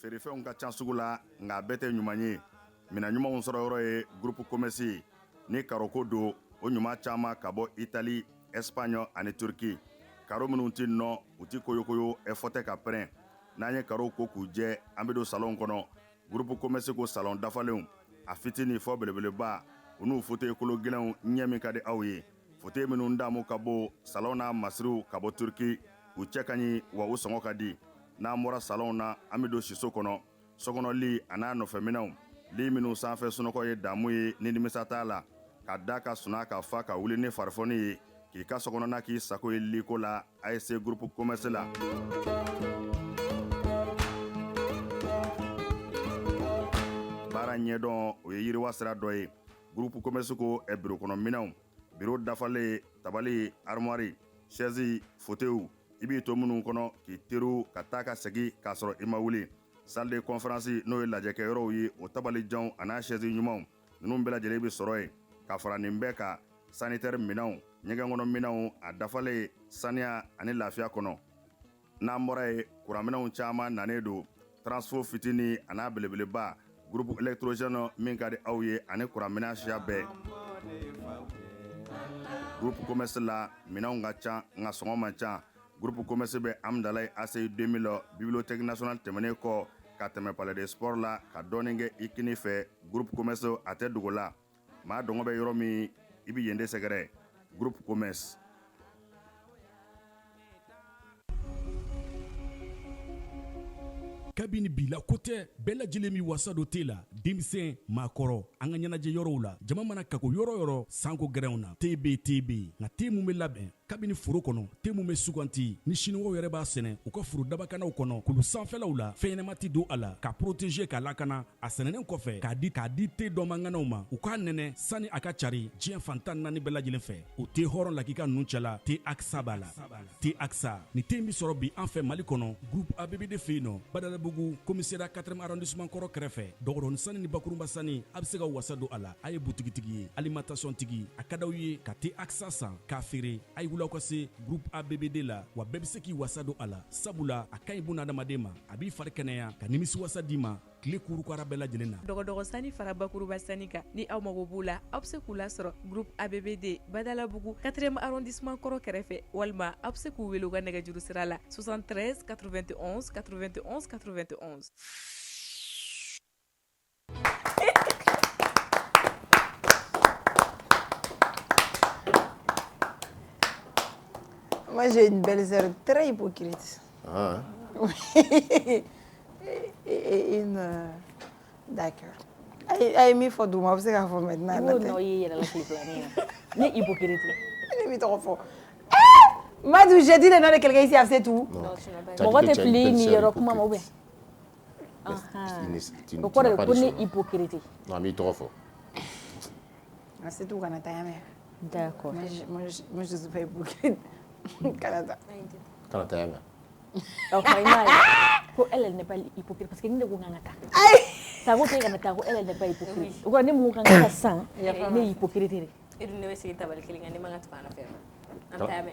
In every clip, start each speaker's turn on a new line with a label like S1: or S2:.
S1: feerefɛnw ka ca sugu la nka bɛɛ tɛ ɲuman ye mina ɲumanw sɔrɔ yɔrɔ ye groupe commerce ni karoko don o ɲuman caman ka bɔ Italie, Espagne ani Turki. Karo minnu ti nɔ u ti koyokoyo ɛfɔtɛ ka pɛrɛn n'an ye karo ko k'u jɛ an bɛ don salon kɔnɔ groupe commerce ko salon dafalenw a fitini fɔ belebeleba u n'u fauteuil kolo gɛlɛnw ɲɛ min ka di aw ye fauteuil minnu damu ka bɔ salon na masiriw ka bɔ Turki u cɛ ka ɲi wa u sɔngɔ ka di n'an bɔra salon na an bɛ don siso kɔnɔ sokɔnɔli a n'a nɔfɛminɛw li minnu sanfɛ sunɔgɔ ye damu ye ni nimisa t'a la ka da ka suna ka fa ka wuli ni farifoni ye k'i ka sokɔnɔna k'i sago ye liko la ASC groupe commerce la. Baara ɲɛdɔn o ye yiriwa sira dɔ ye groupe commerce ko biro kɔnɔ minɛnw biro dafalen tabali armoire chaise fauteuil i b'i to minnu kɔnɔ k'i teriw ka taa ka segin k'a sɔrɔ i ma wuli salle de conférence n'o ye lajɛkɛyɔrɔw ye o tabalijanw a n'a chaise ɲumanw ninnu bɛɛ lajɛlen bɛ sɔrɔ yen ka fara nin bɛɛ kan sanitaire minɛnw ɲɛgɛn kɔnɔ minɛnw a dafalen saniya ani lafiya kɔnɔ n'an bɔra ye kuranminɛnw caman nanen don transfo fitini a n'a belebeleba groupe électrogène min ka di aw ye ani kuranminɛn siya bɛɛ groupe commerce la minɛnw ka ca nka sɔngɔ man ca groupe commerce bɛ Amdalaye ACI 2000 bibliothèque nationale tɛmɛnen kɔ ka tɛmɛ palais de sport la ka dɔɔnin kɛ i kini fɛ groupe commerce a tɛ dogo la maa dɔngɔ bɛ yɔrɔ min i bɛ yen de sɛgɛrɛ groupe commerce.
S2: kabini bila ko tɛ bɛɛ lajɛlen min wasa dɔ tɛ la denmisɛn maakɔrɔ an ka ɲɛnajɛ yɔrɔw la jama mana kako yɔrɔ yɔrɔ sanko gɛrɛnw na tb nka te mun bɛ labɛn kabini foro kɔnɔ te mun bɛ suganti ni siniwaw yɛrɛ b'a sɛnɛ u ka foro dabakanaw kɔnɔ kulu sanfɛlaw la fɛnɲɛnama tɛ don a la ka protéger ka lakana a sɛnɛnen kɔfɛ k'a di te dɔmanganaw ma u k'a nɛnɛ sani a ka cari diɲɛ fantan naani bɛɛ lajɛlen fɛ o te hɔrɔn lakika ninnu cɛla te aksa b'a la te aksa ni te min sɔrɔ bi an fɛ mali kɔnɔ groupe ABBD fɛ yen nɔ badalabugu commissariat 4e arrondissement kɔrɔ kɛrɛfɛ dɔgɔdɔni sani ni bakurunba sani a bɛ se ka wasa don a la a ye butigitigi ye alimentation tigi a ka d'aw ye ka te aksa san k'a feere a ye wulaw ka se groupe ABBD la wa bɛɛ bɛ se k'i wasa don a la sabula a ka ɲi buna adamaden ma a b'i fari kɛnɛya ka nimisi wasa d'i ma tile kurukara bɛɛ lajɛlen na
S3: dɔgɔdɔgɔ sani fara bakuruba sani kan ni aw mago b'u la aw bɛ se k'u lasɔrɔ groupe ABBD badalabugu 4e arrondissement kɔrɔ kɛrɛfɛ walima aw bɛ se k'u wele u ka nɛgɛjuru sira la 73 91 91 91.
S4: Moi, j'ai une belle-sœur très hypocrite.
S5: Ah.
S4: Et une... D'accord. Elle m'a fait du mal, c'est qu'elle fait maintenant.
S6: Non, non, il y a la clip là. Mais hypocrite.
S4: Elle m'a trop fort. Madou, j'ai dit le nom de quelqu'un ici, c'est tout.
S6: Non, tu n'as pas. Pourquoi tu plies ni comment on va? Pourquoi tu es hypocrite?
S5: Non, mais trop fort.
S4: C'est tout, Canada.
S6: D'accord.
S4: Moi, je ne suis pas hypocrite. Canada.
S5: Canada.
S6: Elle n'est pas hypocrite parce que nous avons un ça vaut que elle n'est pas hypocrite. Ou quand nous avons un sang, elle est hypocrite.
S3: Et nous ne sommes pas les gens qui ne sont pas faire.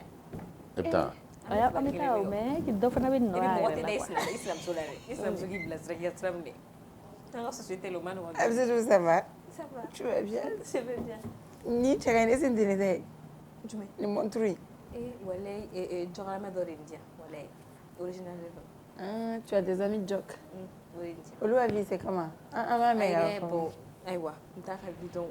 S5: Epta.
S6: Aya amita o me ki do fana be no
S3: Islam so qui blesse Islam ne. Dans la société le man wa.
S4: C'est tout ça va.
S3: Ça va.
S4: Tu vas bien?
S3: Je vais bien.
S4: Ni tu as une idée.
S3: Tu me.
S4: Le montrer.
S3: Et Jorama d'Orindia. Voilà. Original.
S4: Ah, tu as des amis de Jock.
S3: Oui.
S4: Oluwabi, c'est comment? Ma mère.
S3: Bon. Aïwa. M'taka bidon.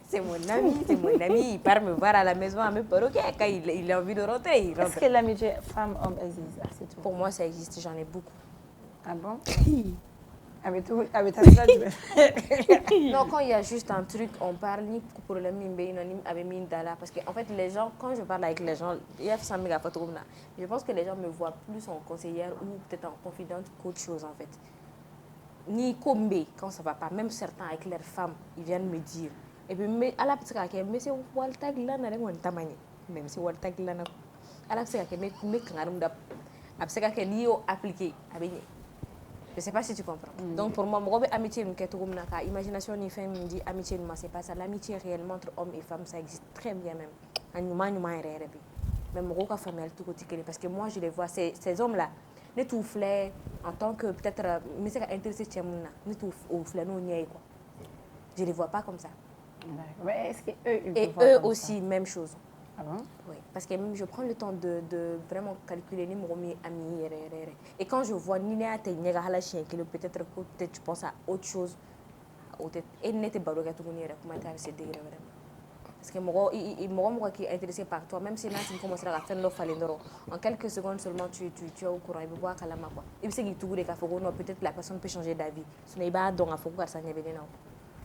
S3: C'est mon ami, il part me voir à la maison à me perroquer. Quand il a envie de rentrer, il rentre.
S4: Est-ce que l'amitié femme-homme existe? C'est tout.
S3: Pour moi, ça existe, j'en ai beaucoup.
S4: Ah bon? Avec ta soeur,
S3: Non, quand il y a juste un truc, on parle ni problème ni avec mine dala parce que en fait les gens, quand je parle avec les gens, il y a ça méga photo là. Je pense que les gens me voient plus en conseillère ou peut-être en confidente qu'autre chose en fait. Ni comme quand ça va pas, même certains avec leurs femmes, ils viennent me dire. Et puis mais à la petite caque, mais c'est Waltag là n'a rien tamani, même si Waltag là n'a. À la petite caque, mais kangarum da, à petite caque lio appliqué, abigné. Je sais pas si tu comprends. Donc pour moi, mon amitié nous qu'est comme naka, imagination ni fait me dit amitié nous c'est pas ça. L'amitié réellement entre hommes et femmes, ça existe très bien même. Anuma est réel. Même mon famille tout côté parce que moi je les vois ces hommes là. ne t'ouvre en tant que peut-être mais c'est intéressé chez moi ne t'ouvre non n'y quoi. Je les vois pas comme ça.
S4: Mais est-ce que eux ils
S3: et
S4: te voient
S3: eux
S4: comme
S3: aussi
S4: ça?
S3: même chose.
S4: Ah bon?
S3: Oui, parce que même je prends le temps de vraiment calculer les mots amis et quand je vois Nina te nyega hala chien que peut-être tu penses à autre chose et n'était pas le tout nier comment t'as c'est degré vraiment. Parce que moi qui est intéressé par toi, même si là tu commences à faire l'offre en quelques secondes seulement tu es au courant, il veut voir qu'à la quoi. Et puis c'est tout des cafés, non peut-être la personne peut changer d'avis. Ce n'est pas donc à faut que ça n'y avait non.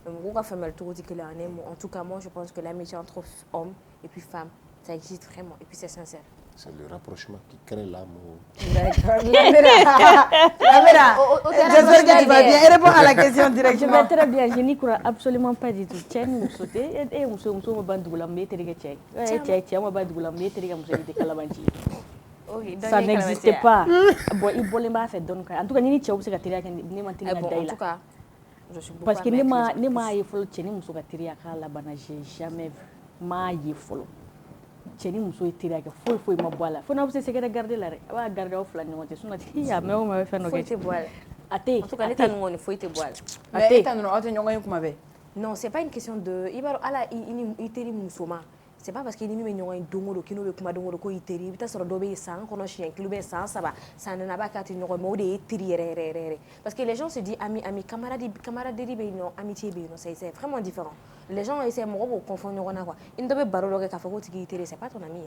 S3: En tout cas moi je pense que l'amitié entre hommes et puis femmes ça existe vraiment et puis c'est sincère.
S5: C'est le rapprochement qui crée l'amour.
S4: D'accord. J'espère que tu vas bien. Réponds à la question
S6: Je
S4: directement.
S6: vais très bien, je n'y crois absolument pas du tout. Tiens, nous sauter et on se va bandoula mais t'es gars tiens on va bandoula mais t'es gars monsieur de Kalabanji. Ça n'existait pas. Bon, il voulait pas faire donc en tout cas ni tiens c'est que ni mantenir la
S3: En tout cas je suis beaucoup
S6: parce que ni ma y follow tiens muso ka tiria kala bana j'ai jamais vu ma y follow. Tiens muso tiria ka foi ma boila. Faut na vous c'est que garder la va garder off la non c'est il y a mais on va faire no
S3: faut te boire.
S6: Ate
S3: En tout cas l'état nous on faut te boire.
S4: Mais étant donné que tu as kuma be.
S3: Non, c'est pas une question de ibaro ala iteri musoma. C'est pas parce qu'il ni me nyonga dongo kino be kuma dongo ko iteri bita soro dobe sang kono chien kilo be sang ça va ça ne n'a pas qu'à nyonga mo de iteri re parce que les gens se disent ami camaraderie be non amitié be non c'est vraiment différent. Les gens essaient mo ko confondre nyonga quoi. Une dobe barolo ke ka fako tiki iteri c'est pas ton ami.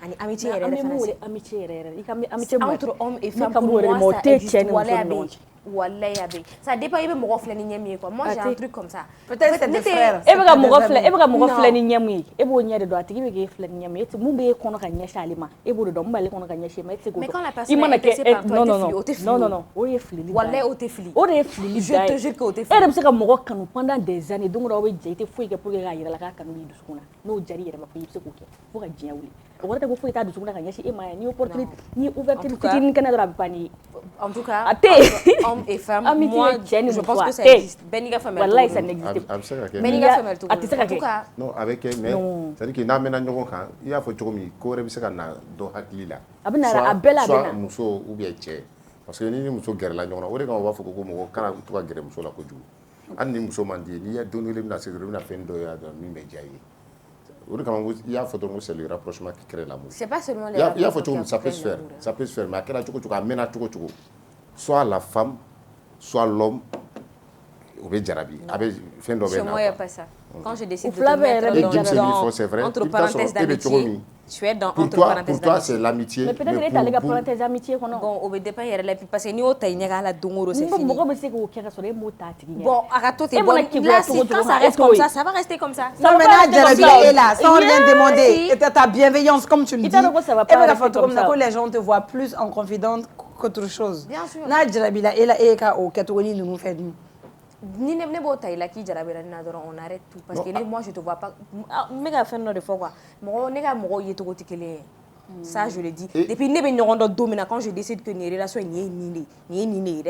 S3: Ani amitié entre hommes et femmes pour moi ça existe Wallahi abi ça dépend ibe mo gofle ni nyami quoi moi j'ai un truc comme ça
S4: Peut-être c'est des frères.
S6: E bega mo gofle ni nyami e bo nyade do atigi be gefle ni nyami et mu be kono kan nyasha alima e bo do mbale kono kan nyasha mais c'est
S3: mais quand la personne est intéressée par toi
S6: non o ye fili
S3: Wallahi o te fili
S6: je
S3: te jure que o te fili
S6: e be se ka mo kanu pendant des années donc do be jete foi ke pour ga yira la ka kanu du sukuna no jari yira ba ko yipse ko ke fo ga jiya wuli o wala ko foi ta du sukuna kan nyasha e ma ni opportunité ni ouverture ni kana do rabani
S3: en tout cas hommes et femmes moi je pense que ça existe beniga femelle
S6: wallahi ça n'existe
S5: pas.
S3: beniga femelle tout
S6: en tout cas
S5: non avec mais c'est-à-dire que na mena ñogo kan il y a fo cogomi ko re bi se ka na do hakili la soit muso ou bien cɛ parce que ni muso gɛrɛ la ɲɔgɔn na o de kama u b'a fɔ ko mɔgɔ kana to ka gɛrɛ muso la kojugu hali ni muso man di ye n'i ya don kelen bɛna se dɔrɔn i bɛna fɛn dɔ y'a dɔn min bɛ diya i ye o de kama i y'a fɔ dɔrɔn ko c'est le rapprochement qui crée l'amour
S3: c'est pas seulement les
S5: i y'a fɔ cogo min ça peut se faire mais a kɛra cogo cogo a mɛnna cogo cogo soit la femme soit l'homme o bɛ jarabi a bɛ fɛn dɔ bɛ na
S3: chez moi il y a pas ça quand je décide de te
S5: mettre
S3: dans entre parenthèses d'amitié tu es dans entre parenthèses
S5: pour toi c'est l'amitié
S6: mais peut-être que les parenthèses amitié
S3: bon au dépend il y a la parce que ni o ta ɲɛga la dongoro c'est fini
S6: bon
S3: arato te bon là si quand ça reste comme ça va rester comme ça
S4: Non mais là jarabi est là sans rien demander et ta bienveillance comme tu le dis et bien comme ça que les gens te voient plus en confidente qu'autre chose
S3: bien sûr
S4: na jarabi là est là et ka o katogoni nous fait nous
S3: ni ne bo taila ki jarabe la na on arrête tout parce que moi je te vois pas méga faire no de fois quoi mo ne ga mo yeto tikele ça je le dis depuis ne be ñogon do domina quand je décide que ni relation ni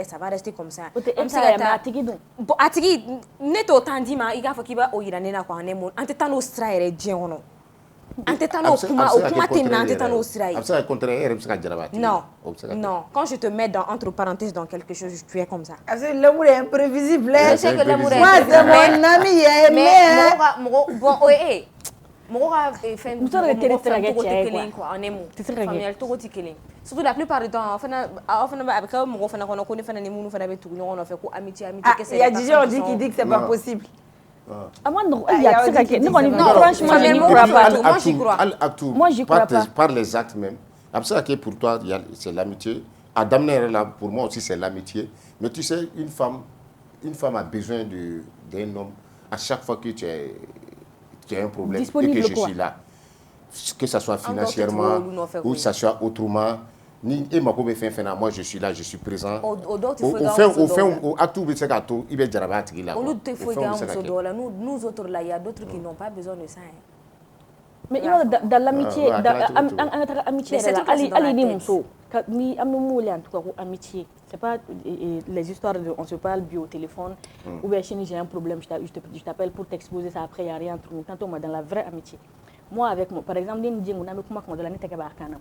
S3: ça va rester comme ça bon atigi ne to tandi ma i ga fa ki ba o yira ne na kwa ne mo anteta no straire diengono anteta no kuma tena anteta no straire
S5: ça contraire c'est ka jaraba
S3: non quand je te mets dans entre parenthèses dans quelque chose tu es comme ça
S4: parce que l'amour est imprévisible
S3: je sais que l'amour est
S4: moi c'est mon ami mais
S3: bon mɔgɔ ka fɛn tɛ quoi en un mot faamuyali cogo tɛ kelen surtout la plupart du temps aw fana a bɛ kɛ mɔgɔ fana kɔnɔ ko ne fana ni minnu fana bɛ tugu ɲɔgɔn nɔfɛ ko amitié
S4: il y a des gens qui disent que c'est pas possible
S5: moi j'y crois pas par les actes même que pour toi c'est l'amitié à daminɛ là pour moi aussi c'est l'amitié mais tu sais une femme a besoin d'un homme à chaque fois que tu as un problème et que je suis là que ça soit financièrement ou que ça soit autrement ni e mako bɛ fɛn fɛn na moi je suis là je suis présent au acte bɛ se k'a to i bɛ jaraba a tigi la
S3: olu tɛ foyi kɛ an muso dɔw la nous autres là il y a d'autres qui n'ont pas besoin de ça
S6: mais dans l'amitié dans amitié ali ni muso ni am mo le en tout cas ko amitié c'est pas les histoires de on se parle bio au téléphone ou bien chez j'ai un problème je t'appelle pour t'exposer ça après il y a rien entre nous quand on est dans la vraie amitié Moi, avec moi, par exemple, ni dit on a mis comment on n'était pas canam.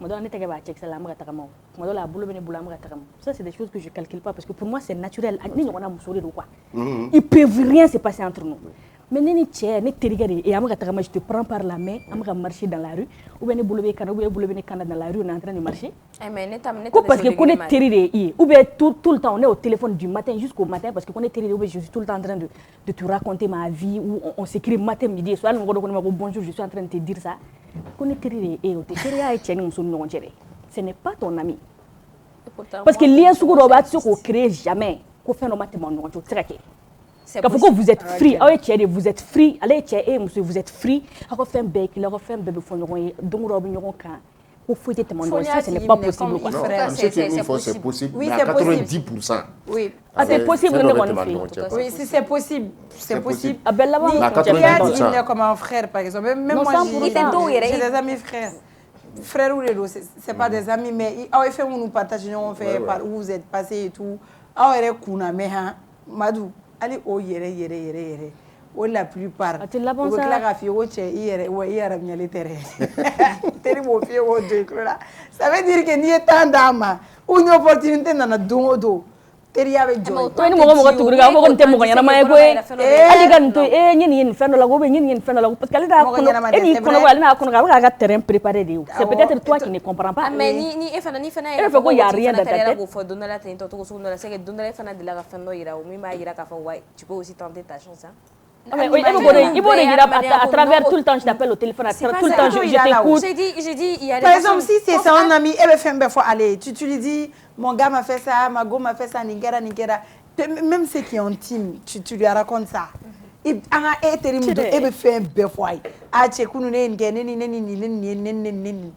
S6: On n'était pas check ça la mère takamo. On doit la boule bene boula mère takamo. Ça c'est des choses que je calcule pas parce que pour moi c'est naturel. Ni on a musolé ou quoi. Ils peuvent rien se passer entre nous. Mais ni tiens, ni terigari et amra takamo je te prends par la main, amra marcher dans la rue ou bien boule bene canam ou bien boule bene canam dans la rue on est en train de marcher. Parce que qu'on est terigari ou bien tout le temps on est au téléphone du matin jusqu'au matin parce que qu'on est terigari ou bien je suis tout le temps en train de te raconter ma vie ou on s'écrit matin midi soir on me bonjour je suis en train de te dire ça. Qu'on est terigari et au terigari ce n'est pas ton ami. Parce que lien sur le bâtiment qu'on crée jamais qu'on fait nos mathématiques on tire quand vous êtes free, vous êtes free, allez vous êtes free, on fait un bec, on fait un bébé fondé, donc on can. Vous fouillez tes mandats, ça ce n'est pas possible.
S5: C'est possible. Oui, c'est possible. 90%.
S4: Oui.
S6: C'est possible de
S4: Oui, si c'est possible, c'est possible.
S6: Ah ben là-bas,
S4: il est comme un frère par exemple. Même moi j'ai des amis frères. Frères ou les deux, c'est pas des amis mais il fait nous partager, on fait par où vous êtes passé et tout. Ah ouais, kuna mais Madou. Allez, oh, yere. Oh, la plupart.
S6: Tu l'as bon ça.
S4: Ça veut dire que n'y est tant d'âme. Une opportunité dans notre dos. Teria avec joy.
S6: Toi, nous m'avons tout regardé. On t'aime qu'on y a ma école. Ali gan to ni fenn la gobe ni fenn la parce qu'elle a un terrain préparé de. C'est peut-être toi qui ne comprends pas.
S3: Mais ni efana ni fenn.
S6: Il faut qu'il y a rien dans ta tête.
S3: Tu peux aussi tenter ta chance hein.
S6: À travers tout le temps je t'appelle au téléphone tout le temps je t'écoute.
S3: J'ai dit il y a
S4: par exemple si c'est un ami elle fait une fois aller tu lui dis mon gars m'a fait ça ma go m'a fait ça nigera même ce qui est intime tu lui racontes ça et anga eteri mudo ebe fait un fois a chekunu ne neni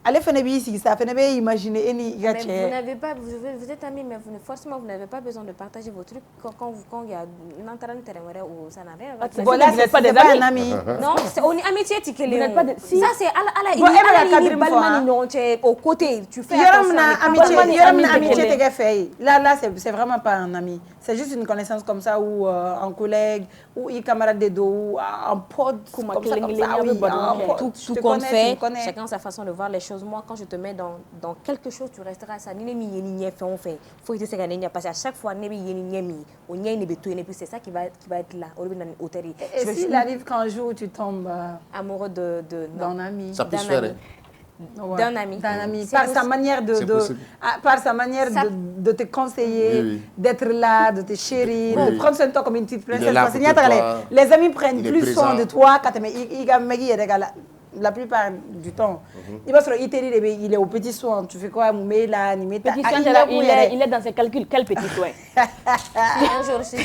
S4: allez faire ici ça fait ne imaginer
S3: vous n'avez pas vous êtes amis mais forcément vous n'avez pas besoin de partager vos trucs quand il y a une entente terrain ou ça n'a rien
S4: voilà vous n'êtes pas des amis
S3: non c'est on amitié
S6: vous n'êtes pas
S3: ça c'est au côté tu fais
S4: amitié t'es fait là c'est vraiment pas un ami c'est juste une connaissance comme ça ou un collègue ou un camarade de dos ou un pote comme ça
S3: tout compte fait chacun sa façon de voir les choses. Moi, quand je te mets dans quelque chose, tu resteras ça. Faut que tu parce qu'à chaque fois, c'est ça qui va être là.
S4: Et s'il arrive qu'un jour tu tombes
S3: amoureux
S4: d'un ami,
S5: ça peut se faire.
S3: D'un ami.
S4: Par sa manière de te conseiller, d'être là, de te chérir, de prendre soin de toi comme une petite princesse. Parce que les amis prennent plus soin de toi quand la plupart du temps. Il va se il est au petit soin. Tu fais quoi, Moumela, Nimeta?
S6: Il est dans ses calculs. Quel petit soin?
S3: Un jour aussi.
S6: Je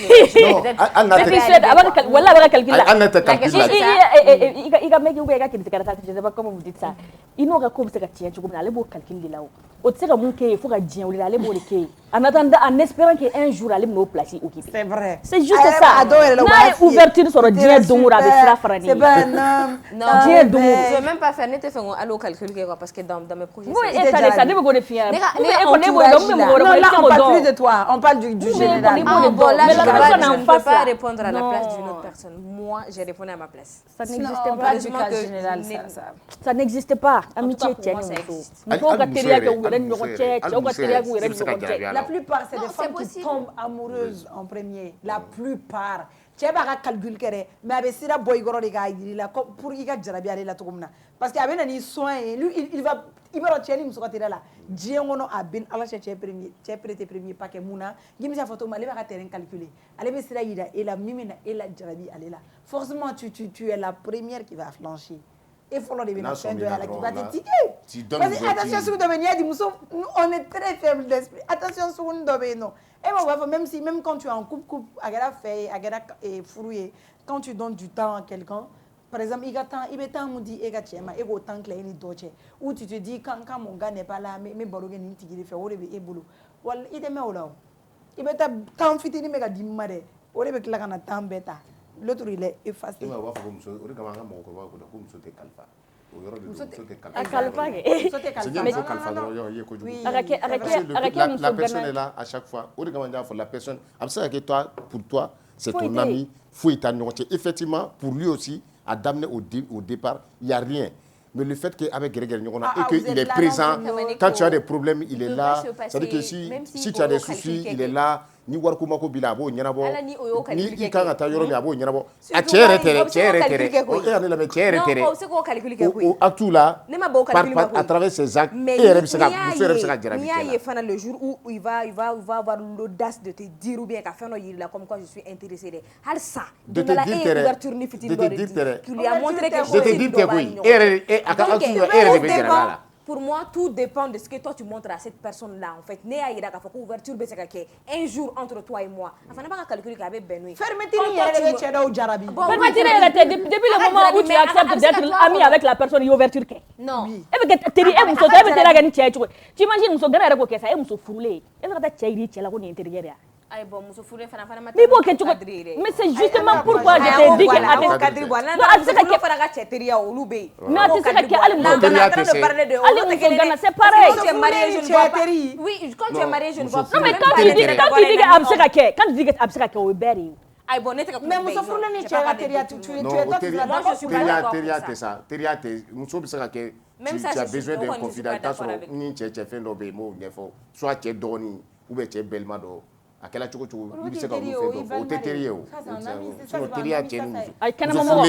S6: ne sais pas comment vous dites ça. Il n'aura comme ça qu'il y a un calcul de là-haut. Au tsega munke il faut que Dieu lui aller boleke. En attendant, en espérant qu'un jour aller me placer occupé.
S4: C'est vrai.
S6: C'est juste ça. Non, ouverture sur Dieu Dongoura avec Sra Frani.
S4: C'est pas un homme.
S3: Non, Dieu Dongoura. Je vais même pas faire n'était fait allo calcul parce que dans mes projets.
S6: Oui, ça ne me connaît pas.
S4: Non, là on parle plus de toi, on parle du général.
S3: Mais la personne ne peut pas répondre à la place d'une autre personne. Moi, j'ai répondu à ma place.
S6: Ça n'existe pas
S4: du cas général.
S6: Ça n'existe pas. Amitié tienne.
S4: La plupart, c'est des femmes qui tombent amoureuses en premier. La plupart. Tu vas calculer, mais avec ça, boy, pour y gagner la tourna. Parce qu'il y a des soins, lui, il va retirer une soirée là. Dieu a bien à la chercher premier paquet mouna. Give me sa photo, mais elle va terrain calculer. Elle va essayer là et la mimina et la jarabi, elle est là. Forcément, tu es la première qui va flancher. Et il faut leur dire qui va te tiquer. Attention, si vous devenez des mousseaux, on est très faible d'esprit. Attention, si vous devenez non. Et même quand tu es en couple, quand tu donnes du temps à quelqu'un, par exemple, il est temps de dire que ou tu te dis quand mon gars n'est pas là, mais bon, il est fait, il est là. Il est temps fitini mega dimare, ou il est là quand temps bêta. L'autre il est effacé. Il va voir comme ça, on regarde mon corps comme ça te calfa.
S5: La personne est là à chaque fois. La personne, pour toi, c'est ton ami. Effectivement, pour lui aussi, a d'amener au départ, il n'y a rien. Mais le fait qu'avec Grégoire Nyongona et qu'il est présent, quand tu as des problèmes, il est là. C'est-à-dire que si tu as des soucis, il est là. Ni warkumako bila bo nyanabo ni ikanga yoro mi abo nyanabo a chere tere o e ale la chere tere o atula à travers ses actes et rebisaka rebisaka jara
S4: mi aye fana le jour où il va avoir l'audace de te dire ou bien qu'a fait no yirila comme quoi je suis intéressé de hal ça
S5: de te dire tere
S4: qu'il lui a montré quelque chose
S5: de te dire que oui et aka atula rebe jara.
S4: Pour moi, tout dépend de ce que toi tu montres à cette personne-là. En fait, ouverture un jour entre toi et moi.
S6: Depuis le moment où tu acceptes d'être ami avec la personne, il y a ouverture.
S3: Non.
S6: Tu imagines mais c'est justement pourquoi je t'ai dit c'est pareil.
S4: Oui, quand tu es marié, je ne vois pas.
S6: Non, mais quand tu dis
S5: akela choko ni bise ka muso do o teterie o so teria chenu
S6: ay kanema mo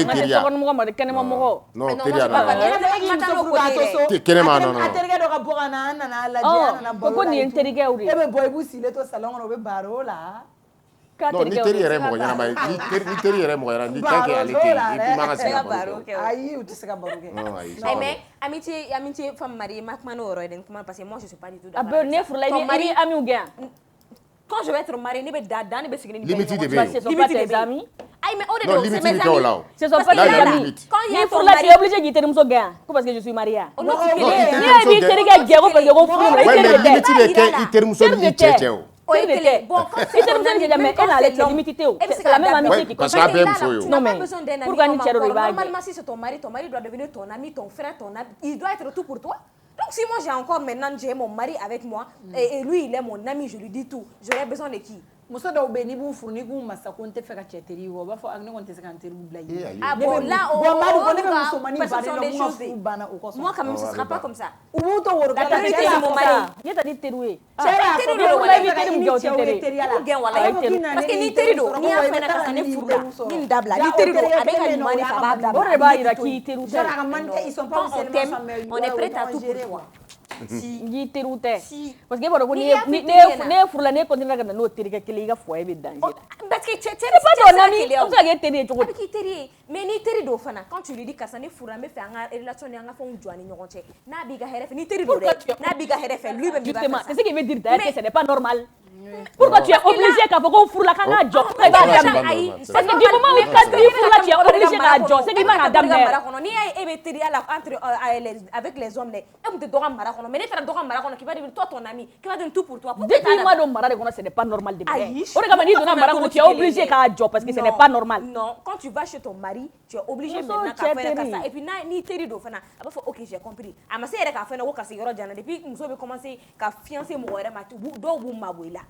S6: kanema mo
S5: no teria no
S4: aterige do ka bogana na la dia na
S6: bo ko ni enterige uri
S4: ebe boy bu sile to salon no be baro la
S5: no ni teria mo nyana mai ni teria mo nyana ni tanke alite ni manga se
S4: baro ay u tse ka baro ke
S3: ay mais amitié femme mariée makmano oro den comment parce que moi je suis pas du tout
S6: d'accord ne fur la ni ami ou bien.
S3: Quand je vais être mariée, ni be dada ni be signé ni
S5: limite de
S6: ce sont pas tes amis.
S3: Aïe mais au début
S5: c'est mes amis.
S6: Ce sont pas tes amis.
S3: Quand il y a
S6: ton mari, tu es obligé de te muso gain parce que je suis mariée.
S3: Non,
S6: ni bi teriga gero parce que go furu.
S5: Ouais mais limite de que iter muso ni tchétchéo.
S3: Bon, quand c'est
S6: mais elle a les limité. C'est la même amitié qui
S5: parce que même faut.
S3: Non mais pourquoi ni tchéro normalement si c'est ton mari doit devenir ton ami, ton frère, ton ami, il doit être tout pour toi. Donc si moi j'ai encore maintenant j'ai mon mari avec moi et lui il est mon ami, je lui dis tout. J'aurais besoin de qui?
S4: Muso do be ni bu furu ni gu masa ko nte feka cheteri wo ba fo agni ko nte seka nte bla yi.
S3: Ah bon là moi quand même ce sera pas comme ça.
S4: Ou to wor
S3: la vérité c'est mon mari.
S6: Il t'a dit teroué.
S3: Parce que ni terido ni afena ka sane furula ni ndabla ni terido avec un mari ça va d'abord.
S6: On va ira qui terou.
S4: Ils sont pas
S3: on est prêt à tout pour toi.
S6: Si ni terouté parce que bon ne furula ne continue ka no terika kele ga foyer be danger.
S3: Parce que tu
S6: pas ton ami, on va get teri to.
S3: Mais ni terido fana quand tu lui dis ka sane furula me fait en relation ni nga fon joani ñogon che na biga heref ni terido na biga heref lui même
S6: justement c'est ce qui veut dire d'ailleurs que ce n'est pas normal. Pourquoi tu es obligé qu'à faut qu'on fourre la canne à job? Parce que du moment où quand tu fourres là, tu es obligé à job. C'est qui m'a madame
S3: ni ay teri ala entre avec les hommes là. Et te doram marakono, mais ne doram marakono qui va devenir toi ton ami, qui va devenir tout pour toi.
S6: Depuis moi donc marakono ce n'est pas normal de bien. On regarde ni doram marakono tu es obligé qu'à job parce que ce n'est pas normal.
S3: Non, quand tu vas chez ton mari, tu es obligé maintenant qu'à faire ça et puis ni teri do fana. Aba faut OK, j'ai compris. Amase ere ka fana wo ka sigoro jana depuis muso be commencer ka fiancer mo wera ma do bu maboila.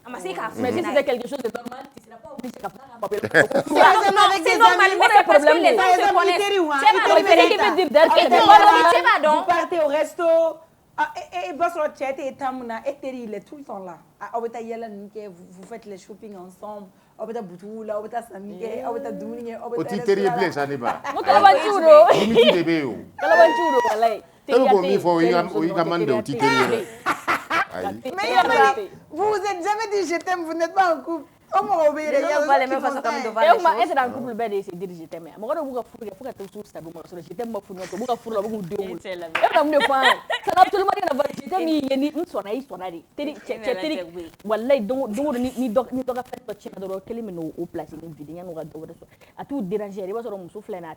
S6: Mais si c'était quelque chose de normal, tu ne seras pas obligé de
S3: c'est normal, mais c'est parce que les gens se connaissent.
S4: Vous partez au resto, et votre chat et tamuna, et il est tout le temps là. Vous faites les shopping ensemble. Obeta butula, obeta samige, obeta dunia, obeta.
S5: O titeri blé ça n'est pas.
S6: Mutalabanchuro.
S5: Limite de beo.
S6: Talabanchuro walai.
S5: Tell go mi fo iga mande o titeri.
S4: Mais vous vous êtes jamais dit je t'aime, vous n'êtes pas en couple. Comment obéir?
S3: Il y a pas les mêmes façons de voir les choses.
S6: Est-ce dans couple bête c'est dire je t'aime. Moi quand vous fourrer, faut que tu sois stable moi je t'aime pas fourrer, vous ka fourrer vous deux. C'est la même. Ça absolument rien à voir. Je t'aime ni sona di. Teri wallahi donc ni doka fait to china do kelime no au place ni vidéo no ga do so. A tout déranger, ba so mo so flena a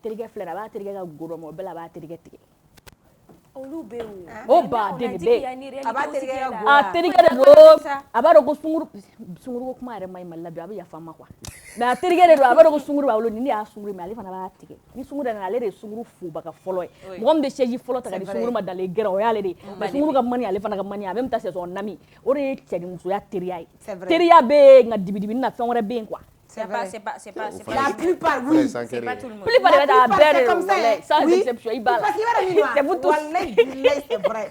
S6: teriga flena ba teriga ga goro mo bela ba teriga tike. Oh bah débé teriga de do abaro go sunguru kuma ere mai malabi abi ya fama kwa na teriga de do abaro go sunguru ba lo ni ya sunguru me ale fana ba tike ni sunguru na ale de sunguru fu baka folo e mo de cheji folo ta ga sunguru ma dale gera o ya ale de ba sunguru ga mani ale fana ga mani même ta c'est son ami o re tchedi muso ya teriya be nga dibidibi na fon re ben kwa
S4: La plupart, oui.
S3: C'est pas tout le monde.
S6: Plus pas
S4: c'est comme ça.
S6: Sans
S4: Oui.
S6: exception, il balance.
S4: Parce qu'il va
S6: C'est vous tous.
S4: c'est vrai.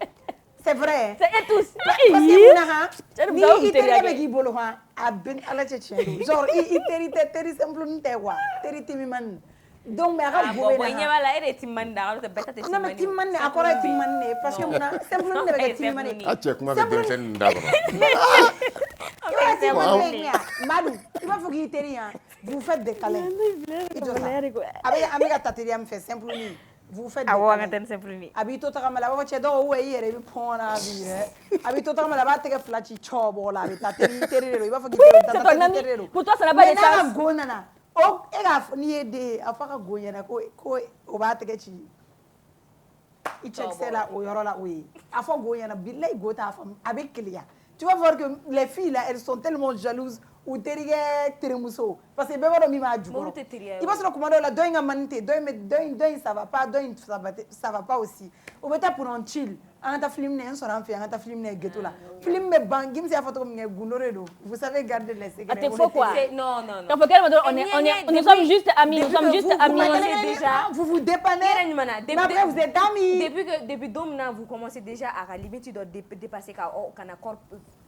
S4: C'est vrai.
S6: C'est eux tous.
S4: Parce que
S6: Ni
S4: il te qui bolo a ben ala tchétchéndo. Genre il teri simple n'était quoi. Teri timiman. Donc mais ara
S3: bon il y a là et timanda alors beta te
S4: non mais timane akora timane parce que mona simple n'était timane.
S5: Ah tu comment avec densen d'abord.
S4: Madou, il va faut qu'il teri vous faites des câlins. Avec tateria me fait simple ni. Vous faites des câlins. Habito takamala ba che do we yere bi pona bi habito takamala ba te ke flachi chobo la bi tateri il va faut qu'il teri.
S6: Pour toi ça n'a pas de sens.
S4: Gonana. Oh, et la ni de afaka goyana ko o ba tege ci i check c'est là au yoro là oui afa goyana billahi gota afa avec client tu vas voir que les filles là elles sont tellement jalouses ou terige teremuso parce que bébé do mi ma djugoro il va se recommander la doinga manite doin ça va pas doin ça va pas aussi au beta pour un chill en ta film ne sera en fait en ta film ne geto là film me bangim c'est photo me gunoredo vous savez garder les secrets.
S6: Attends faut quoi
S3: non
S6: nous sommes juste amis
S3: déjà
S4: vous vous dépannez
S3: mais
S4: après vous êtes amis
S3: depuis domina vous commencez déjà à limite tu dois dépasser kana corps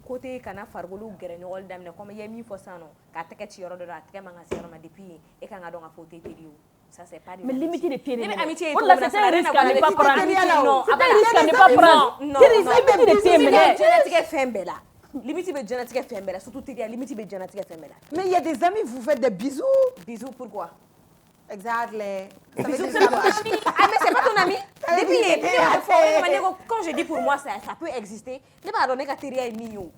S3: côté kana fargolu grenol damne comme yemi fosano ka teke ci yoro do la teke manga sero ma depuis et ka nga do nga foté tériou ça c'est pas
S6: mais limite de tirer
S3: mais amitié
S6: on la c'est un risque à ne pas prendre
S3: non
S6: c'est un risque à ne pas prendre limite de tirer
S3: genetique fembela limite be genetique fembela surtout tirer limite be genetique fembela
S4: mais il y a des amis vous faites des bisous
S3: pourquoi
S4: exactly
S3: bisous c'est ton ami mais c'est pas ton ami depuis quand je dis pour moi ça peut exister ne pas donner ka tirer mignon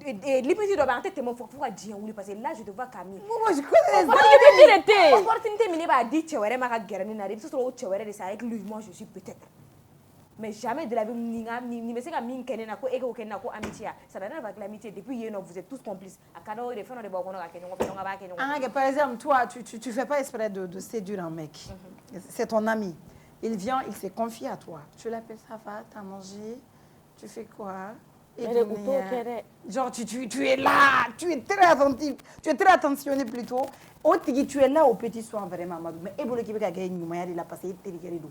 S3: limite doit être mon faut dire oui parce que là je te vois Camille
S4: moi je connais
S3: opportunité mine ba dit chewere maka gerani na ribi so chewere de ça avec lui moi je suis peut-être mais jamais de la vie ni me seka min kenena ko ego kenena ko amitié ça n'a rien avec l'amitié depuis hier vous êtes tous complices à cada de faire de bokono ka kenyo ko ba kenyo
S4: par exemple toi tu fais pas exprès de séduire un mec c'est ton ami il vient il se confie à toi tu l'appelles ça va t'as mangé tu fais quoi et genre tu es là tu es très attentif tu es très attentionné plutôt tu es là au petit soin vraiment Madou mais ebolo ki be ka gagner nyuma ya la passer terikerido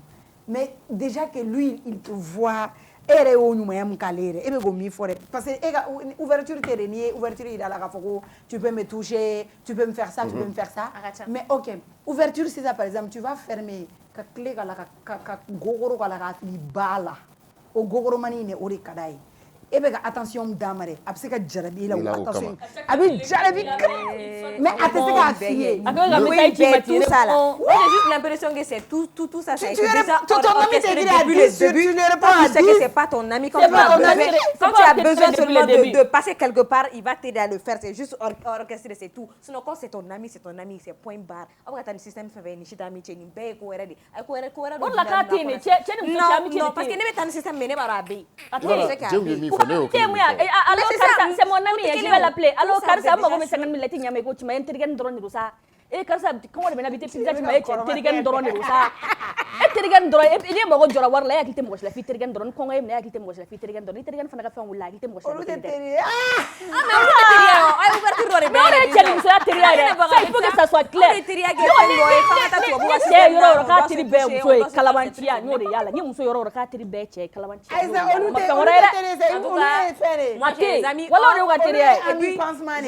S4: mais déjà que lui il te voit ere o nyuma ya mkalere ebe go mi fore parce que ouverture terrenier ouverture ida la kafoko tu peux me toucher tu peux me faire ça tu peux me faire ça mais OK ouverture c'est ça par exemple tu vas fermer ka clé ka gogoro ka la ka fi bala o gogoro mani ne ori kadai ebe ka attention damare abse ka jarabi la attention abi jarabi mais atese ka fier
S3: tout ça là j'ai juste l'impression que c'est tout ça c'est déjà
S4: ton ami te dit depuis le début tu
S3: réponds à 10 que c'est pas ton ami quand tu as besoin seulement de passer quelque part il va t'aider à le faire c'est juste orchestrer c'est tout sinon quand c'est ton ami c'est point barre après tu as un système fait ni chita amitié ni be ko eredi ko eredi
S6: on la katini
S3: non parce que ne pas un système mené par abi
S6: alors c'est mon ami je vais l'appeler alors Karsa mo me 50 000 lati nyame ko tima enterigan drone rusa Karsa comment on habiter pizza tima enterigan drone rusa enterigan drone il mo go jora war la yakite mo la fi enterigan drone ko ngay na yakite mo la fi enterigan fana ka fa wala yakite mo la
S3: mais ouverture do
S6: non c'est ça il faut que ça soit clair yoro ka tiri be muso kalabantia nyori yala ni muso yoro ka tiri be che kalabantia
S3: moi j'ai des amis
S6: wala on ga tiri
S4: et puis pansement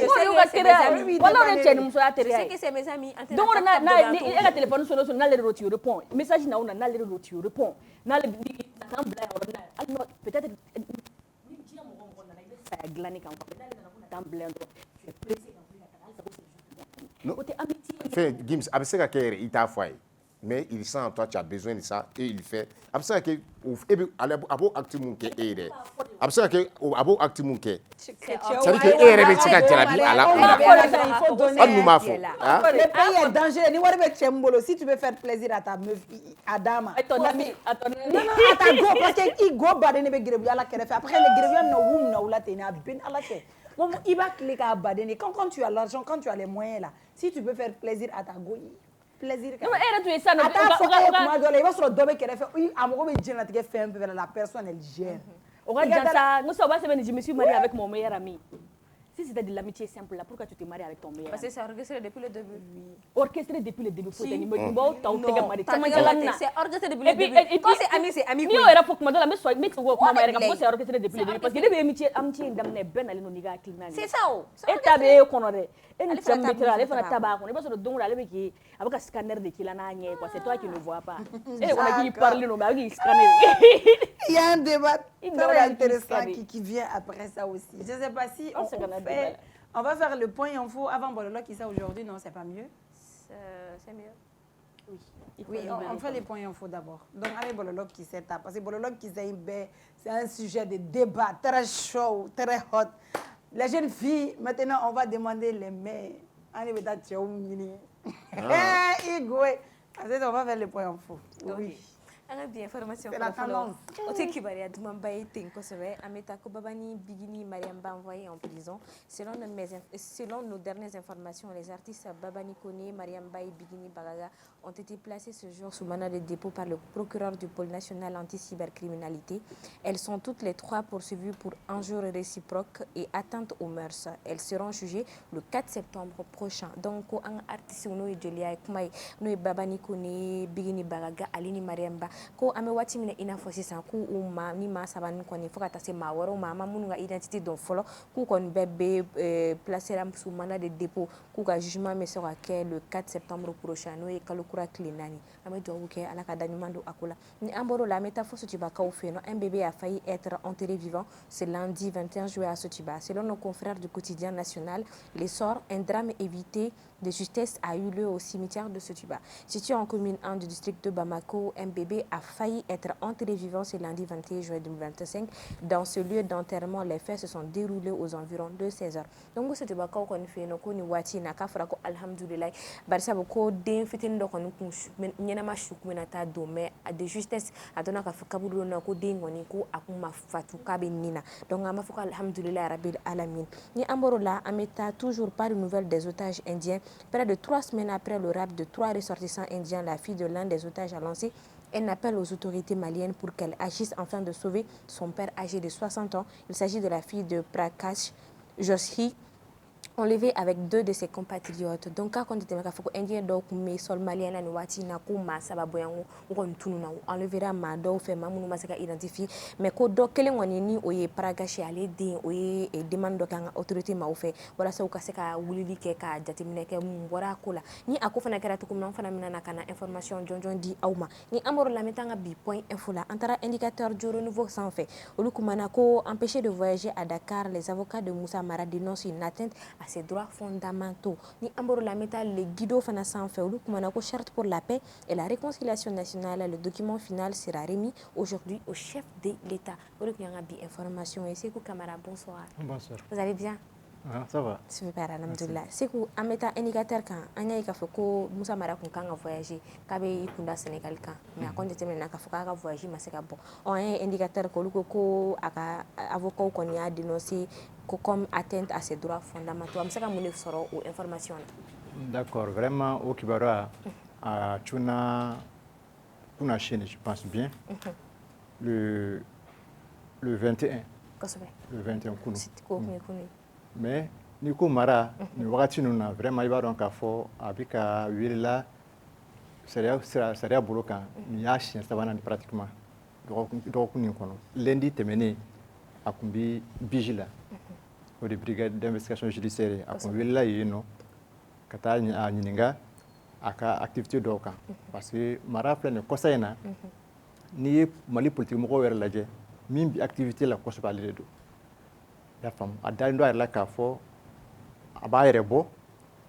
S6: wala on che muso ya tiri
S3: c'est que c'est mes amis
S6: donc na ni ela téléphone sono na le roti répond message na una na le roti répond na le kan bla orna alors peut-être ni dia mo na ile sa glani kan ko na le kan bla tu es pressé
S5: non fait Gims abse ka kere ita foi mais il sent toi tu as besoin de ça et il fait abse que abo actimun ke ere abse que abo actimun ke c'est que ere be tika jarabi ala
S4: il faut donner
S5: on nous m'a fait
S4: le pays est dangereux ni wari be chembolo si tu veux faire plaisir à ta meuf Adama
S6: à ton ami
S4: non à ta go parce que il go badene be grebu ala kere fait après le grebu no wum na ula tena bin ala ke bon il va cliquer à badene quand tu as l'argent quand tu as les moyens là si tu peux faire plaisir à ta go plaisir
S6: non mais tu es ça non
S4: il va sur dobe kere fait amogo be jena tike fait la personne elle gère
S6: on regarde ça nous ça va se venir je me suis mariée avec mon meilleur ami Si c'était de l'amitié simple, là, pourquoi tu te maries avec ton meilleur?
S3: Parce que c'est orchestré depuis le début.
S6: Orchestré depuis le début.
S3: C'est orchestré depuis le début. Quand c'est ami, c'est ami.
S6: C'est ça. C'est toi qui ne vois pas. Il
S4: y a un débat très intéressant qui vient après ça aussi. Je ne sais pas si on va faire le point info avant Bololo qui ça aujourd'hui. Non, c'est pas mieux.
S3: C'est mieux.
S4: Oui, on fait les points info d'abord. Donc, avec Bololo qui s'est tapé. Parce que Bololo qui c'est un sujet de débat très chaud, très hot. Les jeunes filles, maintenant, on va demander les mères. On va faire les points info. Oui.
S3: Information.
S4: C'est la tendance.
S3: Bigini Mariamba envoyé en prison. Selon nos dernières informations, les artistes Babani Kone, Mariamba et Bigini Bagaga ont été placés ce jour sous mandat de dépôt par le procureur du pôle national anti-cybercriminalité. Elles sont toutes les trois poursuivies pour injures réciproques et atteinte aux mœurs. Elles seront jugées le 4 septembre prochain. Donc, un artiste nous Babani Kone, Bigini Bagaga, Alini Mariamba. Ko ame wati mine ina fosi san ku uma ni ma sabani koni foka tase ma woro ma munu nga identité don folo ku kon bébé placer sous mandat de dépôt ku ka jugement me sera le 4 septembre prochain no e kalukura clinani ame do ke ala ka danimando akula ni amboro la métaphore Sotiba ka ofeno un bébé a failli être enterré vivant ce lundi 21 juillet à Sotiba. Selon nos confrères du quotidien national, l'essor, un drame évité de justesse a eu lieu au cimetière de Sotiba. Situé en commune 1 du district de Bamako, un bébé a failli être enterré vivant ce lundi 21 juillet 2025. Dans ce lieu d'enterrement, les faits se sont déroulés aux environs de 16h. Donc, Sotiba ka kon fe no ko ni wati na ka fara ko alhamdulillah barisa ko den fitin do kon ku nyana ma shukumena ta do mais de justesse adona ka fakabulo na ko den ngoni ko akuma fatu ka be nina. Donc, ama fuka alhamdulillah rabbil alamin. Ni amboro la ameta toujours pas de nouvelles des otages indiens. Près de 3 semaines après le rapt de 3 ressortissants indiens, la fille de l'un des otages a lancé un appel aux autorités maliennes pour qu'elles agissent afin de sauver son père âgé de 60 ans. Il s'agit de la fille de Prakash Joshi, enlevé avec 2 de ses compatriotes. Donc, quand on dit que les Indiens sont sol malien na wati na ko ma sababu yango ngoni tunu na enlevera ma do fe ma munu masaka identifier mais ko do kele ngoni ni oye Prakash ale din oye e demande kan autorité ma ofe wala sa ka seka wulili ke ka jatimine ke mbora kula ni akofana na karatu kum non fana mina kana information jonjon di awma ni amoro la metanga bi point info la antara indicateur du renouveau sans fait olukumana ko empêcher de voyager à Dakar. Les avocats de Moussa Mara dénoncent une atteinte à ses droits fondamentaux. Ni amboro la meta le guido fana sans fait olukumana ko charte pour la paix et la réconciliation nationale. Le document final sera remis aujourd'hui au chef de l'État. Olukumana bi information et c'est Camara, bonsoir.
S7: Bonsoir.
S3: Vous allez bien?
S7: Ah, ça va.
S3: Super, alhamdulillah. C'est que un méta indicateur quand anya ka foko Moussa Mara kun kan voyager ka be ikunda Sénégal kan mais quand déterminer ka foka ka voyager mais c'est ka bon on un indicateur ko aka avocat ko ni a dénoncé comme atteinte à ses droits fondamentaux am saka mune soro ou information.
S7: D'accord, vraiment au Kibara à Tuna chaîne je pense bien. Le 21. Le 21 kunu. Mais ni ko mara ni wakati nuna vraiment il va donc à fort avec à willa seria boloka ni ya chien savana pratiquement donc ni kono lundi temene akumbi vigila au de brigade d'investigation judiciaire akumbi willa yino kata ni a nyininga aka activité doka parce que mara plein conseil ni mali politique mo ko wer laje min bi activité la ko so parler do la femme a dalindo la ka fo aba yerebo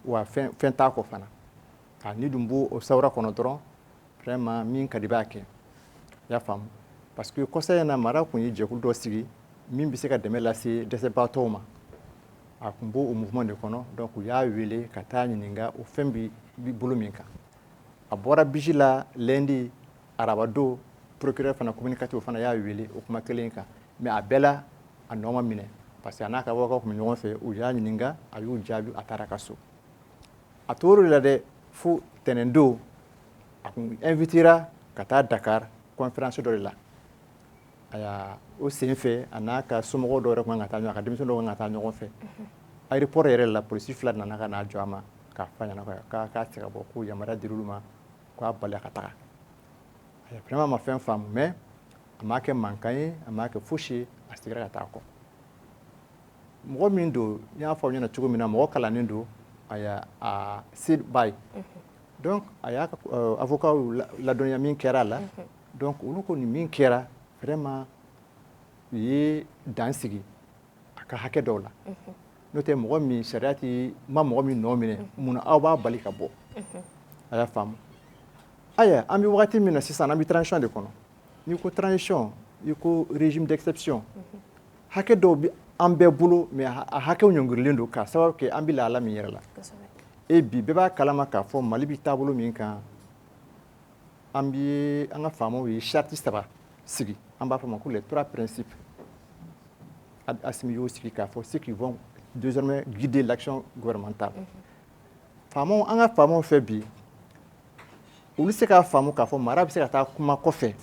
S7: wa fen ta ko fana ka ni dumbu o sawra kono dron vraiment min kadibake ya femme parce que conseil na mara ko yi je ko do sigi min bi se ka deme la si de se batoma akumbo au mouvement de kono donc ya wele katani ninga o fembi buluminka abora bijila lundi arabado procureur fana communicatif fana ya wele o kuma kelenka mais abela anoma mine parce que anaka wako ko ñoo fe o ya ninga ayu jabi ataraka so atoro la de fu tenendo akun invitera kata Dakar conférence do la aya o sen fe anaka sumo do rek ngata ñaka demi so do ngata ñoo fe aéroport yɛrɛ la polisi fila nana ka n'a jɔ a ma k'a fɔ a ɲɛna k'a tɛ se ka bɔ ko yamaruya dir'olu ma k'a bali a ka taga vraiment a ma fɛn faamu mais a m'a kɛ mankan ye a m'a kɛ fosi ye a segira ka taa kɔ mɔgɔ min don n y'a fɔ aw ɲɛna cogo min na mɔgɔ kalannen don a y'a se b'a ye donc a y'a ka avocat ladɔnniya min kɛra a la donc olu ko nin min kɛra vraiment u ye dan sigi a ka hakɛ dɔw la n'o tɛ mɔgɔ min sariya tɛ ma mɔgɔ min nɔ minɛ munna aw b'a bali ka bɔ a y'a faamu aya an bɛ wagati min na sisan an bɛ transition de kɔnɔ n'i ko transition i ko régime d'exception hakɛ dɔw bɛ an bɛɛ bolo mais a hakɛw ɲɔngirilen don k'a sababu kɛ an bɛ lahala min yɛrɛ la et bi bɛɛ b'a kalama k'a fɔ mali bɛ taabolo min kan an ka faamaw ye charte 3 sigi an b'a fɔ ma ko les 3 principes Assimi y'o sigi k'a fɔ ceux qui vont désormais guider l'action gouvernementale faamaw an ka faamaw fɛ bi olu se k'a faamu k'a fɔ mara bɛ se ka taa kuma kɔfɛ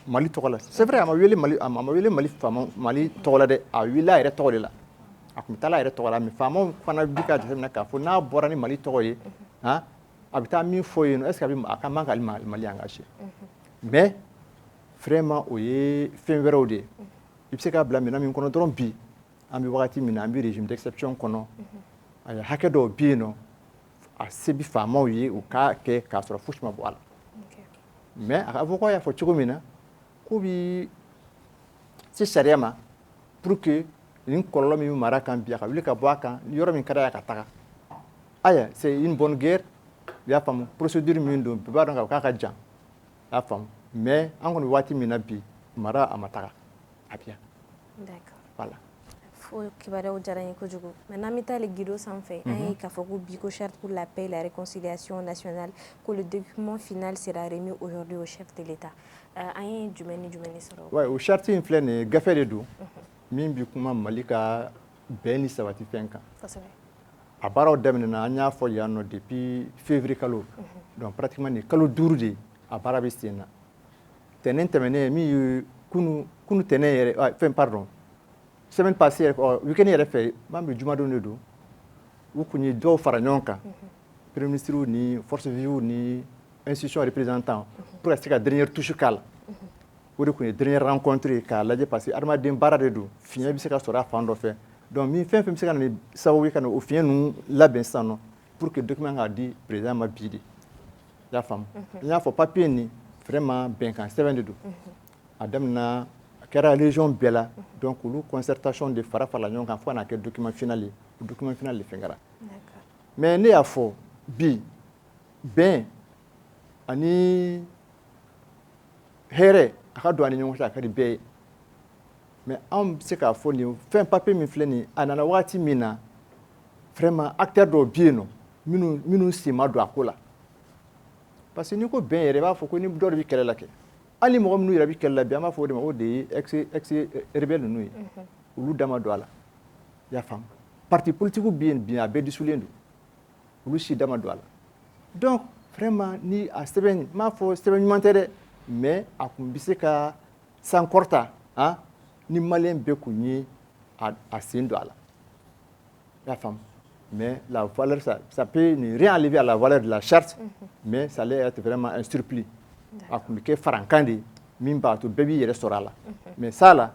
S7: mali tɔgɔ la c'est vrai a ma wele mali faamaw mali tɔgɔ la dɛ a wele a yɛrɛ tɔgɔ de la a tun bɛ taa a yɛrɛ tɔgɔ la mais faamaw fana bi ka jateminɛ k'a fɔ n'a bɔra ni mali tɔgɔ ye a bɛ taa min fɔ yen est ce que a ka man ka mali engagé mais vraiment o ye fɛn wɛrɛw de ye i bɛ se k'a bila minɛn min kɔnɔ dɔrɔn bi an bɛ wagati min na an bɛ régime d'exception kɔnɔ a ye hakɛ dɔw bɛ yen nɔ a se bi faamaw ye u k'a kɛ k'a sɔrɔ fosi ma bɔ a la mais a ka avocat y'a fɔ cogo min na k'u bɛ se sariya ma pour que nin kɔlɔlɔ min bɛ mara kan bi a ka wuli ka bɔ a kan yɔrɔ min ka d'a ye a ka taga aya c'est une bonne guerre i y'a faamu procédure min don bɛɛ b'a dɔn k'a ka jan i y'a faamu mais an kɔni bɛ waati min na bi mara a ma taga a bɛ yan voilà.
S3: Fo kibaruyaw diyara n ye kojugu mais n'an bɛ taa le guido sanfɛ an ye k'a fɔ ko bi ko charte pour la paix et la réconciliation nationale que le document final sera remis aujourd'hui au chef de l'État an ye jumɛn ni jumɛn de sɔrɔ
S7: ouais o charte in filɛ nin ye gafe de don min bi kuma mali ka bɛn ni sabati fɛn kan a baaraw daminɛna an y'a fɔ yan nɔ depuis février kalo donc pratiquement nin kalo 5 de a baara bɛ sen na tɛnɛn tɛmɛnen min ye kunu tɛnɛn yɛrɛ fɛn pardon semaine passée week-end yɛrɛ fɛ m'an bɛ jumadon de don u kun ye dɔw fara ɲɔgɔn kan premier ministre ni force vive ni institution représentant pour ka se ka dernière touche k'a la o de kun ye dernière rencontre ye k'a lajɛ parce que adamaden baara de don fiɲɛ bɛ se ka sɔrɔ a fan dɔ fɛ donc min fɛn fɛn bɛ se ka na ni sababu ye ka na o fiɲɛ ninnu labɛn sisan nɔ pour que document ka di président ma bi de i y'a faamu n y'a fɔ papier nin vraiment bɛnkan sɛbɛn de don a daminɛna a kɛra région bɛɛ la donc olu concertation de fara farala ɲɔgɔn kan fo ka na kɛ document final ye o document final de fɛn kɛra mais ne y'a fɔ bi bɛn ani hɛrɛ a ka don ani ɲɔgɔn cɛ a ka di bɛɛ ye mais anw bɛ se k'a fɔ nin fɛn papier min filɛ nin a nana wagati min na vraiment acteur dɔw bɛ yen nɔ minnu sen ma don a ko la parce que n'i ko bɛn yɛrɛ i b'a fɔ ko ni dɔ de bɛ kɛlɛ la kɛ hali mɔgɔ minnu yɛrɛ bɛ kɛlɛ la bi an b'a fɔ o de ma o de ye ex rebelle ninnu ye olu da ma don a la i y'a faamu parti politique bɛ yen bi a bɛɛ disulen don olu si da ma don a la donc vraiment ni a sɛbɛn n m'a fɔ sɛbɛn ɲuman tɛ dɛ mais a kun bɛ se ka sankɔrɔta ni maliyɛn bɛɛ kun ye a sen don a la i y'a faamu mais la valeur ça peut ne rien enlever à la valeur de la charte mais ça allait être vraiment un surplus a kun bɛ kɛ farankan de min b'a to bɛɛ b'i yɛrɛ sɔrɔ a la mais ça la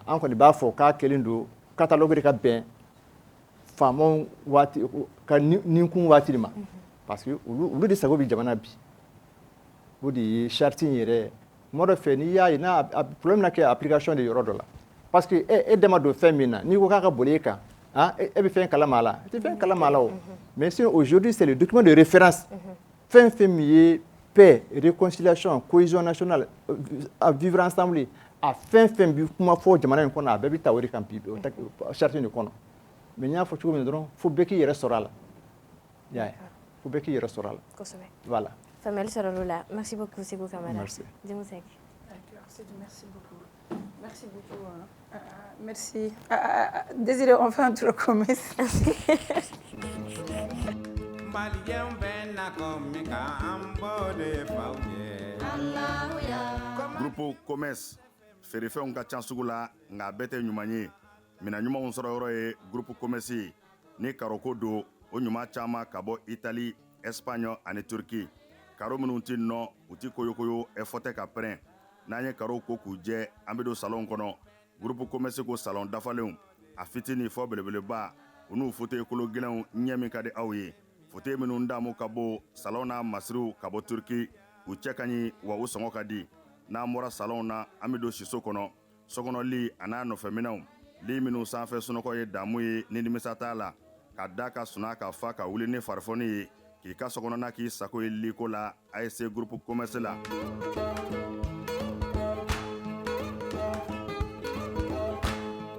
S7: an kɔni b'a fɔ k'a kɛlen don catalogue de ka bɛn faamaw waati ka ninkun waati de ma parce que olu de sago bɛ jamana bi o de ye charte in yɛrɛ tuma dɔ fɛ n'i y'a ye n'a problème na kɛ application de yɔrɔ dɔ la parce que e dama don fɛn min na n'i ko k'a ka boli e kan e bɛ fɛn kalama a la i tɛ fɛn kalama a la o mais sinon aujourd'hui c'est le document de référence fɛn fɛn min ye paix réconciliation cohésion nationale à vivre ensemble a fɛn fɛn bɛ kuma fɔ jamana in kɔnɔ a bɛɛ bɛ ta o de kan bi charte in de kɔnɔ mais n y'a fɔ cogo min na dɔrɔn fo bɛɛ k'i yɛrɛ sɔrɔ a la i y'a ye fo bɛɛ k'i yɛrɛ sɔrɔ a la voilà.
S3: Famille Sorola, merci beaucoup Sego Kamara.
S7: Merci.
S3: Dimosek.
S4: Merci beaucoup. Merci beaucoup. Merci. Désiré, on fait un tour commun.
S1: Groupe commerce feerefɛnw ka ca sugu la nka a bɛɛ tɛ ɲuman ye mina ɲumanw sɔrɔ yɔrɔ ye groupe commerce ni karoko do o ɲuma caaman ka bɔ Italie, Espagne ani Turki. Karo minnu ti nɔ u ti koyokoyo fɔtɛ ka pɛrɛn. N'an ye karo ko k'u jɛ an bɛ don salon kɔnɔ. Groupe commerce ko salon dafalenw a fitini fɔ belebeleba u n'u fauteuil kolo gɛlɛnw ɲɛ min ka di aw ye. Fauteuil minnu damu ka bɔ salon n'a masiriw ka bɔ Turki u cɛ ka ɲi wa u sɔngɔ ka di. N'an bɔra salon na an bɛ don siso kɔnɔ. Sokɔnɔli a n'a nɔfɛminɛw li minnu sanfɛ sunɔgɔ ye damu ye ni nimisa t'a la ka da ka suna ka fa ka wuli ni farifoni ye k'i ka sokɔnɔna k'i sago ye liko la ASC groupe commerce la.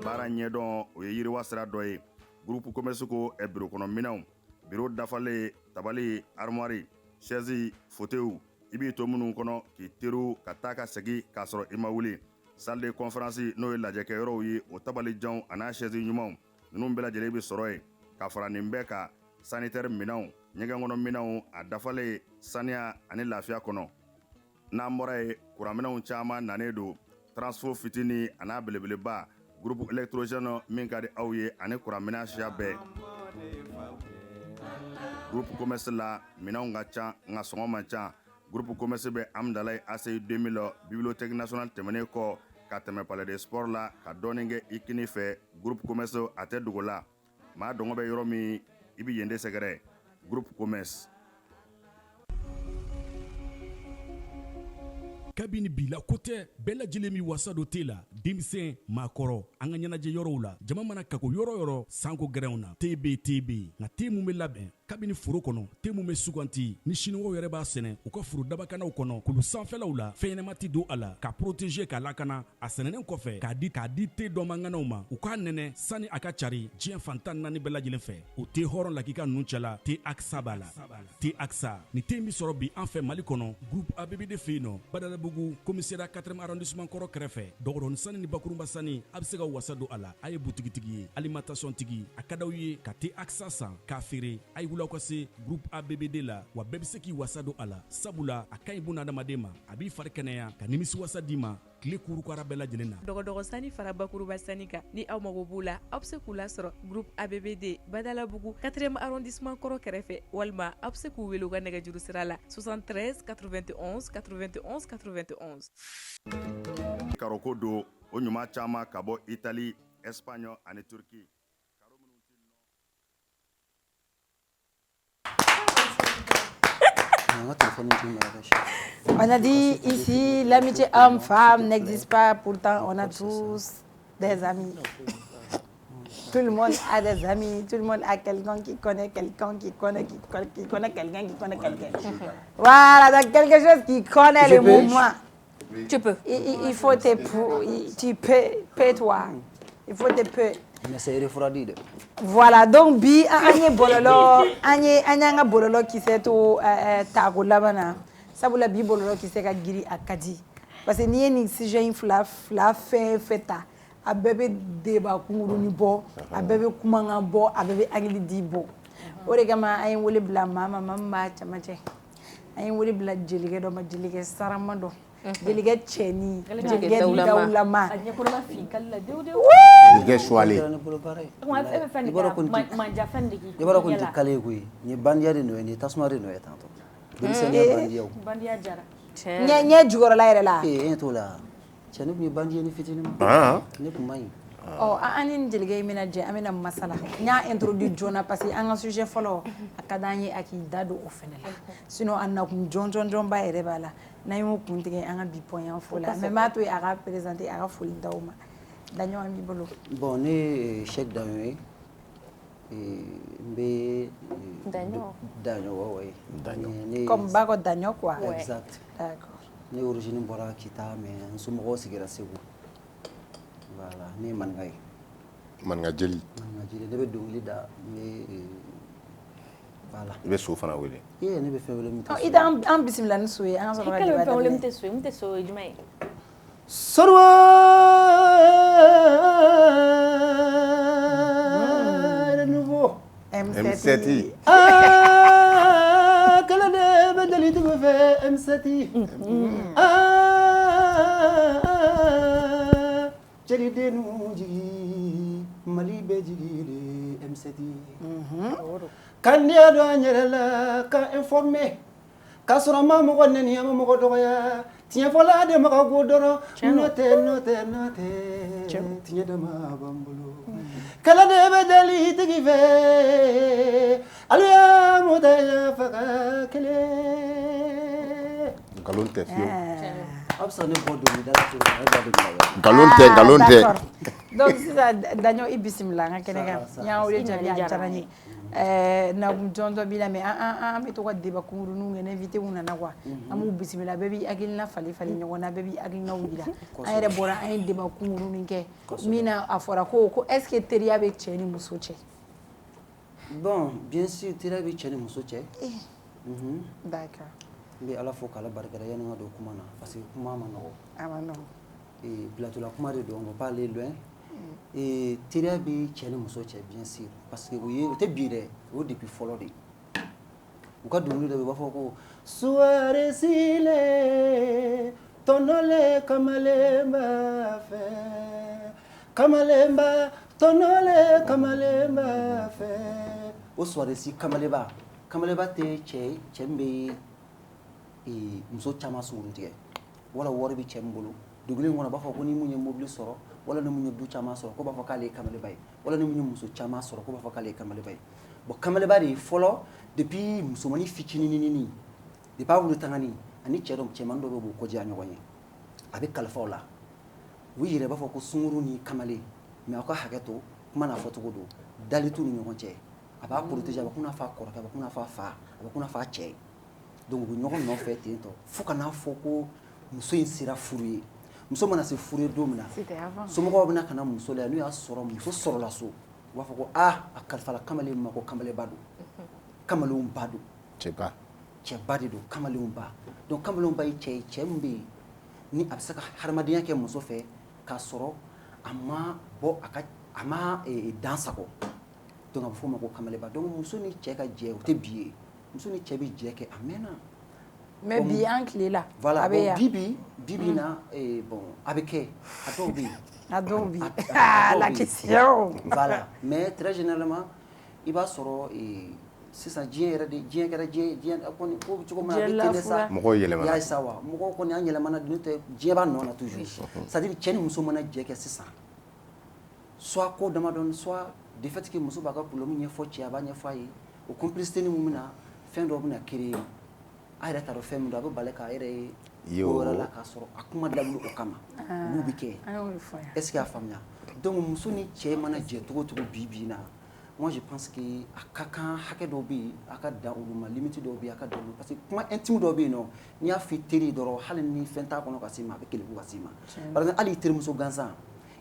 S1: Baara ɲɛdɔn o ye yiriwa sira dɔ ye. Groupe commerce ko biro kɔnɔ minɛnw biro dafalen tabali armoire chaise fauteuil i b'i to minnu kɔnɔ k'i teriw ka taa ka segin k'a sɔrɔ i ma wuli. Salle de conférence n'o ye lajɛkɛyɔrɔw ye o tabalijanw a n'a chaise ɲumanw ninnu bɛɛ lajɛlen bɛ sɔrɔ yen ka fara nin bɛɛ ka sanitaire minɛnw ɲɛgɛn kɔnɔ minɛnw a dafalen saniya ani lafiya kɔnɔ. N'an bɔra ye kuranminɛnw caman nanen don transfo fitini a n'a belebeleba groupe électrogène min ka di aw ye ani kuranminɛn siya bɛɛ. Groupe commerce la minɛnw ka ca nka sɔngɔ man ca. Groupe commerce bɛ Amdalaye ACI 2000 bibliothèque nationale tɛmɛnen kɔ ka tɛmɛ palais des sports la ka dɔɔnin kɛ i kini fɛ. Groupe commerce a tɛ dogo la maa dɔngɔ bɛ yɔrɔ min i bɛ yen de sɛgɛrɛ. Groupe commerce.
S2: kabini bila ko tɛ bɛɛ lajɛlen min wasa do te la denmisɛn maakɔrɔ an ka ɲɛnajɛ yɔrɔw la jama mana kako yɔrɔ yɔrɔ sanko gɛrɛnw na TB nka te mun bɛ labɛn kabini foro kɔnɔ te mun bɛ suganti ni siniwaw yɛrɛ b'a sɛnɛ u ka foro dabakanaw kɔnɔ kulu sanfɛlaw la fɛnɲɛnama ti don a la ka protéger ka lakana a sɛnɛnen kɔfɛ k'a di te dɔmanganaw ma u k'a nɛnɛ sani a ka cari diɲɛ fantan naani bɛɛ lajɛlen fɛ o te hɔrɔn lakika ninnu cɛla te aksa b'a la te aksa ni te min sɔrɔ bi an fɛ Mali kɔnɔ groupe ABBD fɛ yen nɔ Badalabugu commissariat 4e arrondissement kɔrɔ kɛrɛfɛ dɔgɔdɔni sani ni bakurunba sani a bɛ se ka wasa don a la a ye butigitigi ye alimentation tigi a ka d'aw ye ka te aksa san k'a feere a ye wulaw ka se groupe ABBD la wa bɛɛ bɛ se k'i wasa don a la sabula a ka ɲi buna adamaden ma a b'i fari kɛnɛya ka nimisi wasa d'i ma tile kurukara bɛɛ lajɛlen na
S8: dɔgɔdɔgɔ sani fara bakuruba sani kan ni aw mago b'u la aw bɛ se k'u lasɔrɔ groupe ABBD Badalabugu 4e arrondissement kɔrɔ kɛrɛfɛ walima aw bɛ se k'u wele u ka nɛgɛjuru sira la 73 91 91 91.
S1: Karoko do o ɲuma caman ka bɔ Italie, Espagne ani Turki.
S4: On a dit ici, l'amitié homme-femme n'existe pas, pourtant on a tous des amis. Tout le monde a des amis, tout le monde a quelqu'un qui connaît quelqu'un, qui connaît quelqu'un, qui connaît quelqu'un. Voilà, donc quelque chose qui connaît le mouvement.
S3: Tu peux.
S4: Il faut tu peux toi. Il faut te peu.
S9: Mais c'est refroidi.
S4: Voilà, donc bi anye bololo anya bololo qui c'est to tago labana. Sabula bi bololo qui c'est ka giri akadi. Parce que ni ni si j'ai une fla feta. A bébé débat kunguru ni bo, a bébé kumanga bo, a bébé agili di bo. O de kama ayi wole bla mama chamache. Ayi wole bla jelige do ma jelige saramando. Jelige cheni, jelige daulama.
S5: Jelige swale.
S9: Ibara kunti kale kui, ni bandiari no ni tasmari no etanto.
S6: Bandia jara.
S4: Nye jugoro la yɛrɛ la.
S9: To la. Cɛni kun ye bandi ye ni fitinin ma. Ne kun man ɲi.
S4: An ni jelige mina jɛ an bɛna masala. N y'a introduit joona parce que an ka sujet fɔlɔ a ka d'an ye a k'i da don o fɛnɛ la. Sinon a nakun jɔn ba yɛrɛ b'a la. N'an y'o kun tigɛ an ka bi point fo la. Mais n b'a to yen a ka présenter a ka foli d'aw ma. Daɲɔ an b'i bolo.
S9: Bon ne ye Cheikh Daɲɔ ye. N bɛ Daɲɔ ouais.
S4: Comme ba ko Daɲɔ quoi.
S9: Exact.
S4: D'accord.
S9: Ne origine bɔra Kita mais n somɔgɔw sigira Segu. Voilà, ne ye Maninka ye.
S5: Maninka jeli.
S9: Maninka jeli, ne bɛ dɔnkili da, n bɛ voilà.
S5: I bɛ so fana wele.
S9: Ne bɛ fɛn wele min tɛ so.
S4: I t'an bisimila ni so ye, an ka sɔrɔ ka débat daminɛ.
S6: I kɛlen fɛn wele min tɛ so ye, min tɛ so ye jumɛn ye?
S9: Sorwa renouveau.
S5: M7.
S9: Kala de bɛ deli tɛ fɛ M7. Jeli denu jigi. Mali bɛ jigin M7 kan diya dɔn an yɛrɛ la ka informer k'a sɔrɔ an ma mɔgɔ nɛni an ma mɔgɔ dɔgɔya tiɲɛ fɔla de maka ko dɔrɔn n'o tɛ tiɲɛ dama b'an bolo kɛlɛ de bɛ deli tigi fɛ ale y'a mɔtɛ faga kelen
S5: nkalon tɛ fiyewu
S9: a bɛ sɔn ne bɔ dɔnkilida la cogo
S5: nkalon tɛ
S4: donc sisan daɲɔ i bisimila an ka kɛnɛ kan n y'an wele jaabi a diyara n ye na jɔn dɔ b'i la mais an bɛ to ka débat kunkuruninw kɛ invité nana quoi an b'u bisimila bɛɛ b'i hakilina falen ɲɔgɔn na bɛɛ b'i hakilinaw jira an yɛrɛ bɔra an ye débat kunkurunin kɛ min na a fɔra ko est-ce que teriya bɛ cɛ ni muso cɛ
S9: bon bien sûr teriya bɛ cɛ ni muso cɛ
S4: d'accord
S9: n bɛ ala fo k'ala barikada yanni n ka don kuma na parce que kuma ma nɔgɔ
S4: a ma nɔgɔ
S9: bilatula kuma de don on va pas aller loin teriya bɛ cɛ ni muso cɛ bien sûr parce que o tɛ bi dɛ o depuis fɔlɔ de u ka dɔnkili dɔ bɛ yen u b'a fɔ ko suwaresile tɔnɔle kamalenba fɛ kamalenba tɔnɔle kamalenba fɛ o suwaresi kamalenba tɛ cɛ min bɛ muso caman sunguru tigɛ wala wari bɛ cɛ min bolo dugukolo in kɔnɔ b'a fɔ ko ni mun ye mobili sɔrɔ wala ni mun ye du caman sɔrɔ ko b'a fɔ k'ale ye kamaleba ye wala ni mun ye muso caman sɔrɔ ko b'a fɔ k'ale ye kamaleba ye bon kamaleba de ye fɔlɔ depuis musomanin fitinininin depuis a wolo tangani ani cɛman dɔ bɛ b'u kɔdiya ɲɔgɔn ye a bɛ kalifaw la u yɛrɛ b'a fɔ ko sunguru ni kamalen mais aw ka hakɛ to kuma n'a fɔcogo don dali t'u ni ɲɔgɔn cɛ a b'a protéger a bɛ kun'a fɔ a kɔrɔkɛ a bɛ kun'a fɔ a fa a bɛ kun'a fɔ a cɛ donc u bɛ ɲɔgɔn nɔfɛ ten tɔ fo ka n'a fɔ ko muso in sera furu ye muso mana se furu ye don min na somɔgɔw bɛna ka na muso la n'u y'a sɔrɔ muso sɔrɔla so u b'a fɔ ko a kalifala kamalen ma ko kamalenba don kamalenba don cɛba de don kamalenba donc kamalenba ye cɛ min bɛ yen ni a bɛ se ka hadamadenya kɛ muso fɛ k'a sɔrɔ a ma bɔ a ma dan sago donc a bɛ f'o ma ko kamalenba donc muso ni cɛ ka jɛ o tɛ bi ye muso ni cɛ bɛ jɛ kɛ a mɛnna
S4: mais bi an tile la
S9: voilà bon bibi na bon a bɛ kɛ a dɔw bɛ yen
S4: a dɔw bɛ yen la question
S9: voilà mais très généralement i b'a sɔrɔ sisan diɲɛ kɛra diɲɛ kɔni ko cogo min na a bɛ ten de sa
S5: mɔgɔw yɛlɛmana
S9: y'a ye sa wa mɔgɔw kɔni an yɛlɛmana n'o tɛ diɲɛ b'a nɔ na toujours c'est à dire cɛ ni muso mana jɛ kɛ sisan soit ko damadɔni soit de fait que muso b'a ka problème ɲɛfɔ cɛ a b'a ɲɛfɔ a ye o complicité ni mun bɛ na fɛn dɔw bɛ na créer a yɛrɛ t'a dɔn fɛn min don a bɛ bali k'a yɛrɛ ye o yɔrɔ la k'a sɔrɔ a kuma dabila o kama olu bɛ kɛ est ce que a faamuya donc muso ni cɛ mana jɛ cogo o cogo bi na moi je pense que a ka kan hakɛ dɔw bɛ yen a ka dan olu ma limite dɔw bɛ yen a ka dan olu parce que kuma intime dɔw bɛ yen nɔ n'i y'a f'i teri dɔrɔn hali ni fɛn t'a kɔnɔ ka s'i ma a bɛ keleku ka s'i ma par exemple hali i terimuso gansan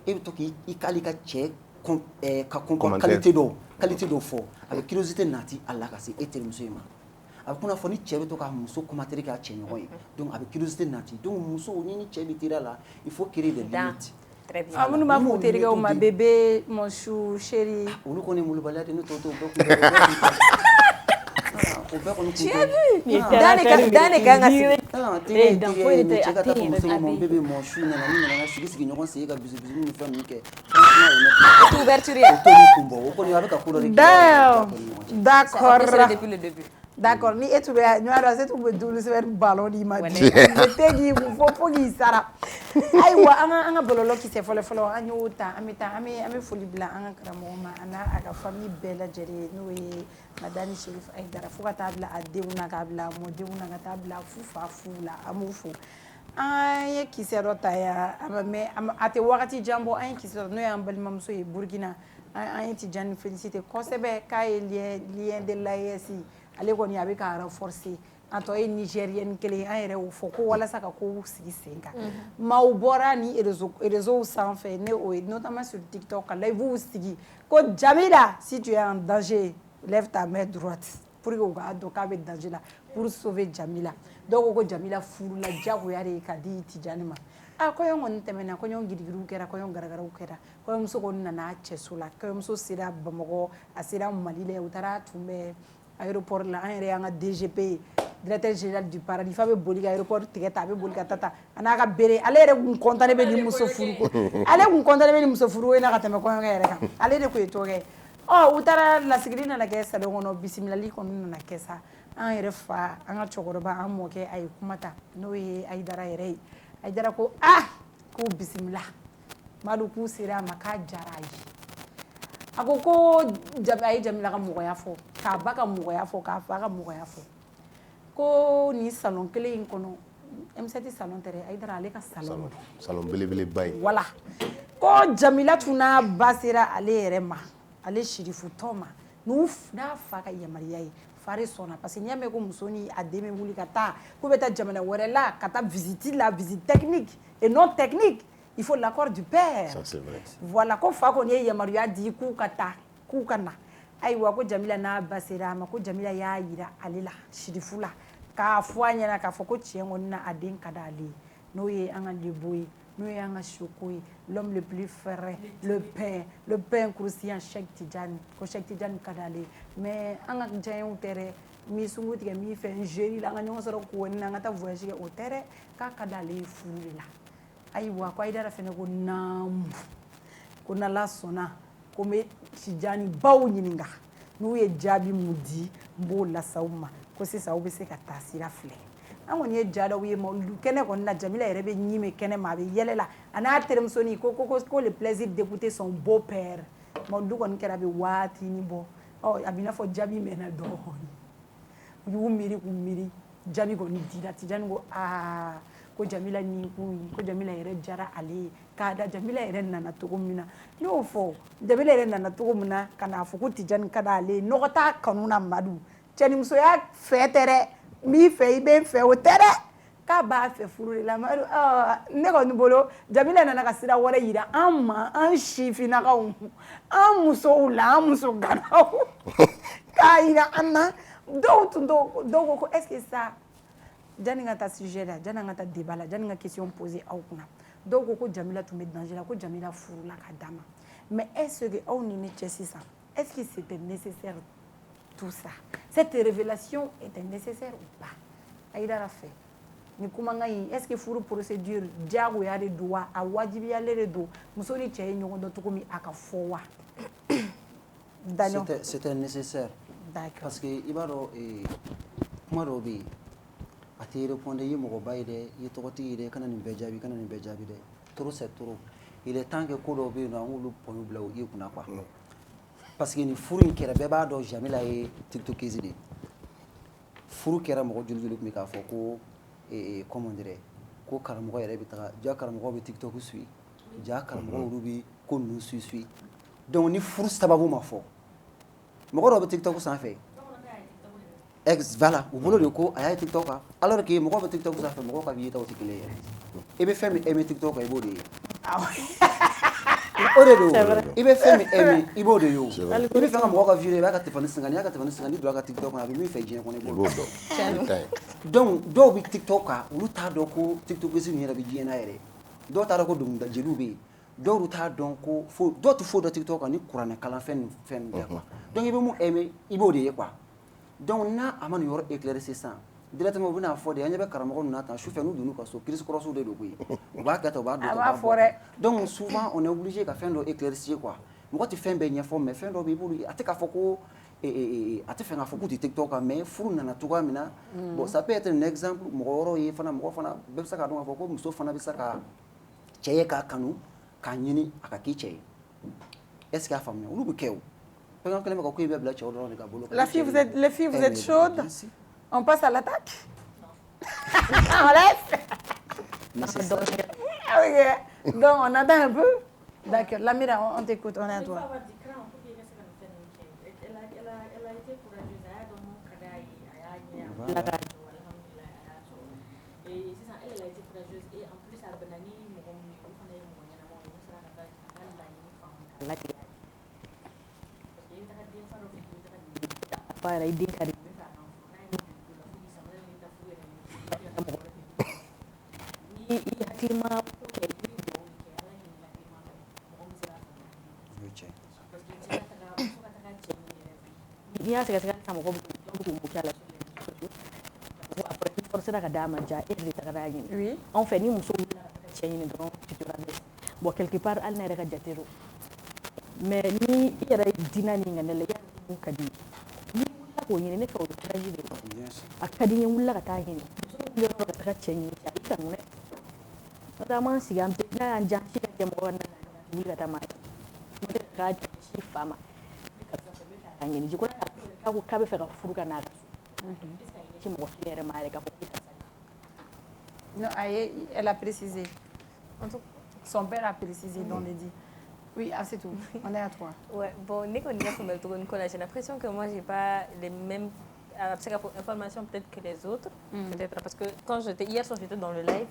S9: e bɛ to k'ale ka cɛ ka qualité dɔw fɔ a bɛ curiosité nati a la ka se e terimuso in ma a bɛ kunna fɔ ni cɛ bɛ to ka muso commentaire k'a cɛ ɲɔgɔn ye donc a bɛ curiosité nati donc muso ni cɛ bɛ teriya la il faut créer des limites.
S4: minnu b'a fɔ terikɛw ma bébé mon chou chéri
S9: olu kɔni ye molobaliya de ne tɔ to o bɛɛ kun tɛ o bɛɛ kɔni kun tɛ
S3: dan de kan ka sigi
S9: cɛ ka taa fɔ muso ma bébé mon chou nana ni nana sigi ɲɔgɔn sen ka bisu ni fɛn ninnu kɛ franchement
S3: ouverture
S9: o t'olu kun bɔ o kɔni a bɛ ka ko dɔ de kɛ
S4: d'accord d'accord ni e tun bɛ ɲɔgɔn dɔn se tun bɛ dumuni sɛbɛn ballon d'i ma bi tɛ k'i kun fo k'i sara ayiwa an ka bɔlɔlɔ kisɛ fɔlɔ an y'o ta an bɛ foli bila an ka karamɔgɔ ma a n'a ka famille bɛɛ lajɛlen n'o ye madame Cherif Ayidara fo ka taa bila a denw na k'a bila a mɔdenw na ka taa bila fu la an b'u fo an ye kisɛ dɔ ta yan mais a tɛ wagati jan bɔ an ye kisɛ dɔ n'o y'an balimamuso ye Burkina an ye Tijani félicité kosɛbɛ k'a ye lien de l'AES ale kɔni a bɛ ka renforcer an tɔ ye nigérienne kelen an yɛrɛ y'o fɔ ko walasa ka kow sigi sen kan maaw bɔra ni réseaux sanfɛ ne o ye notamment sur TikTok ka live sigi ko Jamila si tu es en danger lève ta main droite pour que u k'a dɔn k'a bɛ danger la pour sauver Jamila dɔw ko Jamila furula diyagoya de ye ka di Tijani ma kɔɲɔ kɔni tɛmɛna kɔɲɔ girigiriw kɛra kɔɲɔ garagaraw kɛra kɔɲɔmuso kɔni nana a cɛso la kɔɲɔmuso sera Bamakɔ a sera Mali la u taara tun bɛ aéroport la an yɛrɛ y'an ka DGP directeur général du paradis fa bɛ boli ka aéroport tigɛ ta a bɛ boli ka taa a n'a ka bere ale yɛrɛ kun content bɛ ni muso furu ko ale kun content bɛ ni muso furu ko n'a ka tɛmɛ kɔɲɔkɛ yɛrɛ kan ale de ko ye tɔgɔ u taara lasigili nana kɛ salon kɔnɔ bisimilali kɔni nana kɛ sa an yɛrɛ fa an ka cɛkɔrɔba an mɔkɛ a ye kuma ta n'o ye Ayidara yɛrɛ ye Ayidara ko k'u bisimila Madu k'u sera a ma k'a diyara a ye a ko a ye Jamila ka mɔgɔya fɔ k'a ba ka mɔgɔya fɔ k'a fa ka mɔgɔya fɔ ko ni salon kelen in kɔnɔ M7 salon tɛ dɛ Ayidara ale ka salon
S5: belebeleba ye
S4: voilà ko Jamila tun n'a ba sera ale yɛrɛ ma ale sirifutɔ ma n'a fa ka yamaruya ye fa de sɔnna parce que n'i y'a mɛn ko muso ni a den bɛ wuli ka taa k'u bɛ taa jamana wɛrɛ la ka taa visite la visite technique et non technique il faut l'accord du père.
S5: Ça c'est vrai.
S4: Voilà ko fa kɔni ye yamaruya di k'u ka taa k'u ka na ayiwa ko Jamila n'a ba sera a ma ko Jamila y'a yira ale la sirifu la k'a fɔ a ɲɛna k'a fɔ ko tiɲɛ kɔni na a den ka d'ale ye n'o ye an ka Lebo ye n'o ye an ka Soko ye l'homme le plus ferré le pain croustillant Cheikh Tidiane ko Cheikh Tidiane ka d'ale ye mais an ka diyaɲɛw tɛ dɛ mi sungu tigɛ min fɛ Nigeria la an ka ɲɔgɔn sɔrɔ Kouoni na an ka taa voyage kɛ o tɛ dɛ k'a ka d'ale ye furu de la ayiwa ko Ayidara fɛnɛ ko naamu ko n'Ala sɔnna ko n bɛ Tijani baw ɲininka n'u ye jaabi mun di n b'o lase aw ma ko sisan aw bɛ se ka taa sira filɛ an kɔni ye ja dɔw ye mawulidu kɛnɛ kɔni na Jamila yɛrɛ bɛ ɲimɛ kɛnɛ ma a bɛ yɛlɛ la a n'a terimusonin ko le plaisir d'écouter son beau père mawulidu kɔni kɛra a bɛ waatinin bɔ a bɛ i n'a fɔ jaabi mɛnna dɔɔnin u y'u miiri k'u miiri jaabi kɔni dira Tijani ko ko Jamila ni ko Jamila yɛrɛ jara ale ye k'a da Jamila yɛrɛ nana cogo min na n y'o fɔ Jamila yɛrɛ nana cogo min na ka n'a fɔ ko Tijani ka d'ale ye nɔgɔ t'a kanu na Madu cɛnimusoya fɛ tɛ dɛ n b'i fɛ i bɛ n fɛ o tɛ dɛ k'a b'a fɛ furu de la Madu ne kɔni bolo Jamila nana ka sira wɛrɛ yira an ma an sifinnakaw an musow la an muso ganaw k'a yira an na dɔw ko ko est-ce que ça jani ka taa sujet la jani an ka taa débat la jani ka question poser aw kunna dɔw ko Jamila tun bɛ danger la ko Jamila furula ka d'a ma mais est-ce que aw ni ne cɛ sisan est-ce que c'était nécessaire tout ça cette révélation était nécessaire ou pas Ayidara fɛ ni kumakan in est-ce que furu procédure diyagoya de don wa a wajibiyalen de don muso ni cɛ ye ɲɔgɔn dɔn cogo min a ka fɔ wa
S9: c'était nécessaire parce que i b'a dɔn kuma dɔw bɛ yen a tɛ répondre i ye mɔgɔba ye dɛ i ye tɔgɔtigi ye dɛ kana nin bɛɛ jaabi kana nin bɛɛ jaabi dɛ trop c'est trop il est temps que ko dɔw bɛ yen nɔ an k'olu pɔnniw bila i kunna quoi parce que nin furu in kɛra bɛɛ b'a dɔn Jamila ye tiktokise de ye furu kɛra mɔgɔ joli joli tun bɛ k'a fɔ ko comment dirais ko karamɔgɔ yɛrɛ bɛ taga ja karamɔgɔ bɛ tiktok suit ja karamɔgɔ olu bɛ ko ninnu suit donc ni furu sababu ma fɔ mɔgɔ dɔw bɛ tiktok sanfɛ voilà u bolo de ko a y'a ye tiktok kan alors que mɔgɔ bɛ tiktok sanfɛ mɔgɔ ka yetaw tɛ kelen ye i bɛ fɛn min aimer tiktok kan i b'o de ye o de don i bɛ fɛn min aimer i b'o de ye o i bɛ fɛn ka mɔgɔ ka vidéo i b'a ka téléphone sisan n'i y'a ka téléphone sisan n'i donna ka tiktok kan a bɛ min fɛ diɲɛ kɔnɔ i b'o dɔn donc dɔw bɛ tiktok kan olu t'a dɔn ko tiktokisi ninnu yɛrɛ bɛ diɲɛ na yɛrɛ dɔw t'a dɔn ko dɔnkilidajeliw bɛ yen dɔw t'a dɔn ko dɔw tɛ foyi dɔn tiktok kan ni kuranɛ kalan fɛn ni fɛn tɛ quoi donc i bɛ mun aimer i b'o de ye quoi donc n'a a ma nin yɔrɔ éclairé sisan directement u bɛna fɔ de an ɲɛ bɛ karamɔgɔ ninnu na tan sufɛ n'u donn'u ka so kiirisikɔrɔsiw de don koyi u b'a kɛ tan u b'a dɔn
S4: a b'a fɔ dɛ
S9: donc souvent on est obligé ka fɛn dɔ éclaircir quoi mɔgɔ tɛ fɛn bɛɛ ɲɛfɔ mais fɛn dɔ bɛ i bolo a tɛ k'a fɔ ko a tɛ fɛ k'a fɔ k'u tɛ tiktok kan mais furu nana cogoya min na bon ça peut être un exemple mɔgɔ wɛrɛw ye fana mɔgɔ fana bɛɛ bɛ se k'a dɔn k'a fɔ ko muso fana bɛ se ka cɛ ye k'a kanu k'a ɲini a ka k'i cɛ ye est ce que a faamuya olu bɛ kɛ o par exemple kelen bɛ ka ko i bɛ bila cɛw dɔrɔn de ka bolo
S4: les filles vous êtes chaudes on passe à l'attaque on laisse donc on attend un peu d'accord Lamira on t'écoute on est à toi
S6: para idin kadi ni hakima ni ya sega sama ko bu mukala sera ka d'a ma ja e de tagara ɲini oui en fait ni muso cɛ ɲini dɔrɔn tu te rabaisse bon quelque part hali ne yɛrɛ ka jate ro mais ni i yɛrɛ dina ni ŋanɛ la ya mun ka di ni wulila k'o ɲini ne fɛ o bɛ traji de dɔn a ka di n ye wulila ka taa ɲini muso wulila ka taga cɛ ɲini cɛ a bɛ kanu dɛ n'o tɛ an m'an sigi an tɛ n'a y'an jan si ka jɛ mɔgɔ na wuli ka taa maa ye n'o tɛ k'a si fa ma ka ɲini ji ko k'a bɛ fɛ ka furu ka n'a ka so mɔgɔ si yɛrɛ ma yɛrɛ ka fɔ
S4: non, elle a précisé. Son père a précisé dans les dits. Oui, c'est tout. On est à 3.
S3: Ouais, bon, j'ai l'impression que moi, je n'ai pas les mêmes informations peut-être que les autres. Peut-être parce que quand hier soir, j'étais dans le live,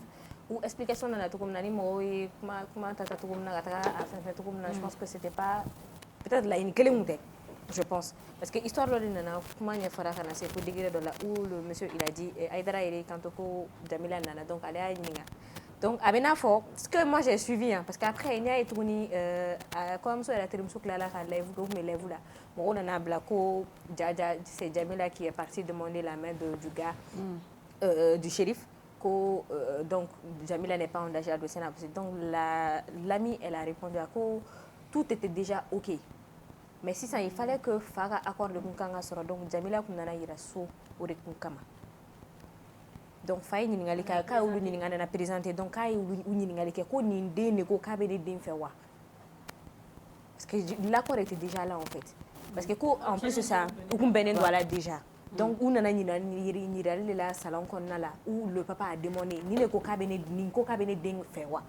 S3: où explication dans la Toukoumnani, je pense que c'était pas. Peut-être la Inikelemouté. Je pense. Parce que l'histoire de Nana, comment il y a fait pour déguiser de là où le monsieur il a dit Aïdara il quand on Jamila Nana donc allez à Ninga. Donc à Benafo, ce que moi j'ai suivi parce qu'après il y a été comme ça elle a terminé sur la live donc mes lèvres là. Bon on a Blako Jaja c'est Jamila qui est parti demander la main du gars du shérif que donc Jamila n'est pas engagée à dossier donc l'amie elle a répondu à que tout était déjà OK. Mais si ça, il fallait que Farah accorde le Munkanga sera donc Jamila Kunana Yiraso ou de Kunkama. Donc, Faye Ningalika, Ka ou Ningalana présenté, donc Kai ou Ningalika, ko Ninde, Nego Kabede d'Infewa. Parce que l'accord était déjà là en fait. Parce que en plus de ça, Ukumbenen voilà déjà. Donc, on a la salon qu'on a là, où le papa a demandé, ni le Kokabene d'Infewa,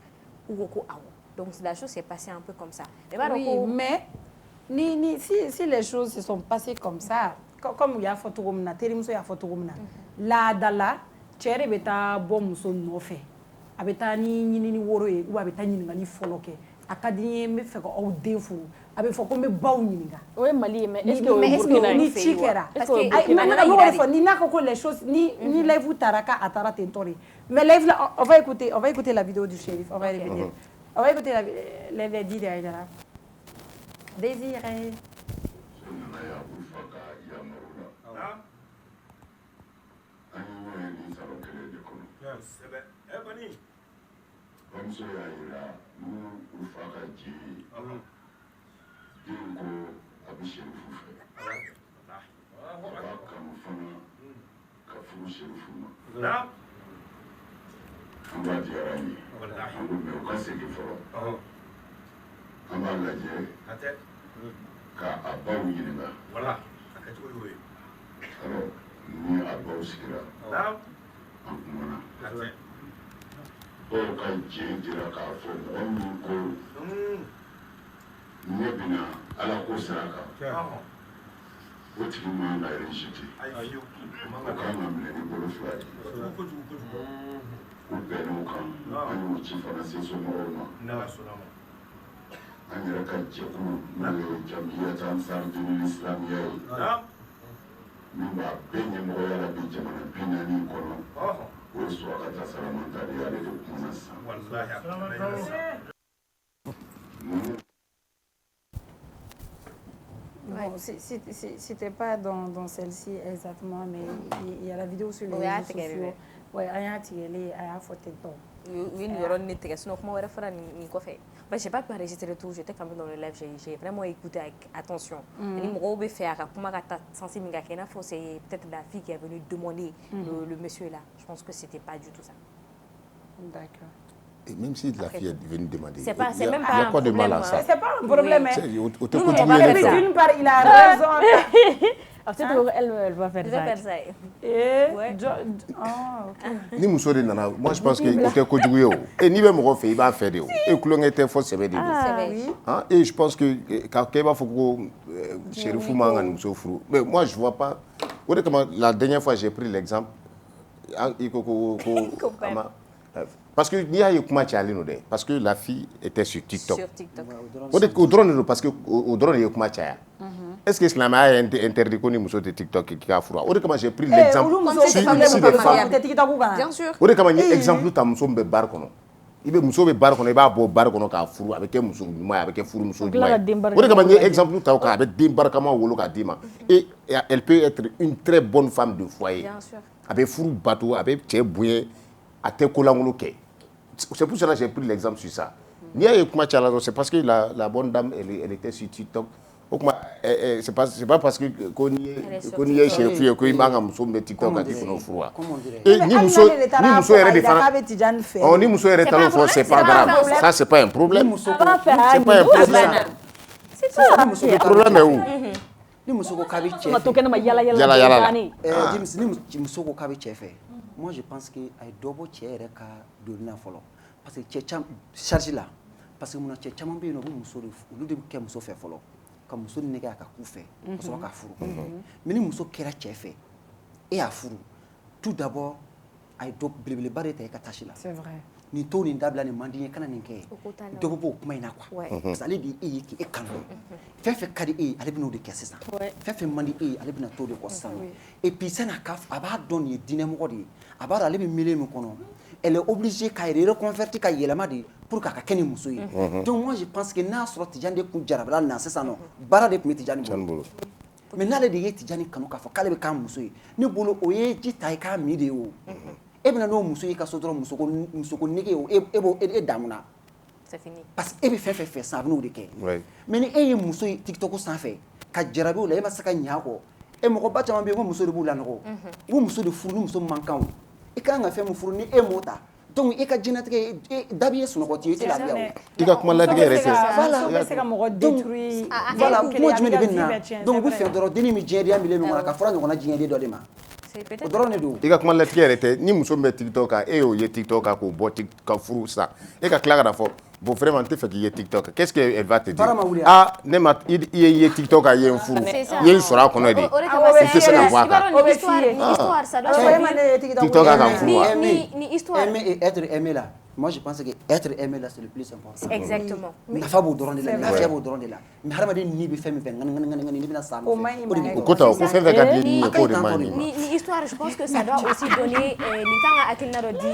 S3: ou Koko Awa. Donc, la chose s'est passée un peu comme ça.
S4: Oui, mais. Si les choses se sont passées comme ça, comme il y a photogramna, Terimuso y a photogramna, là dala, chéri beta bon muso nofe, abeta ni woro e ou abeta ni ngani foloke, akadini me fait au défaut, abe faut comme baou ni nga.
S6: Oui Mali mais est-ce
S4: que ni chikera? Parce que ni na koko les choses ni live taraka atara tentori. Mais live là on va écouter la vidéo du shérif, on va revenir. On va écouter les dits derrière. Désiré.
S10: An b'a lajɛ ka a baw ɲininka voilà a kɛcogo y'o ye alors ni a baw sigira an kumana dɔw ka jɛn dira k'a fɔ mɔgɔ min ko ne bɛna ala ko sira kan o tigi man ka rejeté o kan ka minɛ ni bolo fila ye o bɛnn'o kan an y'o ci fana se somɔgɔw ma an yɛrɛ ka jɛkulu n'o ye jamiyata ansarudinil islamiyya ye min b'a bɛɛ ɲɛmɔgɔya la bi jamana 40 kɔnɔ o ye Surakata Salamata de ye ale de kumana sisan.
S4: C'était pas dans celle-ci exactement, mais il y a la vidéo sur les réseaux sociaux. Oui, il y a un photo.
S3: Oui, il y aura une sinon comment on va faire ni quoi faire. Je n'ai pas pu enregistrer tout, j'étais quand même dans le live, j'ai vraiment écouté avec attention. C'est peut-être la fille qui est venue demander le monsieur là. Je pense que ce n'était pas du tout ça.
S4: D'accord.
S5: Et même si la fille est venue demander,
S3: c'est même pas un problème.
S4: C'est pas un problème.
S3: D'une
S4: part, il a raison.
S6: Elle va faire ça.
S5: Ni muso de nana, moi je pense que o tɛ kojugu ye o. Et n'i bɛ mɔgɔ fɛ i b'a fɛ de o. Et kulonkɛ tɛ fɔ sɛbɛ de don. Et je pense que k'a kɛ i b'a fɔ ko sherifu man ka nin muso furu. Mais moi je vois pas. O de kama la dernière fois j'ai pris l'exemple. I ko parce que n'i y'a ye kuma cayalen don dɛ. Parce que la fille était sur TikTok. O dɔrɔn de don parce que o dɔrɔn de ye kuma caya. Est-ce que silamɛya ye interdit ko ni muso tɛ TikTok k'a furu? O de kama j'ai pris l'exemple.
S3: Bien sûr.
S5: O de kama n ye exemple ta muso min bɛ bar kɔnɔ. I bɛ muso bɛ baara kɔnɔ i b'a bɔ baara kɔnɔ k'a furu a bɛ kɛ muso ɲuman a bɛ kɛ furu muso ɲuman o de kama n ye exemple ta o kan a bɛ den barikama wolo k'a d'i ma et elle peut être une très bonne femme de foyer a bɛ furu bato a bɛ cɛ bonya a tɛ kolankolon kɛ c'est pour cela que j'ai pris l'exemple sur ça n'i y'a ye kuma caya la c'est parce que la bonne dame elle était sur TikTok o kuma c'est pas parce que ko n'i ye cɛ f'u ye ko i man ka muso min bɛ TikTok kan k'i fana furu wa ni muso yɛrɛ de fana ni muso yɛrɛ taara o fɔ c'est pas grave ça c'est pas un problème c'est pas un problème le problème est où
S9: ni muso ko k'a bɛ cɛ fɛ
S6: ma to kɛnɛ ma yala
S9: James ni muso ko k'a bɛ cɛ fɛ moi je pense que a ye dɔ bɔ cɛ yɛrɛ ka donni na fɔlɔ parce que cɛ caman charge la parce que mun na cɛ caman bɛ yen nɔ u bɛ muso de olu de bɛ kɛ muso fɛ fɔlɔ ka muso nɛgɛ a ka ku fɛ ka sɔrɔ k'a furu mais ni muso kɛra cɛ fɛ e y'a furu tout d'abord a ye dɔ belebeleba de ta i ka tâche la
S4: c'est vrai
S9: nin to nin dabila nin man di n ye kana nin kɛ dɔ bɛ bɔ o kuma in na quoi parce que ale de ye e ye k'e kanu fɛn fɛn ka di e ye ale bɛna o de kɛ sisan fɛn fɛn man di e ye ale bɛna t'o de kɔ sisan et puis san'a ka a b'a dɔn nin ye diinɛmɔgɔ de ye a b'a dɔn ale bɛ milieu min kɔnɔ elle est obligée k'a yɛrɛ reconvertir ka yɛlɛma de pour k'a ka kɛ nin muso ye donc moi je pense que n'a sɔrɔ Tijani de kun jarabila nin na sisan nɔ baara de tun bɛ Tijani bolo mais n'ale de ye Tijani kanu k'a fɔ k'ale bɛ k'a muso ye ne bolo o ye ji ta i k'a min de ye o e bɛna n'o muso ye ka so dɔrɔn musoko nege o e damuna
S3: c'est fini
S9: parce que e bɛ fɛn fɛn fɛ sisan a bɛ n'o de kɛ mais ni e ye muso ye TikTok sanfɛ ka jarabi o la e ma se ka ɲɛ a kɔ e mɔgɔba caman bɛ yen ko muso de b'u lanɔgɔ u bɛ muso de furu ni muso man kan o i kan ka fɛn min furu ni e m'o ta donc i ka diɲɛnatigɛ dabi ye sunɔgɔ ti i tɛ lafiya o
S5: i ka kuma latigɛ yɛrɛ tɛ
S4: voilà bɛ se ka mɔgɔ détruire
S9: voilà kuma jumɛn de bɛ nin na donc u bɛ fɛ dɔrɔn dennin min diɲɛdenya milieu min kɔnɔ ka fura ɲɔgɔnna diɲɛden dɔ de ma o dɔrɔn de don
S5: i ka kuma latigɛ yɛrɛ tɛ ni muso min bɛ TikTok kan e y'o ye TikTok kan k'o bɔ ka furu sisan e ka tila ka na fɔ bon vraiment n tɛ fɛ k'i ye TikTok qu'est-ce qu'elle va te dire ah ne ma i ye TikTok kan i ye n furu i ye n sɔrɔ a kɔnɔ de i tɛ se ka bɔ a kan TikTok kan ka n furu wa
S3: ni histoire
S9: aimer et être aimé là moi je pense que être aimé là c'est le plus important
S3: exactement
S9: nafa b'o dɔrɔn de la lafiya b'o dɔrɔn de la mais hadamaden ni bɛ fɛn min fɛ ŋani ni bɛna sa nɔfɛ
S5: o ko ta o ko fɛn fɛn ka di ni ye k'o de man ɲi
S3: ni histoire je pense que ça doit aussi donner nin kan ka hakilina dɔ di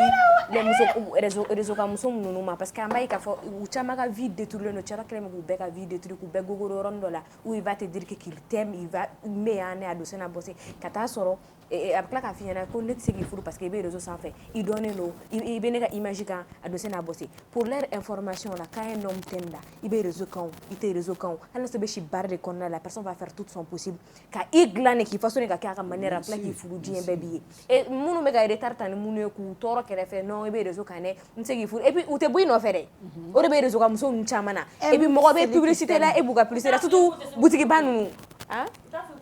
S3: les réseau kan muso ninnu ma parce que an b'a ye k'a fɔ u caman ka vie détruire no cɛ dɔ kɛlen bɛ k'u bɛɛ ka vie détruire k'u bɛɛ gogoro yɔrɔnin dɔ la où il va te dire qu'il t'aime il va mais yan ne a don sen na bɔ sen ka taa sɔrɔ a bɛ tila k'a f'i ɲɛna ko ne tɛ se k'i furu parce que i bɛ réseau sanfɛ i dɔnnen don i bɛ ne ka image kan a don sen na bɔ sen pour leur information la quand un homme t'aime là i bɛ réseau kan o i tɛ réseau kan o hali n'a sɔrɔ i bɛ si baara de kɔnɔna la la personne va faire tout son possible ka i dilan de k'i façon de ka kɛ a ka manière a tila k'i furu diɲɛ bɛɛ b'i ye et minnu bɛ ka retard ta ni minnu ye k'u tɔɔrɔ kɛrɛfɛ non i bɛ réseau kan dɛ n tɛ se k'i furu et puis u tɛ bɔ i nɔfɛ dɛ o de bɛ réseau kan muso ninnu caman na et puis mɔgɔ bɛ publicité la e b'u ka publicité la surtout boutiquiba ninnu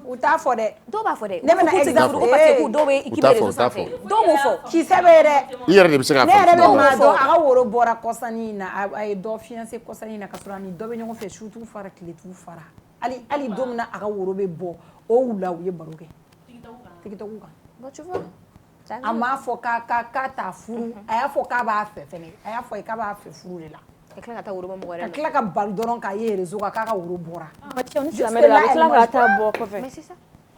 S4: u t'a fɔ dɛ
S3: dɔw b'a fɔ dɛ
S4: ne bɛna exemple
S3: parce que dɔw bɛ équipe réseau sanfɛ dɔw b'o fɔ
S4: kisɛ bɛ ye dɛ
S5: i yɛrɛ de bɛ se k'a fɔ
S4: ne yɛrɛ bɛ maa dɔn a ka woro bɔra kɔsanni in na a ye dɔ fiancé kɔsanni in na ka sɔrɔ a ni dɔ bɛ ɲɔgɔn fɛ su t'u fara tile t'u fara hali don min na a ka woro bɛ bɔ o wula u ye baro kɛ TikTok kan a m'a fɔ k'a t'a furu a y'a fɔ k'a b'a fɛ fɛnɛ a y'a fɔ k'a b'a fɛ furu de la
S3: ka tila ka taa woro bɔ mɔgɔ wɛrɛ la
S4: ka tila ka bali dɔrɔn k'a ye réseau kan k'a ka woro bɔra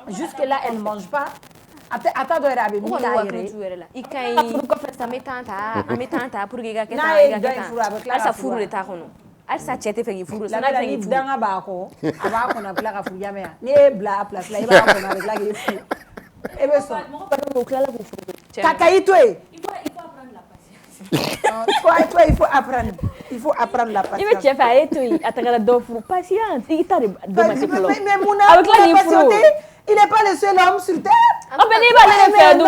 S4: jusque là elle mange pas a t'a dɔn yɛrɛ a bɛ min k'a yɛrɛ
S3: la i ka ɲi furu kɔfɛ sisan an bɛ temps ta pour que i ka kɛ tan i ka kɛ tan halisa furu de t'a kɔnɔ halisa cɛ tɛ fɛ k'i furu
S4: n'a bɛ ni danga b'a kɔ a b'a kɔnɔ a bɛ tila ka furu yamɛ yan n'i ye bila a place la i b'a kɔnɔ a bɛ tila k'i furu e bɛ sɔn
S3: o tilala k'u furu
S4: ka i to yen il faut apprendre la patience.
S6: I bɛ cɛ fɛ a ye to yen a tagara dɔ furu patience i ta de dɔ ma se fɔlɔ
S4: mais mun na
S6: a bɛ tila k'i furu
S4: il n'est pas le seul homme sur terre.
S6: mais n'i b'ale de fɛ dun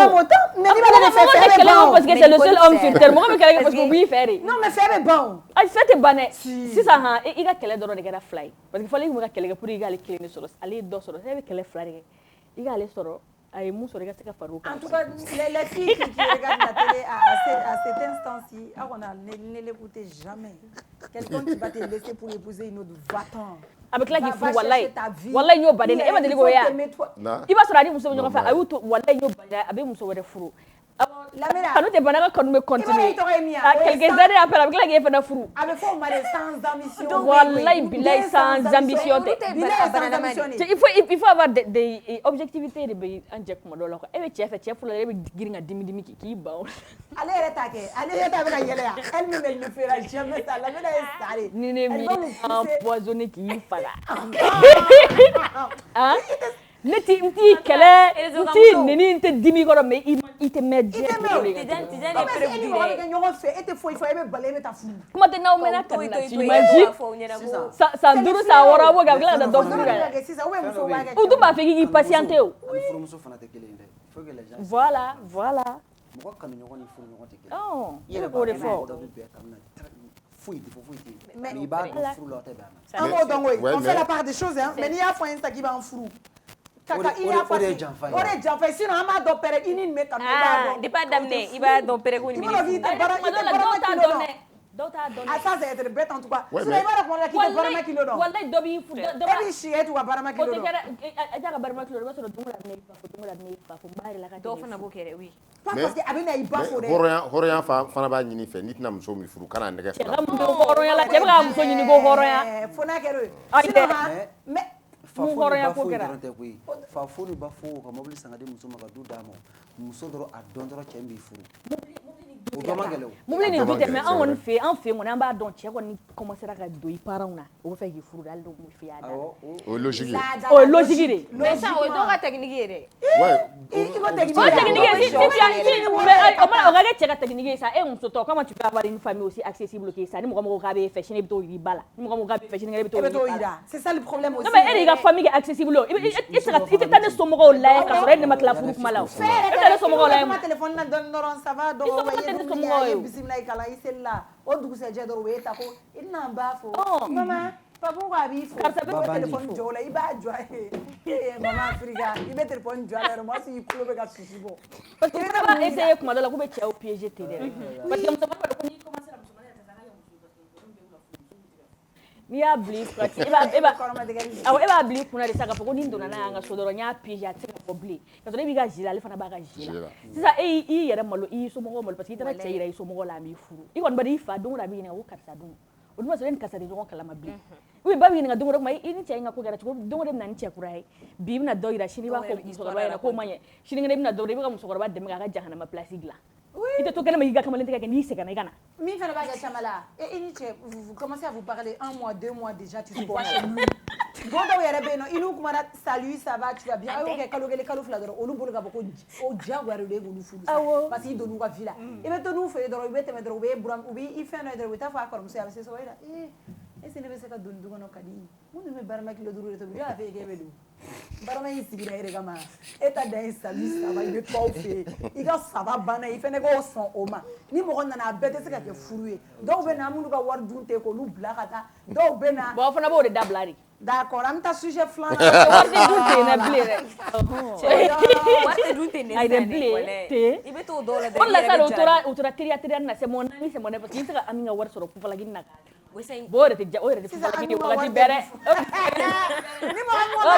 S4: mais n'i b'ale de fɛ
S6: fɛ bɛ ban parce que c'est le seul homme sur terre mɔgɔ bɛ kɛlɛ kɛ parce que u b'i fɛ de.
S4: non mais fɛ bɛ ban.
S6: ayi fɛ tɛ ban dɛ sisan han i ka kɛlɛ dɔrɔn de kɛra fila ye parce que fɔlɔ i tun bɛ ka kɛlɛ kɛ pour que i k'ale kelen de sɔrɔ ale ye dɔ sɔrɔ e bɛ kɛlɛ fila de kɛ i k'ale sɔrɔ a ye mun sɔrɔ i ka se ka far'o kan.
S4: En tout cas, les filles qui regardent la télé à cet instant-ci, ne l'écoutez jamais. Quelqu'un qui va te laisser pour épouser une autre, va-t'en.
S6: A bɛ tila k'i furu walayi walayi n y'o baden e ma deli k'o ye wa i b'a sɔrɔ a ni muso bɛ ɲɔgɔn fɛ a y'u to walayi n y'o baden a bɛ muso wɛrɛ furu Kanu tɛ bana ka kanu bɛ continuer. Quelques années après a bɛ tila k'e fana furu.
S4: A bɛ fɔ o ma de sans ambition.
S6: Wallahi billahi sans ambition tɛ. Il faut avoir des objectivités de bɛ an jɛ kuma dɔw la quoi. E bɛ cɛ fɛ cɛ fɔlɔ e bɛ girin ka dimi k'i ban.
S4: Ale yɛrɛ t'a kɛ ale yɛrɛ t'a bɛ ka yɛlɛ yan. Elle même elle le fera jamais ça. Lamina ye sale.
S6: Ni ne m'i empoisonné k'i faga. Ne t'i kɛlɛ n t'i neni n tɛ dimi kɔrɔ mais i tɛ mɛn diɲɛ dogo de kan.
S4: Tijani ye preuve di dɛ. Kɛ ɲɔgɔn fɛ e tɛ foyi fɔ e bɛ bala e bɛ taa furu.
S6: Kuma tɛ n'aw mɛnna kanu na tu imagines san 5 san 6 a b'o kɛ a bɛ tila ka taa dɔ furu la. U dun b'a fɛ k'i patienter o.
S9: Furumuso fana tɛ kelen ye dɛ. Il faut que les gens.
S6: Voilà.
S9: Mɔgɔ kanu ɲɔgɔn ni furu ɲɔgɔn tɛ kelen.
S6: I yɛrɛ b'o de fɔ.
S9: Foyi tɛ fɔ foyi tɛ yen. Mais i b'a dɔn furu la o tɛ bɛn a ma.
S4: An b'o dɔn koyi. On fait la part des choses hein. Mais n'i y'a fɔ an ye sisan k'i b'an furu.
S9: O de janfa ye.
S4: O de janfa ye sinon an b'a dɔn pɛrɛ i ni nin bɛ kanu i b'a dɔn.
S3: Depuis a daminɛ i b'a dɔn pɛrɛ ko nin bɛ nin.
S6: Dɔw t'a dɔn.
S4: Ah ça c'est être bête en tout cas. Sinon i b'a dɔn kuma dɔ la k'i tɛ barama kilo dɔn.
S6: Wallahi dɔ b'i furu.
S4: Dɔ b'i si e t'u ka barama kilo dɔn.
S6: I t'a ka barama kilo dɔn i b'a sɔrɔ don o la ne fa fo n b'a yɛrɛ la ka
S3: dɔw fana b'o kɛ dɛ oui.
S4: Pas parce que a bɛ na i ba fo dɛ.
S5: Hɔrɔnya fana b'a ɲini fɛ n'i tɛna muso min furu kana nɛgɛ fila.
S6: Cɛ ka muso hɔrɔnya la cɛ bɛ ka muso ɲini ko hɔrɔnya.
S4: Fo n'a kɛra o ye.
S6: Mais hɔrɔnya ko kɛra.
S9: Fa fo ni ba fo ka mobili san ka di muso ma ka du d'a ma muso dɔrɔn a dɔn dɔrɔn cɛ b'i furu. O dɔ ma gɛlɛn o.
S6: Mobili ni du tɛ mais an kɔni fɛ kɔni an b'a dɔn cɛ kɔni commencera ka don i parents na o bɛ fɛ k'i furu hali n'o m'u fɛ yan.
S5: O ye logique ye.
S6: O ye logique de.
S3: Mais ça o ye dɔw ka technique ye dɛ.
S6: O technique ye o ka kɛ cɛ ka technique ye sa e muso tɔ comment tu peux avoir une famille aussi accessible que ça ni mɔgɔ mɔgɔ k'a bɛ fɛ sini i bɛ t'o yir'i ba la ni mɔgɔ mɔgɔ k'a bɛ fɛ sini i bɛ t'o
S4: yira. C'est ça le problème aussi.
S6: Non mais e de ka famille kɛ accessible o i tɛ taa ne somɔgɔw layɛ ka sɔrɔ e de ma tila furu kuma la o. E tɛ ne somɔgɔw layɛ.
S4: Kuma téléphone na dɔrɔn ça va dɔrɔn i ye bisimila i kalan i seli la o dugusɛjɛ dɔrɔn o ye ta ko i tɛna n ba fo. Maman papa ko a b'i fo. Karisa bɛ téléphone jɔ o la i b'a jɔ a maman Afrika i bɛ téléphone jɔ a la yɛrɛ moi aussi i kulo bɛ ka susu bɔ.
S6: Parce que ne b'a essayer kuma dɔ la k'u bɛ cɛw piéger ten dɛ. Parce que muso b'a fɔ ko n'i commencé la muso n'i y'a bila i kunna e b'a bila i kunna de sa k'a fɔ ko ni n donna n'a y'an ka so dɔrɔn n y'a piéger a tɛ se ka fɔ bilen ka sɔrɔ e b'i ka jeu la ale fana b'a ka jeu la sisan e y'i yɛrɛ malo i y'i somɔgɔw malo parce que i taara cɛ yira i somɔgɔw la a b'i furu i kɔni b'a dɔn i fa don o don a b'i ɲininka ko karisa dun o dun b'a sɔrɔ e ni karisa tɛ ɲɔgɔn kalama bilen ou bien ba b'i ɲininka don o don i ni cɛ in ka ko kɛra cogo don o don bɛ na ni cɛ kura ye bi i bɛna dɔ yira sini i b'a fɔ musokɔrɔba ɲɛna k'o ma ɲɛ sinikɛnɛ i bɛna dɔ yira i bɛ ka musokɔrɔba dɛmɛ k'a ka jahanama place dilan i tɛ to kɛnɛ ma k'i ka kamalen tigɛ kɛ n'i sɛgɛnna i ka na.
S4: Min fana b'a kɛ caman la i ni cɛ vous commencez à vous parler 1 mois 2 mois déjà tu te vois chez lui don dɔw yɛrɛ bɛ yen nɔ i n'u kumana salut ça va tu vas bien a y'o kɛ kalo 1 kalo 2 dɔrɔn olu bolo ka bɔ ko diyagoya de don e k'olu furu sa parce que i donn'u ka vie la i bɛ to n'u fɛ yen dɔrɔn i bɛ tɛmɛ dɔrɔn u b'i fɛn dɔ ye dɔrɔn u bɛ taa fɔ a kɔrɔmuso ye a bɛ se sɔrɔ e la est-ce que ne bɛ se ka don du kɔnɔ ka di minnu bɛ barama kilo 5 de tobi yala fɛ k'e bɛ don barama in sigira e de kama e ta dan ye salut ça va i bɛ to aw fɛ yen i ka saba banna i fɛnɛ k'o sɔn o ma ni mɔgɔ nana a bɛɛ tɛ se ka kɛ furu ye dɔw bɛ na minnu ka wari dun tɛ k'olu bila ka taa dɔw bɛ na.
S6: Bon fana b'o de dabila de.
S4: D'accord an bɛ taa sujet filanan.
S6: Wari dun tɛ yen bilen dɛ.
S3: Wari dun tɛ yen
S6: bilen.
S3: I bɛ t'o dɔw la dɛ.
S6: O de la sa u tora teriya na c'est mon ami parce que i bɛ se ka Ami ka wari sɔrɔ fufalaki na kan. Bon o yɛrɛ tɛ fufalaki ye wagati bɛɛ dɛ.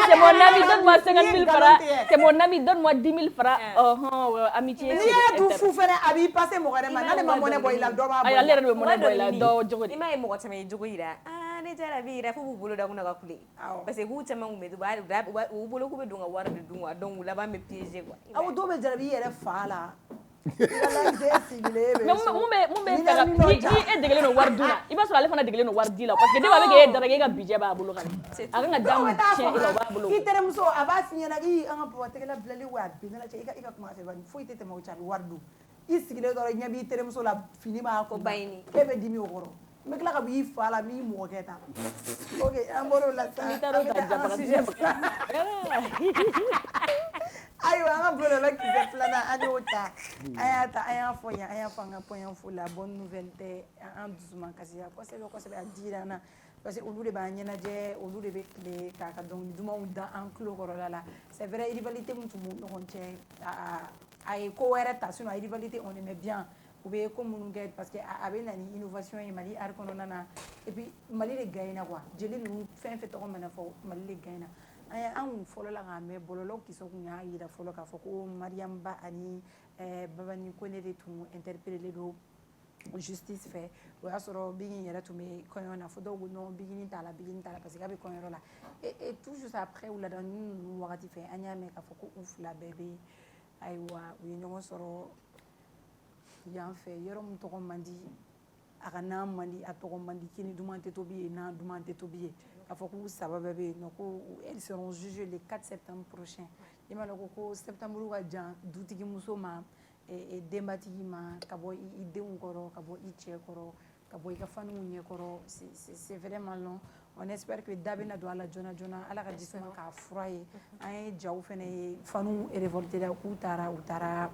S6: C'est mon ami donne-moi 50 000 francs. C'est mon ami donne-moi 10 000 francs. Amitié.
S4: N'i y'a dun fu fɛnɛ a b'i passer mɔgɔ wɛrɛ ma n'ale ma mɔnɛ bɔ i la dɔ b'a bɔ.
S6: Ayi ale yɛrɛ de bɛ mɔnɛ bɔ i la dɔ jogo de.
S3: I m'a ye mɔgɔ caman ye jogo yira ne taara bi yira fo b'u bolo da kunna ka kule parce que k'u caman kun bɛ to u bolo k'u bɛ don ka wari de dun quoi donc u laban bɛ piéger quoi.
S4: Aw dɔw bɛ jarabi i yɛrɛ fa la.
S6: mun bɛ fɛ ka ni e degelen don wari dun na i b'a sɔrɔ ale fana degelen don wari di la parce que ne b'a bɛ k'e daraka e ka budget b'a bolo kan a kan ka d'a ma tiɲɛ e la o b'a bolo.
S4: I terimuso a b'a f'i ɲɛna i an ka papa tɛgɛla bilali wa a bɛnnɛ cɛ i ka kuma fɛ bani foyi tɛ tɛmɛ o cɛ a bɛ wari dun i sigilen dɔrɔn ɲɛ b'i terimuso la fini b'a ko bayini e bɛ dimi o kɔrɔ n bɛ tila ka b'i fa la n'i mɔgɔ kɛ tan ok an bɔr'o la sa ayiwa an ka bolola kisɛ filanan an y'o ta an y'a ta an y'a fɔ yan an y'a fɔ an ka kɔɲɔfo la bonne nouvelle tɛ an dusuman kasiya kosɛbɛ kosɛbɛ a dira an na parce que olu de b'an ɲɛnajɛ olu de bɛ tile k'a ka dɔnkili dumanw da an tulo kɔrɔla la c'est vrai rivalité min tun b'u ɲɔgɔn cɛ a ye ko wɛrɛ ta sinon a rivalité on aimait bien u bɛ ko minnu kɛ parce que a bɛ na ni innovation ye Mali art kɔnɔna na et puis Mali de gagne na quoi jeli ninnu fɛn fɛn tɔgɔ mana fɔ Mali de gagne na an kun fɔlɔ la k'a mɛn bɔlɔlɔw kisɛ kun y'a yira fɔlɔ k'a fɔ ko Mariam Ba ani Babani ko ne de tun interpellé don justice fait o y'a sɔrɔ Biggi yɛrɛ tun bɛ kɔɲɔ na fo dɔw ko non Biggi t'a la parce que k'a bɛ kɔɲɔyɔrɔ la et tout juste après wulada ninnu wagati fɛ an y'a mɛn k'a fɔ ko u fila bɛɛ bɛ ayiwa u ye ɲɔgɔn sɔrɔ yan fɛ yɔrɔ min tɔgɔ man di a ka nan man di a tɔgɔ man di kini duman tɛ tobi yen nan duman tɛ tobi yen k'a fɔ k'u saba bɛɛ bɛ yen nɔ ko elles seront jugées le 4 septembre prochain i m'a dɔn ko septembre ka jan dutigimuso ma denbatigi ma ka bɔ i denw kɔrɔ ka bɔ i cɛ kɔrɔ ka bɔ i ka faniw ɲɛkɔrɔ c'est vraiment long on espère que da bɛna don a la joona joona ala ka jisuma k'a fura ye an ye jaw fana ye faniw révolté la k'u taara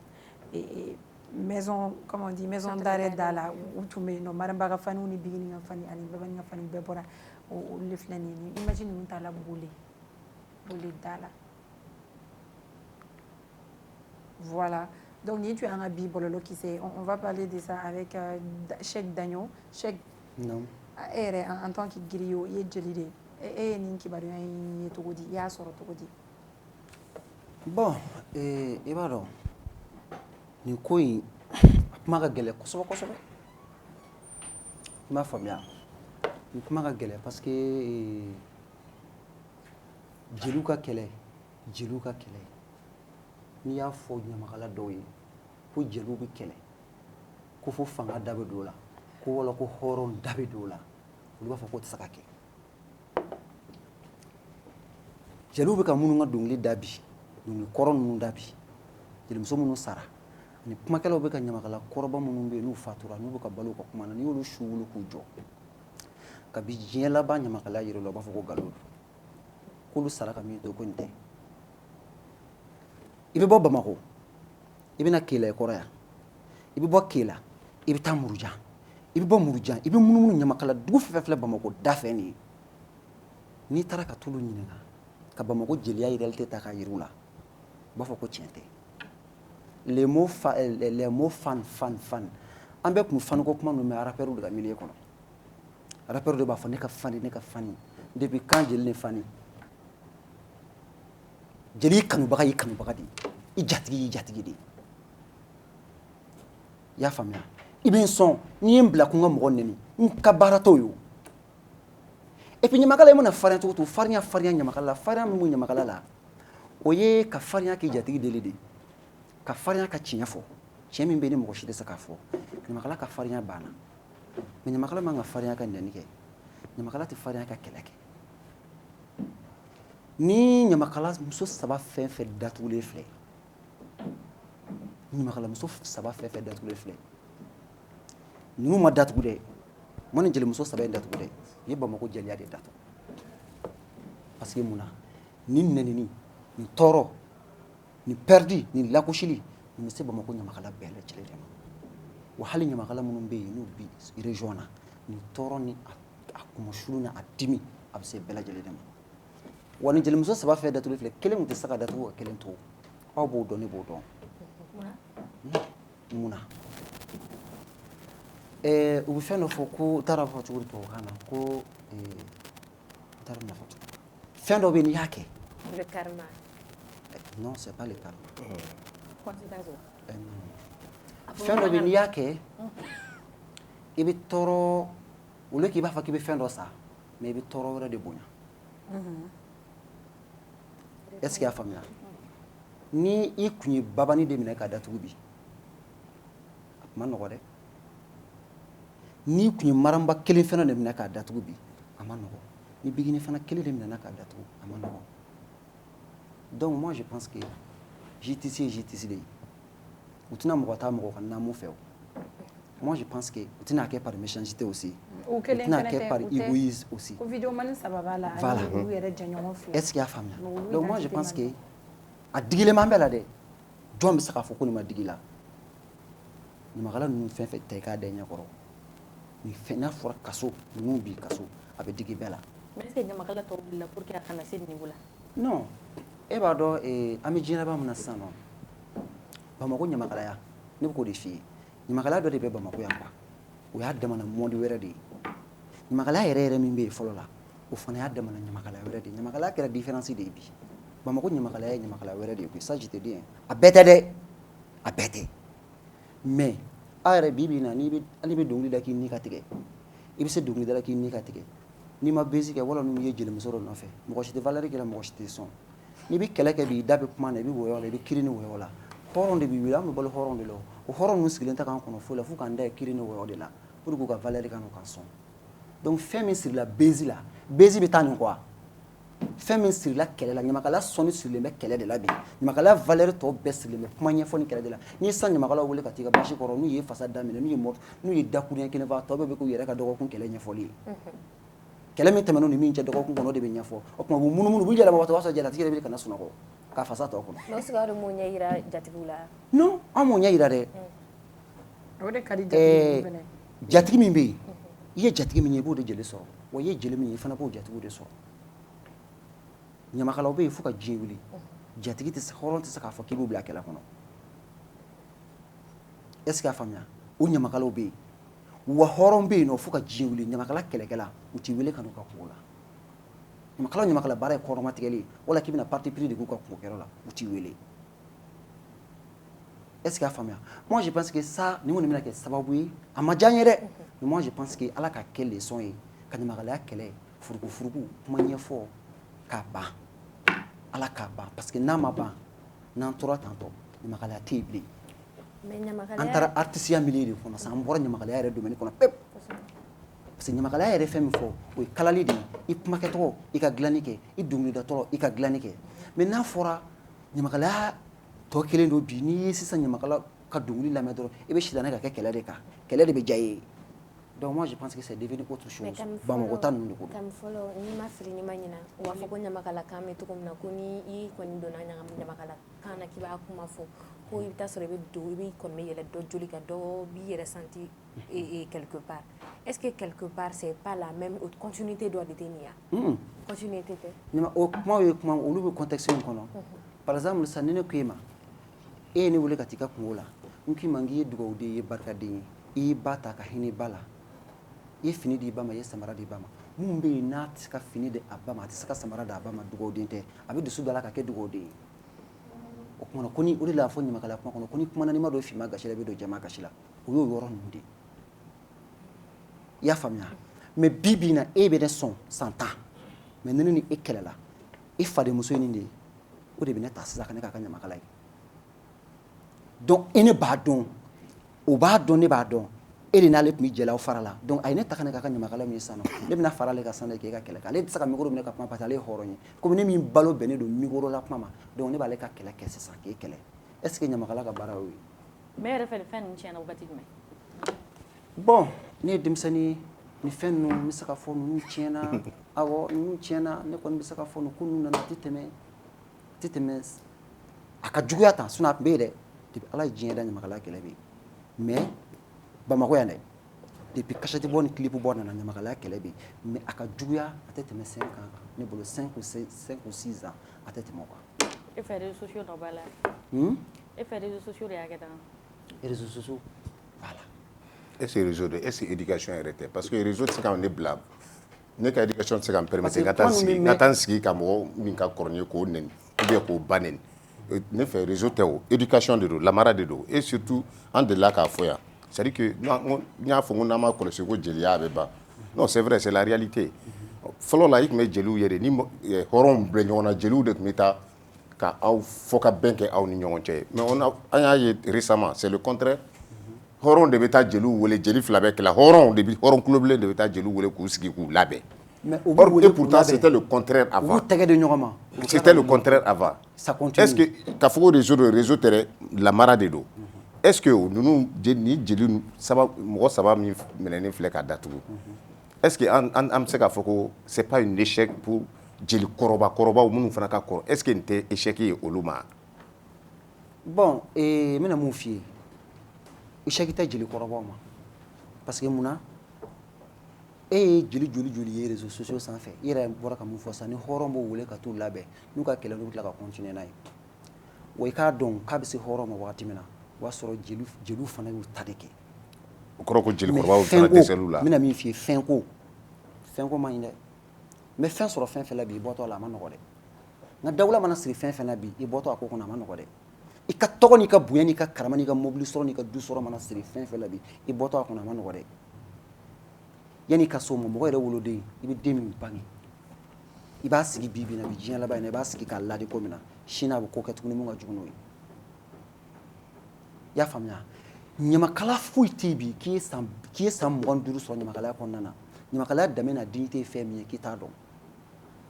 S4: maison comment on dit maison d'arrêt da la u tun bɛ yen nɔ Mariamba ka faniw ni Biggi ka fani ani Babani ka fani bɛɛ bɔra olu de filɛ nin ye image ninnu t'a la bole da la voilà. Donc, ni tu as un bibolo qui c'est, on va parler de ça avec Cheikh Dagno. Cheikh,
S9: non.
S4: En tant que griot, il est gelé. Et il qui va lui dire, il y a sort togodi.
S9: Bon, et voilà. Ni koi, maga gele kosoba. Ma famille. Ni maga gele parce que jeluka kele. N'i y'a fɔ ɲamakala dɔw ye ko jeliw bɛ kɛlɛ ko fo fanga da bɛ don o la ko wala ko hɔrɔn da bɛ don o la olu b'a fɔ k'o tɛ se ka kɛ jeliw bɛ ka minnu ka dɔnkili da bi dɔnkili kɔrɔ ninnu da bi jelimuso minnu sara ani kumakɛlaw bɛ ka ɲamakala kɔrɔba minnu bɛ yen n'u fatura n'u bɛ ka balo u ka kuma na n'i y'olu su wuli k'u jɔ kabi diɲɛ laban ɲamakala yɛrɛ la u b'a fɔ ko nkalon don k'olu sara ka min to ko nin tɛ i bɛ bɔ Bamako i bɛ na Kela kɔrɔ yan i bɛ bɔ Kela i bɛ taa Murujan i bɛ bɔ Murujan i bɛ munumunu ɲamakala dugu fɛn fɛn Bamako da fɛ nin ye n'i taara ka t'olu ɲininka ka Bamako jeliya réalité ta k'a yir'u la u b'a fɔ ko tiɲɛ tɛ les mots fan an bɛɛ tun faniko kuma ninnu mɛn rappeurs de ka milieu kɔnɔ rappeurs de b'a fɔ ne ka fani depuis quand jeli ne fani jeli kanubaga y'i kanubaga de i jatigi de i y'a faamuya i bɛ n sɔn n'i ye n bila ko n ka mɔgɔ nɛni n ka baara t'o ye o et puis ɲamakala i mana farinya cogo o cogo farinya ɲamakala la farinya min b'o ɲamakala la o ye ka farinya k'i jatigi deli de ka farinya ka tiɲɛ fɔ tiɲɛ min bɛ ni mɔgɔ si tɛ se k'a fɔ ɲamakala ka farinya banna mais ɲamakala man ka farinya ka nɛni kɛ ɲamakala tɛ farinya ka kɛlɛ kɛ ni ɲamakala muso saba fɛn fɛn datugulen filɛ ɲamakala muso saba fɛn fɛn datugulen filɛ ninnu ma datugu dɛ mo ni jelimuso saba in datugu dɛ i ye Bamako jeliya de datugu parce que mun na ni nɛnini ni tɔɔrɔ ni pɛridi ni lakosili nin bɛ se Bamako ɲamakala bɛɛ lajɛlen de ma wa hali ɲamakala minnu bɛ yen n'u bi région na ni tɔɔrɔ ni a kumusulu ni a dimi a bɛ se bɛɛ lajɛlen de ma wa ni jelimuso saba fɛn datugulen filɛ kelen tun tɛ se ka datugu ka kelen to aw b'o dɔn ne b'o dɔn mun na u bɛ fɛn dɔ fɔ ko n t'a dɔn a bɛ fɔ cogo di tubabukan na ko n t'a dɔn nafa fɛn dɔ bɛ yen n'i y'a kɛ
S3: le karma
S9: non c'est pas le karma fɛn dɔ bɛ yen n'i y'a kɛ i bɛ tɔɔrɔ au lieu k'i b'a fɔ k'i bɛ fɛn dɔ sa mais i bɛ tɔɔrɔ wɛrɛ de bonya est-ce que y'a faamuya ni i kun ye Babani de minɛ k'a datugu bi a tun ma nɔgɔ dɛ n'i kun ye Mariamba kelen fana de minɛ k'a datugu bi a ma nɔgɔ ni Biggi fana kelen de minɛna k'a datugu a ma nɔgɔ donc moi je pense que justice ye justice de ye u tɛna mɔgɔ ta mɔgɔ ka naamu fɛ o moi je pense que u tɛna kɛ par méchanceté aussi u tɛna kɛ par égoïsme aussi voilà est-ce que y'a faamuya donc moi je pense que a digilenman bɛɛ la dɛ jɔn bɛ se k'a fɔ ko nin ma digi la ɲamakala ninnu fɛn fɛn ta i k'a da i ɲɛkɔrɔ ni fɛn n'a fɔra kaso ninnu bi kaso a bɛ digi bɛɛ la
S6: mais est-ce que ɲamakala tɔw wulila pour que a kana se nin niveau la
S9: non e b'a dɔn an bɛ diɲɛ laban min na sisan nɔ Bamako ɲamakalaya ne bɛ k'o de f'i ye ɲamakalaya dɔ de bɛ Bamako yan quoi o y'a damana mɔdi wɛrɛ de ye ɲamakalaya yɛrɛ min bɛ yen fɔlɔ la o fana y'a damana ɲamakalaya wɛrɛ de ye ɲamakalaya kɛra différence de ye bi Bamako ɲamakalaya ye ɲamakalaya wɛrɛ de ye koyi ça je te dis a bɛɛ tɛ dɛ a bɛɛ tɛ mais a yɛrɛ bi na n'i bɛ dɔnkili da k'i ni ka tigɛ i bɛ se dɔnkili da la k'i ni ka tigɛ n'i ma bezi kɛ wala n'u ye jelimuso dɔ nɔfɛ mɔgɔ si tɛ valeur kɛ la mɔgɔ si tɛ sɔn n'i bɛ kɛlɛ kɛ bi i da bɛ kuma na i bɛ wɔyɔ la i bɛ kiiri ni wɔyɔ la hɔrɔn de b'i wele an bɛ balo hɔrɔn de la o hɔrɔn ninnu sigilen tɛ k'an kɔnɔ foyi la fo k'an da ye kiiri ni wɔyɔ de la pour que u ka valeur ka n'u ka sɔn donc fɛn min sirila bezi la bezi bɛ taa nin kɔ fɛn min sirila kɛlɛ la ɲamakala sɔnni sirilen bɛ kɛlɛ de la bi ɲamakala valeur tɔ bɛɛ sirilen bɛ kuma ɲɛfɔ ni kɛlɛ de la n'i ye san ɲamakalaw wele ka t'i ka basi kɔrɔ n'u ye fasa daminɛ n'u ye dakuruɲɛ kelen fɔ tɔ bɛɛ bɛ k'u yɛrɛ ka dɔgɔkun kɛlɛ ɲɛfɔli ye kɛlɛ min tɛmɛn'u ni min cɛ dɔgɔkun kɔnɔ o de bɛ ɲɛfɔ o tuma u bɛ munumunu u bɛ yɛlɛma waati o b'a sɔrɔ jalatigi yɛrɛ bɛ kana sunɔgɔ k'a fasa tɔ kɔnɔ.
S3: mais est ce que aw de m'o ɲɛ yira jatigiw la.
S9: non an m'o ɲɛ yira dɛ.
S4: o de ka di jatigi fɛnɛ.
S9: jatigi min bɛ yen i ye jatigi min ye i b'o de jeli sɔrɔ wa i ye jeli min ye i fana b'o jatigiw de sɔrɔ ɲamakalaw bɛ yen fo ka diɲɛ wuli jatigi tɛ se hɔrɔn tɛ se k'a fɔ k'i b'u bila kɛlɛ kɔnɔ est ce que a faamuya o ɲamakalaw bɛ yen wa hɔrɔn bɛ yen nɔ fo ka diɲɛ wuli ɲamakala kɛlɛkɛla u t'i wele ka n'u ka kungo la ɲamakala o ɲamakala baara ye kɔrɔmatigɛli ye wala k'i bɛna parti pris de k'u ka kungokɛyɔrɔ la u t'i wele est ce que a faamuya moi je pense que ça nin kɔni bɛna kɛ sababu ye a ma diya n ye dɛ mais moi je pense que ala ka kɛ leçon ye ka ɲamakalaya kɛlɛ furuku kuma ɲɛfɔ k'a ban ala k'a ban parce que n'a ma ban n'an tora tantɔ ɲamakalaya tɛ yen bilen an taara artisiya milieu de kɔnɔ sisan an bɔra ɲamakalaya yɛrɛ domaine kɔnɔ pewu parce que ɲamakalaya yɛrɛ fɛn min fɔ o ye kalali de ye i kumakɛtɔgɔ i ka dilanni kɛ i dɔnkilidatɔgɔ i ka dilanni kɛ mais n'a fɔra ɲamakalaya tɔ kelen don bi n'i ye sisan ɲamakala ka dɔnkili lamɛn dɔrɔn i bɛ sitanɛ ka kɛ kɛlɛ de kan kɛlɛ de bɛ diya i ye donc moi je pense que c'est devenu autre chose Bamako ta ninnu de ko don.
S3: Comme fɔlɔ n'i ma fili n'i ma ɲina u b'a fɔ ko ɲamakalakan bɛ cogo min na ko ni i kɔni donna ɲamakalakan na k'i b'a kuma fɔ ko i bɛ taa sɔrɔ i bɛ don i bɛ kɔni bɛ yɛlɛ dɔ joli kan dɔ b'i yɛrɛ senti quelque part est-ce que quelque part c'est pas la même continuité dɔ de tɛ nin ya continuité tɛ.
S9: o kumaw ye kuma olu bɛ contexte in kɔnɔ par exemple sisan ni ne ko e ma e ye ne wele ka t'i ka kungo la n k'i ma n k'i ye dugawuden ye i ye barikaden ye i y'i ba ta ka hinɛ i ba la i ye fini di i ba ma i ye samara di i ba ma mun bɛ yen n'a tɛ se ka fini di a ba ma a tɛ se ka samara di a ba ma dugawuden tɛ a bɛ dusu don a la ka kɛ dugawuden ye o kumana ko ni o de la a fɔ ɲamakalaya kuma kɔnɔ ko ni kumana n'i ma don finma gasi la i bɛ don jɛma gasi la o y'o yɔrɔ ninnu de ye i y'a faamuya mais bi bi in na e bɛ ne sɔn san 10 mais ne ni e kɛlɛla e fadenmuso ye nin de ye o de bɛ ne ta sisan ka ne k'a ka ɲamakala ye donc e ne b'a dɔn o b'a dɔn ne b'a dɔn e de n'ale tun bɛ jɛla aw fara la donc a ye ne ta ka ne k'a ka ɲamakala min ye sisan nɔ ne bɛna fara ale ka sisan dɛ k'e ka kɛlɛ kɛ ale tɛ se ka micro minɛ ka kuma parce que ale ye hɔrɔn ye komi ne min balo bɛnnen don micro la kuma ma donc ne b'ale ka kɛlɛ kɛ sisan k'e kɛlɛ est ce que ɲamakala ka baara y'o ye.
S6: mais yɛrɛ fɛ fɛn ninnu tiɲɛna wagati jumɛn.
S9: bon ne ye denmisɛnnin ye nin fɛn ninnu n bɛ se ka fɔ ninnu tiɲɛna awɔ ninnu tiɲɛna ne kɔni bɛ se ka fɔ nin ko ninnu nana a tɛ tɛmɛ a ka juguya tan sinon a tun bɛ yen dɛ depuis ala ye diɲɛ da ɲamakalaya kɛlɛ bɛ yen mais Bamako yan dɛ depuis cassette bɔ ni clip bɔ nana ɲamakalaya kɛlɛ bɛ yen mais a ka juguya a tɛ tɛmɛ 5 ans kan ne bolo 5 ou 6 ans a tɛ tɛmɛ o kan.
S6: e fɛ réseaux sociaux dɔ b'a la. e fɛ réseaux sociaux de y'a kɛ tan.
S9: réseaux sociaux voilà.
S5: est-ce que réseau de est-ce que éducation yɛrɛ tɛ parce que réseau tɛ se ka ne bila ne ka éducation tɛ se ka n permettre ka taa n sigi ka mɔgɔ min ka kɔrɔ n ye k'o nɛni ou bien k'o ba nɛni ne fɛ réseau tɛ o éducation de don lamara de don et surtout an delila k'a fɔ yan c'est à dire que n y'a fɔ ko n'an ma kɔlɔsi ko jeliya a bɛ ban non c'est vrai c'est la réalité fɔlɔ la i tun bɛ jeliw ye de ni hɔrɔnw bila ɲɔgɔn na jeliw de tun bɛ taa ka aw fɔ ka bɛn kɛ aw ni ɲɔgɔn cɛ mais an y'a ye récemment c'est le contraire hɔrɔnw de bɛ taa jeliw wele jeli fila bɛ kɛlɛ hɔrɔn kulobilen de bɛ taa jeliw wele k'u sigi k'u labɛn. Et pourtant, c'était le contraire avant. C'était le contraire avant. Est-ce que, k'a fɔ ko réseau tɛ lamara de don est-ce que ninnu ni jeli mɔgɔ saba min minɛnen filɛ ka datugu est-ce que an bɛ se k'a fɔ ko c'est pas un échec pour jeli kɔrɔbaw minnu fana ka kɔrɔ est-ce que nin tɛ échec ye olu ma.
S9: bon n bɛna mun f'i ye échec tɛ jeli kɔrɔbaw ma parce que mun na e ye jeli joli ye réseaux sociaux sanfɛ i yɛrɛ bɔra ka mun fɔ sisan ni hɔrɔn b'o wele ka t'u labɛn n'u ka kɛlɛ n'u bɛ tila ka continuer n'a ye wa i k'a dɔn k'a bɛ se hɔrɔn ma wagati min na o b'a sɔrɔ jeliw fana y'u ta de kɛ.
S5: o kɔrɔ ko jelikɔrɔbaw fana dɛsɛl'u la.
S9: n bɛna min f'i ye fɛnko man ɲi dɛ mais fɛn sɔrɔ fɛn fɛn la bi i bɔtɔ la a ma nɔgɔ dɛ nka dawula mana siri fɛn fɛn na bi i bɔtɔ a ko kɔnɔ a ma nɔgɔ dɛ i ka tɔgɔ n'i ka bonya n'i ka karama n'i ka mobili sɔrɔ n'i ka du sɔrɔ mana siri fɛn fɛn la bi i bɔtɔ a kɔnɔ a ma nɔgɔ dɛ yanni i ka so ma mɔgɔ yɛrɛ woloden i bɛ den min bange i b'a sigi bi bi na bi diɲɛ laban in na i b'a sigi k'a ladi ko min na sini a bɛ ko kɛ tuguni mun ka jugu n'o ye i y'a faamuya ɲamakala foyi tɛ yen bi k'i ye san 25 sɔrɔ ɲamakalaya kɔnɔna na ɲamakalaya danbe n'a dignité ye fɛn min ye k'i t'a dɔn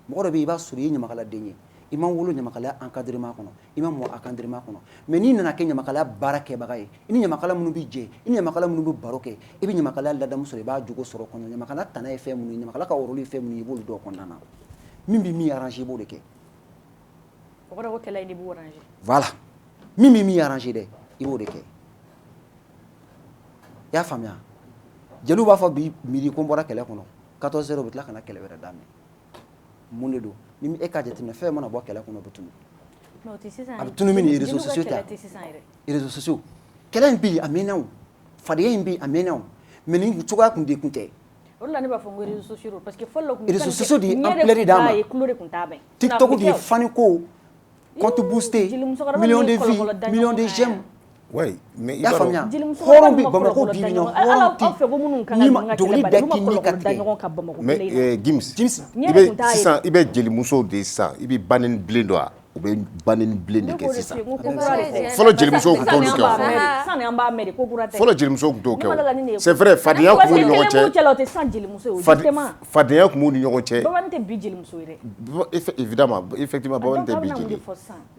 S9: mɔgɔ dɔ bɛ yen i b'a sɔrɔ i ye ɲamakala den ye i ma wolo ɲamakalaya encadrement kɔnɔ i ma mɔ encadrement kɔnɔ mais n'i nana kɛ ɲamakalaya baara kɛbaga ye i ni ɲamakala minnu bɛ jɛ i ni ɲamakala minnu bɛ baro kɛ i bɛ ɲamakalaya ladamu sɔrɔ i b'a jogo sɔrɔ kɔnɔ ɲamakala tana ye fɛn minnu ye ɲamakala ka rôle ye fɛn minnu ye i b'olu dɔn kɔnɔna na min bɛ min arranger i b'o de kɛ
S6: o kɔrɔ ko kɛlɛ in de b'o arranger
S9: voilà min bɛ min arranger dɛ i b'o de kɛ i y'a faamuya jeliw b'a fɔ bi midi ko n bɔra kɛlɛ kɔnɔ 14 heures u bɛ tila ka na kɛlɛ wɛrɛ daminɛ mun de don ni e k'a jateminɛ fɛn mana bɔ kɛlɛ kɔnɔ o bɛ tunu a bɛ tunu min ni réseaux sociaux ta réseaux sociaux kɛlɛ in bɛ yen a mɛnna o fadenya in bɛ yen a mɛnna o mais ni cogoya tun de kun tɛ
S6: o de la ne b'a fɔ n ko réseaux sociaux parce que fɔlɔ kun
S9: réseaux sociaux de ye ampleur d'a ma TikTok de ye fani ko compte boosté millions de vues millions de j'aime
S5: ouais mais
S9: i y'a faamuya hɔrɔn bɛ Bamako bi bi in na hɔrɔn tɛ n'i ma dɔnkili da k'i ni ka tigɛ
S5: mais Gims i bɛ jelimusow de sisan i bɛ baneni bilen dɔn wa u bɛ baneni bilen de kɛ sisan fɔlɔ jelimusow tun t'olu kɛ fɔlɔ jelimusow tun t'o kɛ c'est vrai fadenya tun b'u ni ɲɔgɔn cɛ fadenya tun b'u ni ɲɔgɔn cɛ
S6: babani tɛ bi jelimuso ye dɛ
S5: évidemment effectivement babani tɛ bi jeli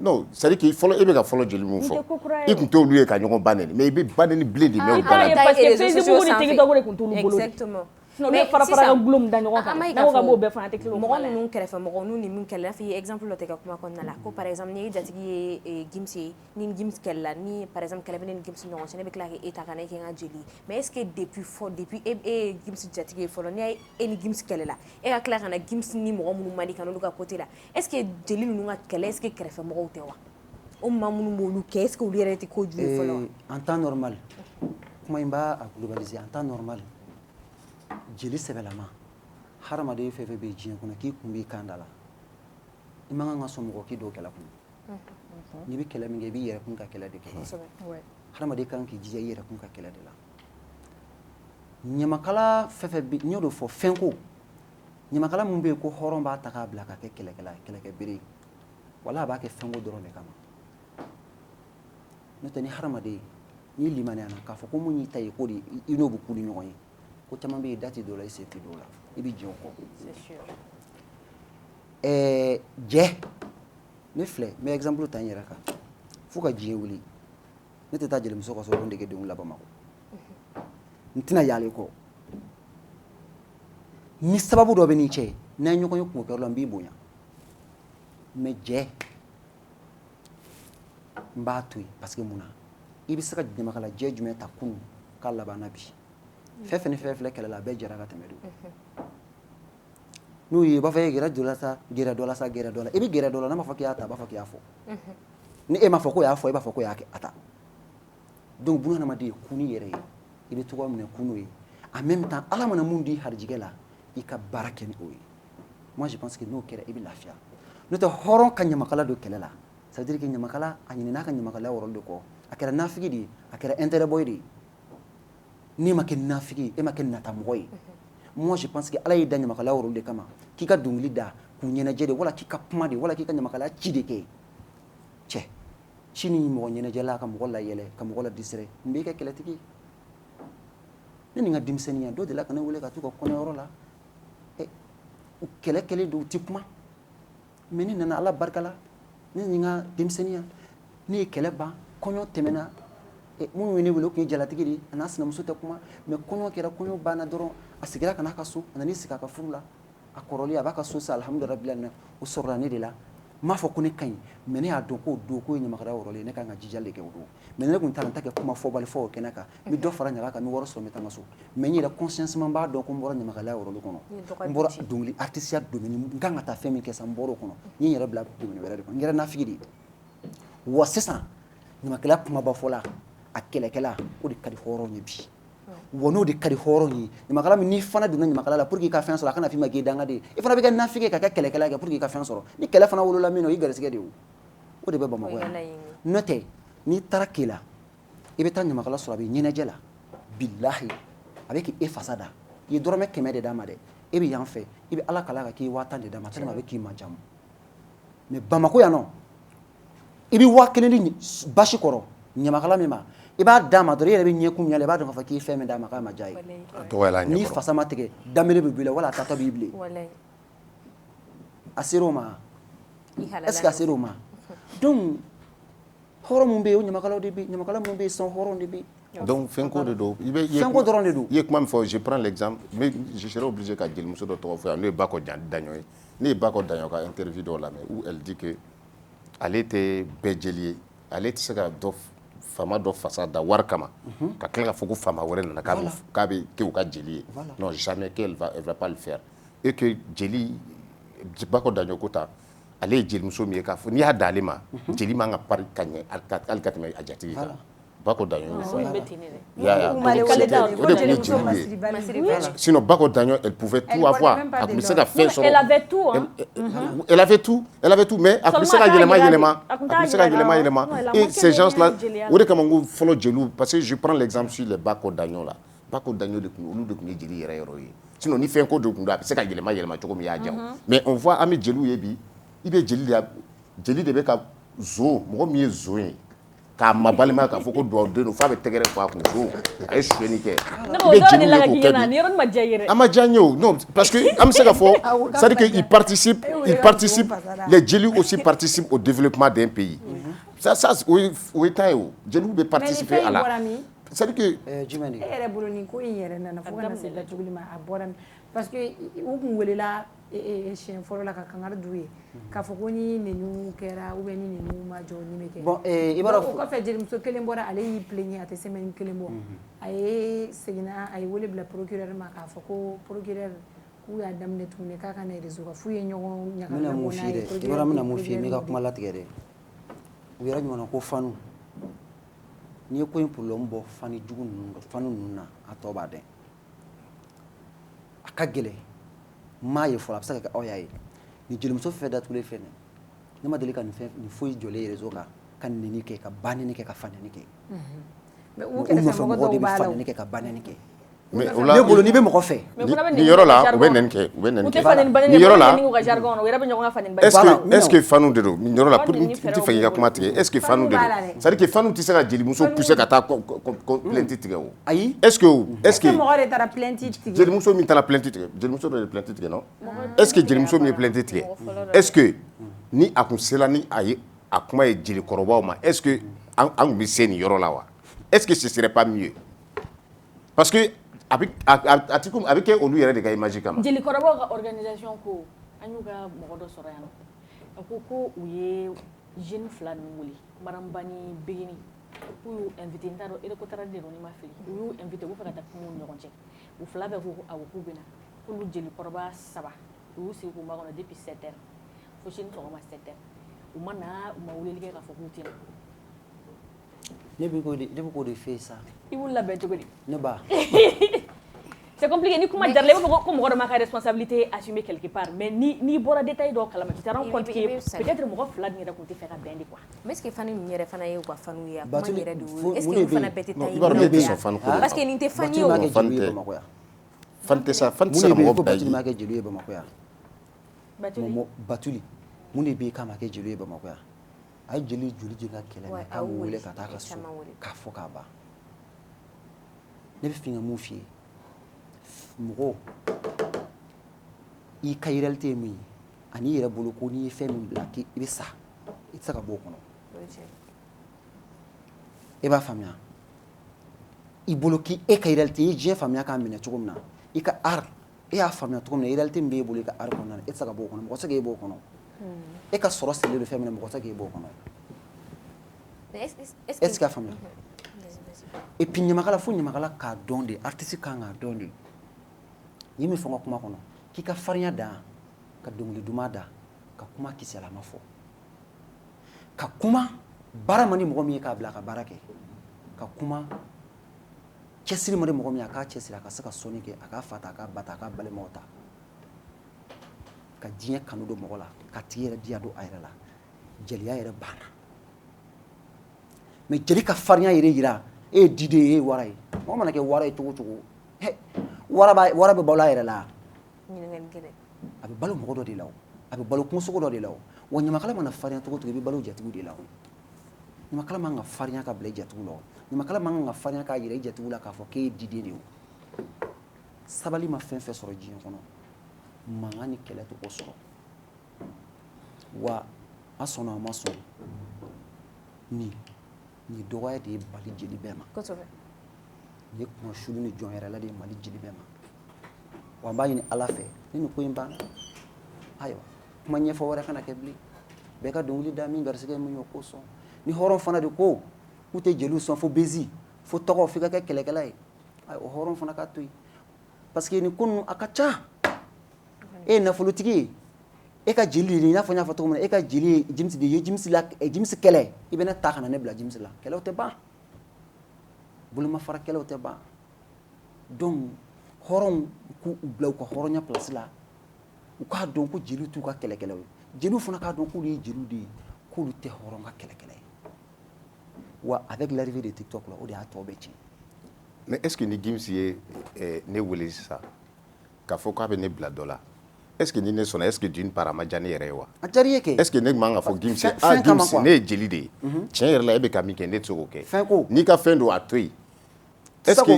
S5: non c'est à dire que fɔlɔ e bɛ ka fɔlɔ jeli mun fɔ i tun t'olu ye ka ɲɔgɔn baneni mais i bɛ baneni bilen de mɛn o bana
S6: parce que Facebook ni TikTok de tun t'olu bolo
S3: exactement
S6: mais fara ka gulom da ɲɔgɔn kan n'aw ka b'o bɛɛ fana tɛ kilo
S3: mɔgɔ ninnu kɛrɛfɛ mɔgɔ n'u ni min kɛlɛ n'a fɔ i ye exemple dɔ tɛ ka kuma kɔnɔna la ko par exemple ni e jatigi ye Gims ye ni Gims kɛlɛla ni par exemple kɛlɛ bɛ ne ni Gims ɲɔgɔn cɛ ne bɛ tila k'e ta ka na e kɛ n ka jeli mais est ce que depuis e ye Gims jatigi ye fɔlɔ n'i e ni Gims kɛlɛla e ka tila ka na Gims ni mɔgɔ minnu man di ka n'olu ka côté la est ce que jeli ninnu ka kɛlɛ est ce que kɛrɛfɛ mɔgɔw tɛ wa o maa minnu b'olu kɛ est ce que olu yɛrɛ tɛ kojugu ye fɔlɔ wa
S9: en temps normal kuma in b'a globaliser en temps normal jeli sɛbɛlama hadamaden fɛn fɛn bɛ diɲɛ kɔnɔ k'i kun b'i kan da la i man kan ka sɔn mɔgɔ k'i don kɛlɛ kɔnɔ n'i bɛ kɛlɛ min kɛ i b'i yɛrɛ kun ka kɛlɛ de kɛ hadamaden kan k'i jija i yɛrɛ kun ka kɛlɛ de la ɲamakala fɛn fɛn bɛ n y'o de fɔ fɛnko ɲamakala min bɛ yen ko hɔrɔn b'a ta k'a bila ka kɛ kɛlɛkɛla ye kɛlɛkɛbere wala a b'a kɛ fɛnko dɔrɔn de kama n'o tɛ ni hadamaden n'i limaniya na k'a fɔ ko mun y'i ta ye ko de i n'o bɛ ku ni ɲɔgɔn ye ko caman bɛ yen dati dɔ la i se tɛ dɔw la i bɛ jɛ o kɔ jɛ ne filɛ n bɛ exemple ta n yɛrɛ kan fo ka diɲɛ wuli ne tɛ taa jelimuso ka so ko n dege denw la Bamakɔ n tɛna yaala i kɔ ni sababu dɔ bɛ n'i cɛ n'an ye ɲɔgɔn ye kungo kɛyɔrɔ la n b'i bonya mais jɛ n b'a to yen parce que mun na i bɛ se ka ɲamakala jɛ jumɛn ta kunun k'a laban na bi fɛn fɛn ni fɛn filɛ kɛlɛ la a bɛɛ jɛra ka tɛmɛ de n'u ye i b'a fɔ e gɛrɛ dɔ la sa gɛrɛ dɔ la sa gɛrɛ dɔ la i bɛ gɛrɛ dɔ la n'a ma fɔ k'i y'a ta a b'a fɔ k'i y'a fɔ ni e ma fɔ k'o y'a fɔ e b'a fɔ k'o y'a kɛ a ta donc buna hadamaden ye kun n'i yɛrɛ ye i bɛ tɔgɔ minɛ kun n'o ye en même temps ala mana mun di harijigɛ la i ka baara kɛ ni o ye moi je pense que n'o kɛra i bɛ lafiya n'o tɛ hɔrɔn ka ɲamakala don kɛlɛ la ça veut dire que ɲamakala a ɲinɛna ka ɲamakalaya yɔrɔ de kɔ a kɛra nafigi de ye a kɛra intérêt boy de ye n'e ma kɛ nafigi ye e ma kɛ natamɔgɔ ye moi je pense que ala y'i da ɲamakalaya yɔrɔ de kama k'i ka dɔnkili da k'u ɲɛnajɛ de wala k'i ka kuma de wala k'i ka ɲamakalaya ci de kɛ cɛ ci ni mɔgɔ ɲɛnajɛla ka mɔgɔ layɛlɛ ka mɔgɔ ladisirɛ n b'i kɛ kɛlɛtigi ne ni n ka denmisɛnninya dɔ delila ka ne wele ka t'u ka kɔɲɔyɔrɔ la kɛlɛ kɛlen don u tɛ kuma mais ne nana ala barika la ne ni n ka denmisɛnninya ne ye kɛlɛ ban kɔɲɔ tɛmɛna minnu ye ne wele o tun ye jalatigi de a n'a sinamuso tɛ kuma mais kɔɲɔ kɛra kɔɲɔ banna dɔrɔn a seginna ka n'a ka so a nan'i sigi a ka furu la a kɔrɔlen a b'a ka so sa alhamdulilayi rabbil alamin o sɔrɔla ne de la n m'a fɔ ko ne ka ɲi mais ne y'a dɔn k'o don k'o ye ɲamakalaya yɔrɔ ye ne kan ka jijali de kɛ o don mais ne tun taara n ta kɛ kuma fɔbali fɔ o kɛnɛ kan n bɛ dɔ fara ɲaga kan n bɛ wari sɔrɔ n bɛ taa n ka so mais n yɛrɛ consciencement b'a dɔn ko n bɔra ɲamakalaya yɔrɔ kɔnɔ n bɔra dɔnkili artisiya domaine n kan ka taa fɛn min kɛ sa n bɔra o kɔnɔ n ye n yɛrɛ bila domaine wɛrɛ de kɔnɔ n kɛra nafigi de ye wa sisan ɲamakalaya kumaba fɔla a kɛlɛkɛla o de ka di hɔrɔn ye bi wa n'o de ka di hɔrɔn ye ɲamakala min n'i fana donna ɲamakala la pour que i ka fɛn sɔrɔ a kana f'i ma k'i dangaden i fana bɛ kɛ nafigi ka kɛ kɛlɛkɛla kɛ pour que i ka fɛn sɔrɔ ni kɛlɛ fana wolola min na o y'i garisɛgɛ de ye o de bɛ Bamakɔ yan n'o tɛ n'i taara Kela i bɛ taa ɲamakala sɔrɔ a bɛ ɲɛnajɛ la bilahi a bɛ k'e fasa da i ye dɔrɔmɛ 100 de d'a ma dɛ e bɛ yan fɛ i bɛ ala kala ka k'i 1000 de d'a ma tellement a bɛ k'i majamu mais Bamako yan nɔ i bɛ 1000 di basi kɔrɔ ɲamakala min ma i b'a d'a ma dɔrɔn i yɛrɛ bɛ ɲɛkun ɲɛ la i b'a dɔn k'a fɔ k'i ye fɛn min d'a ma k'a ma diya ye n'i fasa ma tigɛ danbele bɛ b'i la wala a tatɔ b'i bilen a ser'o ma est-ce que a ser'o ma donc hɔrɔn mun bɛ yen o ɲamakalaw de bɛ yen ɲamakala mun bɛ yen sisan hɔrɔn de bɛ yen
S5: donc fɛnko de don
S9: fɛnko dɔrɔn de don
S5: i ye kuma min fɔ je prends l'exemple mais je serai obligé ka jelimuso dɔ tɔgɔ fɔ yan n'o ye Bako Daɲɔ ye ne ye Bako Daɲɔ ka interview dɔw lamɛn où elle dit que ale tɛ bɛɛ jeli ye ale tɛ se ka fama dɔ fasa da wari kama ka tila ka fɔ ko fama wɛrɛ nana k'a bɛ kɛ u ka jeli ye non jamais qu'elle va pas le faire et que jeli Bako Daɲɔ ko ta ale ye jelimuso min ye k'a fɔ n'i y'a d'ale ma jeli man ka pari ka ɲɛ hali ka tɛmɛ a jatigi kan Bako Daɲɔ sinon Bako Daɲɔ elle pouvait tout avoir a tun bɛ se ka fɛn sɔrɔ elle avait tout mais a tun bɛ se ka yɛlɛma et ces gens là o de kama n ko fɔlɔ jeliw parce que je prends l'exemple sur les Bako Daɲɔ là Bako Daɲɔ olu de tun ye jeli yɛrɛ yɔrɔ ye sinon ni fɛn ko de tun don a bɛ se ka yɛlɛma cogo min y'a diya mais on voit an bɛ jeliw ye bi i bɛ jeli de bɛ ka mɔgɔ min ye ye k'a ma balima k'a fɔ ko duwawuden don f'a bɛ tɛgɛrɛ fɔ a kun a ye suɲɛni kɛ i bɛ jeli ye k'o kɛ bi a ma diya n ye o non parce que an bɛ se ka fɔ c'est-à-dire que il participe les jeli aussi participent au développement d'un pays ça o ye ta ye o jeliw bɛ participer à la c'est-à-dire que
S4: jumɛn de e yɛrɛ bolo nin ko in yɛrɛ nana fo ka na se datuguli ma a bɔra min parce que u kun welela siɲɛ fɔlɔ la ka kangari d'u ye k'a fɔ ko ni nenu kɛra ou bien ni nenu ma jɔ ni bɛ kɛ bon i b'a dɔn o kɔfɛ jelimuso kelen bɔra ale y'i plaigner a tɛ semaine kelen bɔ a ye seginna a ye wele bila procureur ma k'a fɔ ko procureur k'u y'a daminɛ tuguni k'a ka na réseau kan f'u ye ɲɔgɔn ɲagami n'a ye
S9: i bɔra min na mun f'i ye n bɛ ka kuma latigɛ dɛ u yɛrɛ ɲɔgɔnna ko fanu n'i ye ko in problème bɔ fani ninnu na a tɔ b'a dɛn a ka gɛlɛn maa ye fɔlɔ a bɛ se ka kɛ aw y'a ye ni jelimuso fɛn datugulen fɛn ne ma deli ka nin foyi jɔlen réseau kan ka nɛni kɛ ka ba nɛni kɛ ka fa nɛni kɛ mais u nɔfɛ mɔgɔ de bɛ fa nɛni kɛ ka ba nɛni kɛ ne bolo n'i bɛ mɔgɔ fɛ
S5: ni yɔrɔ la u bɛ nɛni kɛ ni yɔrɔ la est-ce que fanu de don ni yɔrɔ la pour n tɛ fɛ k'i ka kuma tigɛ est-ce que fanu de don c'est-à-dire que fanu tɛ se ka jelimuso pousser ka taa plainte tigɛ o
S9: ayi
S5: est-ce que
S4: mɔgɔ de taara plainte tigɛ
S5: jelimuso min taara plainte tigɛ jelimuso dɔ de plainte tigɛ non est-ce que jelimuso min ye plainte tigɛ est-ce que ni a kun sera ni a ye a kuma ye jelikɔrɔbaw ma est-ce que an kun bɛ se nin yɔrɔ la wa est-ce que ce serait pas mieux parce que a bɛ kɛ olu yɛrɛ de ka image kama
S6: jelikɔrɔbaw ka organisation ko an y'u ka mɔgɔ dɔ sɔrɔ yan a ko u ye jeune 2 ninnu wele Maramba ni Begini k'u y'u invité n t'a dɔn élecotara de don n'i ma fili u y'u invité u fɛ ka taa kuma u ni ɲɔgɔn cɛ u 2 bɛɛ ko awɔ k'u bɛ na k'olu jelikɔrɔba 3 u y'u sigi k'u makɔnɔ depuis 7 heures fo sini sɔgɔma 7 heures u ma na u ma weleli kɛ k'a fɔ k'u tɛ na
S9: ne bɛ k'o de f'e sa
S6: i b'u labɛn cogo di
S9: ne ba
S6: c'est compliqué ni kuma jarla i b'a fɔ ko mɔgɔ dɔ ma ka responsabilité assumer quelque part mais ni bɔra détail dɔw kalama tu te rends compte que peut-être mɔgɔ 2 nin yɛrɛ tun tɛ fɛ ka bɛn de quoi
S3: mais est-ce que fani ninnu yɛrɛ fana ye u ka fanu ye a kuma yɛrɛ de y'o ye est-ce que olu fana bɛɛ tɛ taa ye parce que nin tɛ fani ye o
S5: fan tɛ se ka mɔgɔ
S9: Batuli ma kɛ jeliw ye Bamakɔ yan Batuli mun de bɛ k'a ma kɛ jeliw ye Bamakɔ yan a ye jeli ka kɛlɛ mɛ k'a m'u wele ka taa ka so k'a fɔ k'a ban ne bɛ fɛ ka mun f'i ye mɔgɔ i ka réalité ye min ye ani i yɛrɛ bolo ko n'i ye fɛn min bila k'i bɛ sa i tɛ se ka bɔ o kɔnɔ e b'a faamuya i bolo k'e ka réalité i ye diɲɛ faamuya k'a minɛ cogo min na i ka art e y'a faamuya cogo min na réalité min b'e bolo i ka art kɔnɔna na e tɛ se ka bɔ o kɔnɔ mɔgɔ tɛ se k'e bɔ o kɔnɔ e ka sɔrɔ sirilen don fɛn min na mɔgɔ tɛ se k'e bɔ o kɔnɔ est-ce que a faamuya et puis ɲamakala fo ɲamakala k'a dɔn de artiste kan k'a dɔn de n'i min fɔ n ka kuma kɔnɔ k'i ka farinya dan ka dɔnkili duman da ka kuma kisɛlama fɔ ka kuma baara man di mɔgɔ min ye k'a bila a ka baara kɛ ka kuma cɛsiri man di mɔgɔ min ye a k'a cɛsiri a ka se ka sɔnni kɛ a k'a fa ta a k'a ba ta a k'a balimaw ta ka diɲɛ kanu don mɔgɔ la ka tigi yɛrɛ diya don a yɛrɛ la jeliya yɛrɛ banna mais jeli ka farinya yɛrɛ yira e ye diden ye e ye wara ye mɔgɔ mana kɛ wara ye cogo o cogo wara bɛ balo a yɛrɛ la a bɛ balo mɔgɔ dɔ de la a bɛ balo kungosogo dɔ de la wa ɲamakala mana farinya cogo o cogo i bɛ balo jatigiw de la ɲamakala man ka farinya ka bila i jatigiw la ɲamakala man ka farinya k'a yira i jatigiw la k'a fɔ k'e ye diden de ye sabali ma fɛn fɛn sɔrɔ diɲɛ kɔnɔ mankan ni kɛlɛ tɛ o sɔrɔ wa a sɔnna a ma sɔn nin dɔgɔya de ye Mali jeli bɛɛ ma nin ye kuma sulu ni jɔn yɛrɛ la de ye Mali jeli bɛɛ ma wa n b'a ɲini Ala fɛ ni nin ko in banna ayiwa kuma ɲɛfɔ wɛrɛ kana kɛ bilen bɛɛ ka dɔnkili da min garisɛgɛ min y'o ko sɔn ni hɔrɔn fana de ko k'u tɛ jeliw sɔn fo bezi fo tɔgɔ f'i ka kɛ kɛlɛkɛla ye o hɔrɔn fana ka to yen parce que nin ko ninnu a ka ca e ye nafolotigi ye e ka jeli de i n'a fɔ n y'a fɔ cogo min na e ka jeli ye Jimsi de ye Jimsi kɛlɛ i bɛ ne ta ka na ne bila Jimsi la kɛlɛw tɛ ban bolomafara kɛlɛw tɛ ban donc hɔrɔnw k'u bila u ka hɔrɔnya place la u k'a dɔn ko jeliw t'u ka kɛlɛkɛlaw ye jeliw fana k'a dɔn k'olu ye jeliw de ye k'olu tɛ hɔrɔn ka kɛlɛkɛla ye wa avec l'arrivée de TikTok la o de y'a tɔ bɛɛ tiɲɛ
S5: mais est-ce que ni Jimsi ye ne wele sisan k'a fɔ k'a bɛ ne bila dɔ la est-ce que ni ne sɔnna est-ce que d'une part a ma diya ne yɛrɛ ye wa
S9: a diyara i ye kɛ
S5: est-ce que ne man ka fɔ Jimsi Jimsi ne ye jeli de ye tiɲɛ yɛrɛ la e bɛ ka min kɛ ne tɛ se k'o kɛ
S9: fɛn ko
S5: n'i ka fɛn don a to yen
S9: est-ce que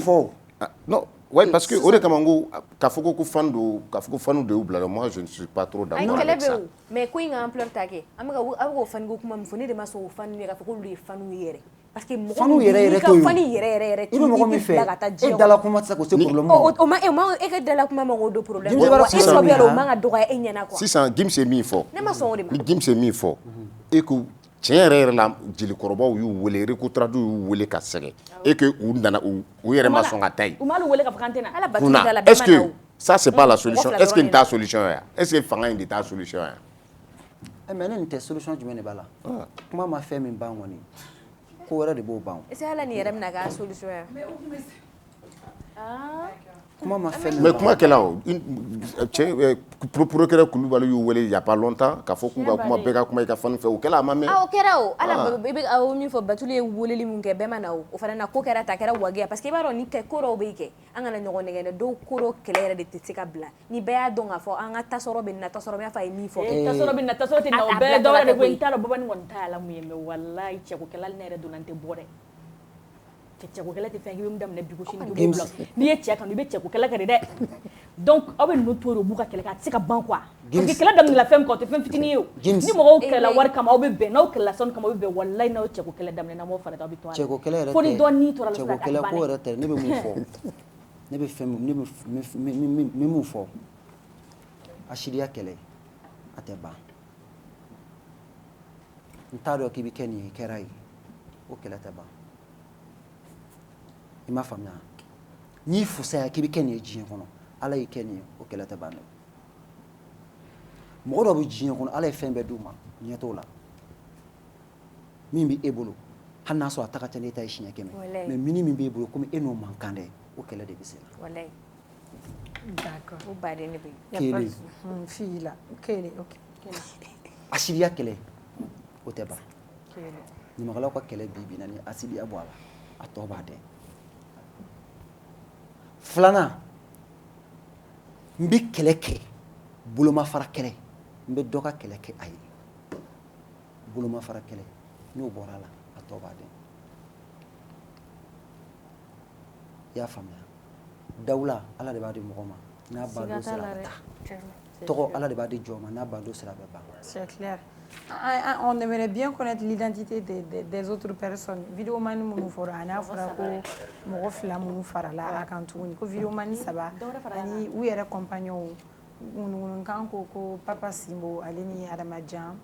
S5: non ouais parce que o de kama n ko k'a fɔ ko fan do k'a fɔ ko fanu de y'u bila la moi je ne suis pas trop d'accord avec ça
S3: mais ko in ka ampleur ta kɛ an bɛ k'o fanuko kuma min fɔ ne de ma sɔn o fanu ye k'a fɔ k'olu ye fanu ye yɛrɛ parce que
S9: fanu yɛrɛ to yen
S3: fani yɛrɛ
S9: i bɛ mɔgɔ min fɛ e dala kuma tɛ se k'o se problème ma
S3: e ka dala kuma ma k'o do problème wa e sɔrɔ bɛ la o man ka dɔgɔya e ɲɛna quoi
S5: sisan Jimsi ye min fɔ
S3: ne ma sɔn o de ma
S5: ni Jimsi ye min fɔ e ko tiɲɛ yɛrɛ la jelikɔrɔbaw y'u wele récupérateur y'u wele ka sɛgɛn et que u nana u yɛrɛ ma sɔn ka taa yen
S6: u m'alu wele ka fɔ k'an tɛ na
S3: ala batuli da la
S5: est-ce que ça c'est pas la solution est-ce que nin t'a solution ya est-ce que fanga in de t'a solution ya
S9: mais ne nin tɛ solution jumɛn de b'a la kuma ma fɛn min ban kɔni ko wɛrɛ de b'o ban
S3: est-ce que ala nin yɛrɛ bɛna k'a solution ya
S9: kuma ma fɛn
S5: mais kuma kɛla o cɛ procureur Kulibali y'u wele il y a pas longtemps k'a fɔ k'u ka kuma bɛɛ ka kuma i ka fanu fɛ o kɛla a ma mɛn
S3: o kɛra o ala i bɛ aw min fɔ Batuli ye weleli min kɛ bɛɛ ma na o fana na ko kɛra ta kɛra wagiya parce que i b'a dɔn ni ko dɔw bɛ kɛ an kana ɲɔgɔn nɛgɛn dɛ dɔw ko dɔw kɛlɛ yɛrɛ de tɛ se ka bila ni bɛɛ y'a dɔn k'a fɔ an ka tasɔrɔ bɛ na tasɔrɔ bɛ fa ye min fɔ
S6: tasɔrɔ bɛ na tasɔrɔ tɛ na o bɛɛ dɔwɛrɛ de ko n t'a dɔn Baba ni kɔni t'a la mun ye mais wallahi cɛkokɛla ne yɛrɛ donna n tɛ bɔ dɛ cɛkokɛla tɛ fɛn k'i bɛ daminɛ bi gosi ni bila n'i ye cɛ kanu i bɛ cɛkokɛla kɛ de dɛ donc aw bɛ ninnu to yen o b'u ka kɛlɛ kɛ a tɛ se ka ban quoi parce que kɛlɛ daminɛna fɛn min kan o tɛ fɛn fitinin ye o ni mɔgɔw kɛlɛla wari kama aw bɛ bɛn n'aw kɛlɛla sanu kama aw bɛ bɛn wallahi n'aw cɛkokɛlɛ daminɛna aw b'aw fara aw bɛ to a la
S9: cɛkokɛlɛ yɛrɛ tɛ
S6: fo ni dɔ ni tora la sisan
S9: cɛkokɛlɛ ko yɛrɛ tɛ ne bɛ mun fɔ ne bɛ fɛn min mun fɔ asidiya kɛlɛ a tɛ ban n t'a dɔn k'i bɛ kɛ nin ye i kɛra ye o kɛlɛ tɛ ban i m'a faamuya n'i fusaya k'i bɛ kɛ nin ye diɲɛ kɔnɔ ala y'i kɛ nin ye o kɛlɛ tɛ ban dɛ mɔgɔ dɔw bɛ diɲɛ kɔnɔ ala ye fɛn bɛɛ d'u ma ɲɛ t'o la min bɛ e bolo hali n'a sɔrɔ a ta ka ca n'e ta ye siɲɛ 100 mais mini min b'e bolo komi e n'o man kan dɛ o kɛlɛ de bɛ se la.
S3: Wallahi.
S4: D'accord.
S3: O baden de bɛ yen.
S9: Kelen.
S4: Fille là. Kelen, ok.
S9: Asidiya kɛlɛ o tɛ ban.
S4: Kelen.
S9: Ɲamakalaw ka kɛlɛ bi na ni asidiya bɔ a la a tɔ b'a dɛn. Filanan n bɛ kɛlɛ kɛ bolomafara kɛlɛ n bɛ dɔ ka kɛlɛ kɛ a ye bolomafara kɛlɛ n'o bɔra a la a tɔ b'a dɛn. I y'a faamuya dawula ala de b'a di mɔgɔ ma n'a bando sera a bɛ taa tɔgɔ ala de b'a di jɔn ma n'a bando sera a bɛ ban.
S4: C'est clair. On aimerait bien connaître l'identité des autres personnes. Vidéomani minnu fɔra a n'a fɔra ko mɔgɔ fila minnu farala a kan tuguni ko vidéomani saba ani u yɛrɛ compagnon ŋunuŋunukan ko Papa Simbo ale ni Adama Jan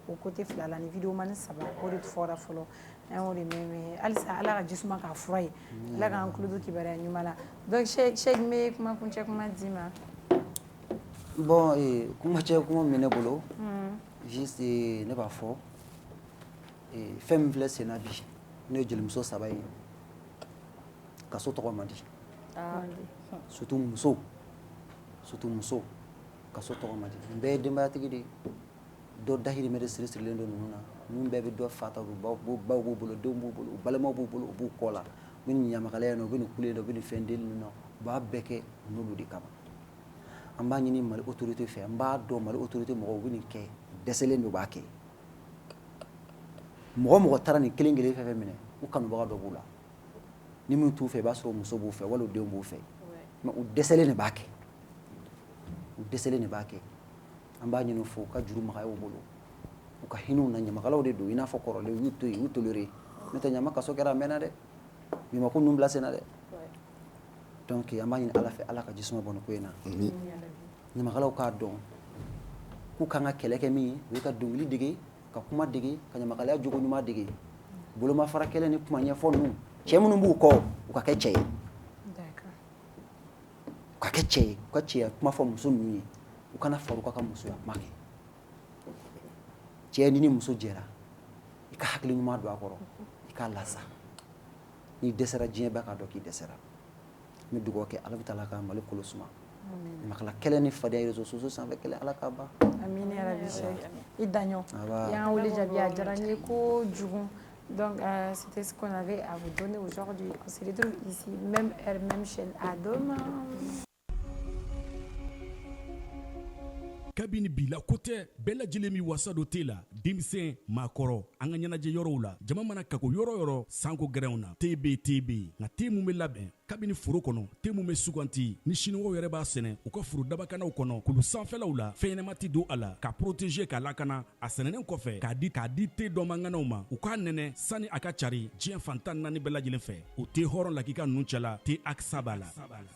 S4: o côté fila la ni vidéomani saba o de fɔra fɔlɔ an y'o de mɛn halisa ala ka jisuma k'a fura ye ala k'an tulo don kibaruya ɲuman na donc Cheikh n bɛ kuma kuncɛ kuma d'i ma.
S9: Bon kumacɛ kuma min bɛ ne bolo juste ne b'a fɔ fɛn min filɛ sen na bi n'o ye jelimuso saba ye kaso tɔgɔ man di surtout muso kaso tɔgɔ man di nin bɛɛ ye denbayatigi de ye dɔ dahirimɛ de siri sirilen don ninnu na min bɛɛ bɛ dɔ fata baw b'u bolo denw b'u bolo u balimaw b'u bolo u b'u kɔ la u bɛ nin ɲamakalaya in na u bɛ nin kule in na u bɛ nin fɛn deli ninnu na u b'a bɛɛ kɛ n'olu de kama an b'a ɲini Mali autorité fɛ an b'a dɔn Mali autorité mɔgɔw u bɛ nin kɛ dɛsɛlen de b'a kɛ mɔgɔ mɔgɔ taara nin kelen kelen fɛn fɛn minɛ u kanubaga dɔ b'u la ni min t'u fɛ i b'a sɔrɔ muso b'u fɛ wala u denw b'u fɛ mais u dɛsɛlen de b'a kɛ u dɛsɛlen de b'a kɛ an b'a ɲini fo u ka juru magaya u bolo u ka hinɛw na ɲamakalaw de don i n'a fɔ kɔrɔlen u y'u to yen u y'u toléré n'o tɛ ɲama kaso kɛra a mɛnna dɛ bi ma ko ninnu bila sen na dɛ donc an b'a ɲini Ala fɛ Ala ka jisuma bɔ nin ko in na ɲamakalaw k'a dɔn k'u kan ka kɛlɛ kɛ min ye o ye ka dɔnkili dege ka kuma dege ka ɲamakalaya jogo ɲuman dege bolomafara kɛlɛ ni kuma ɲɛfɔ ninnu cɛ minnu b'u kɔ u ka kɛ cɛ ye u ka kɛ cɛ ye u ka cɛya kuma fɔ muso ninnu ye u kana fara u ka musoya kuma kɛ cɛ ni muso jɛra i ka hakili ɲuman don a kɔrɔ i k'a lasa n'i dɛsɛra diɲɛ bɛɛ k'a dɔn k'i dɛsɛra n bɛ dugawu kɛ Ala bɛ taa ka Mali kolo suma ɲamakala kɛlɛ ni fadenya réseaux sociaux sanfɛ kɛlɛ Ala k'a ban
S4: amina ya rabbi Cheikh i daɲɔ y'an wele jaabi a diyara n ye kojugu. Donc, c'était ce qu'on avait à vous donner aujourd'hui. On se retrouve ici, même heure, même chaîne. À demain.
S2: kabini bila ko tɛ bɛɛ lajɛlen min wasa dɔ tɛ la denmisɛn maakɔrɔ an ka ɲɛnajɛ yɔrɔw la jama mana kako yɔrɔ yɔrɔ sanko gɛrɛnw na tb nka te mun bɛ labɛn kabini foro kɔnɔ te mun bɛ suganti ni siniwaw yɛrɛ b'a sɛnɛ u ka foro dabakanaw kɔnɔ kulu sanfɛlaw la fɛnɲɛnɛma ti don a la ka protéger k'a lakana a sɛnɛnen kɔfɛ k'a di te dɔmanganaw ma u k'a nɛnɛ sani a ka cari diɲɛ fantan naani bɛɛ lajɛlen fɛ o te hɔrɔn lakika ninnu cɛla te aksa b'a la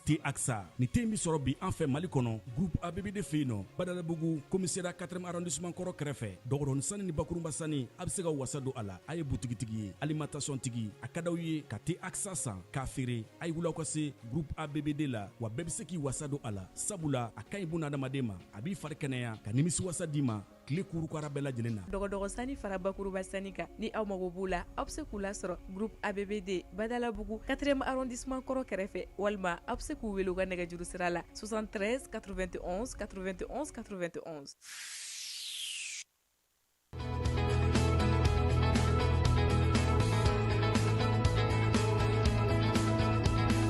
S2: te aksa ni te min sɔrɔ bi an fɛ Mali kɔnɔ groupe ABBD fɛ yen nɔ Badalabugu commissariat 4e arrondissement kɔrɔ kɛrɛfɛ dɔgɔdɔni sani ni bakurunba sani a bɛ se ka wasa don a la a ye butigitigi ye alimentation tigi a ka d'aw ye ka te aksa san k'a feere a ye wulaw ka se groupe ABBD la wa bɛɛ bɛ se k'i wasa don a la sabula a ka ɲi buna adamaden ma a b'i fari kɛnɛya ka nimisi wasa d'i ma tile kurukara bɛɛ lajɛlen na
S8: dɔgɔdɔgɔ sani fara bakuruba sani kan ni aw mago b'u la aw bɛ se k'u lasɔrɔ groupe ABBD Badalabugu 4e arrondissement kɔrɔ kɛrɛfɛ walima aw bɛ se k'u wele u ka nɛgɛjuru sira la 73 91 91 91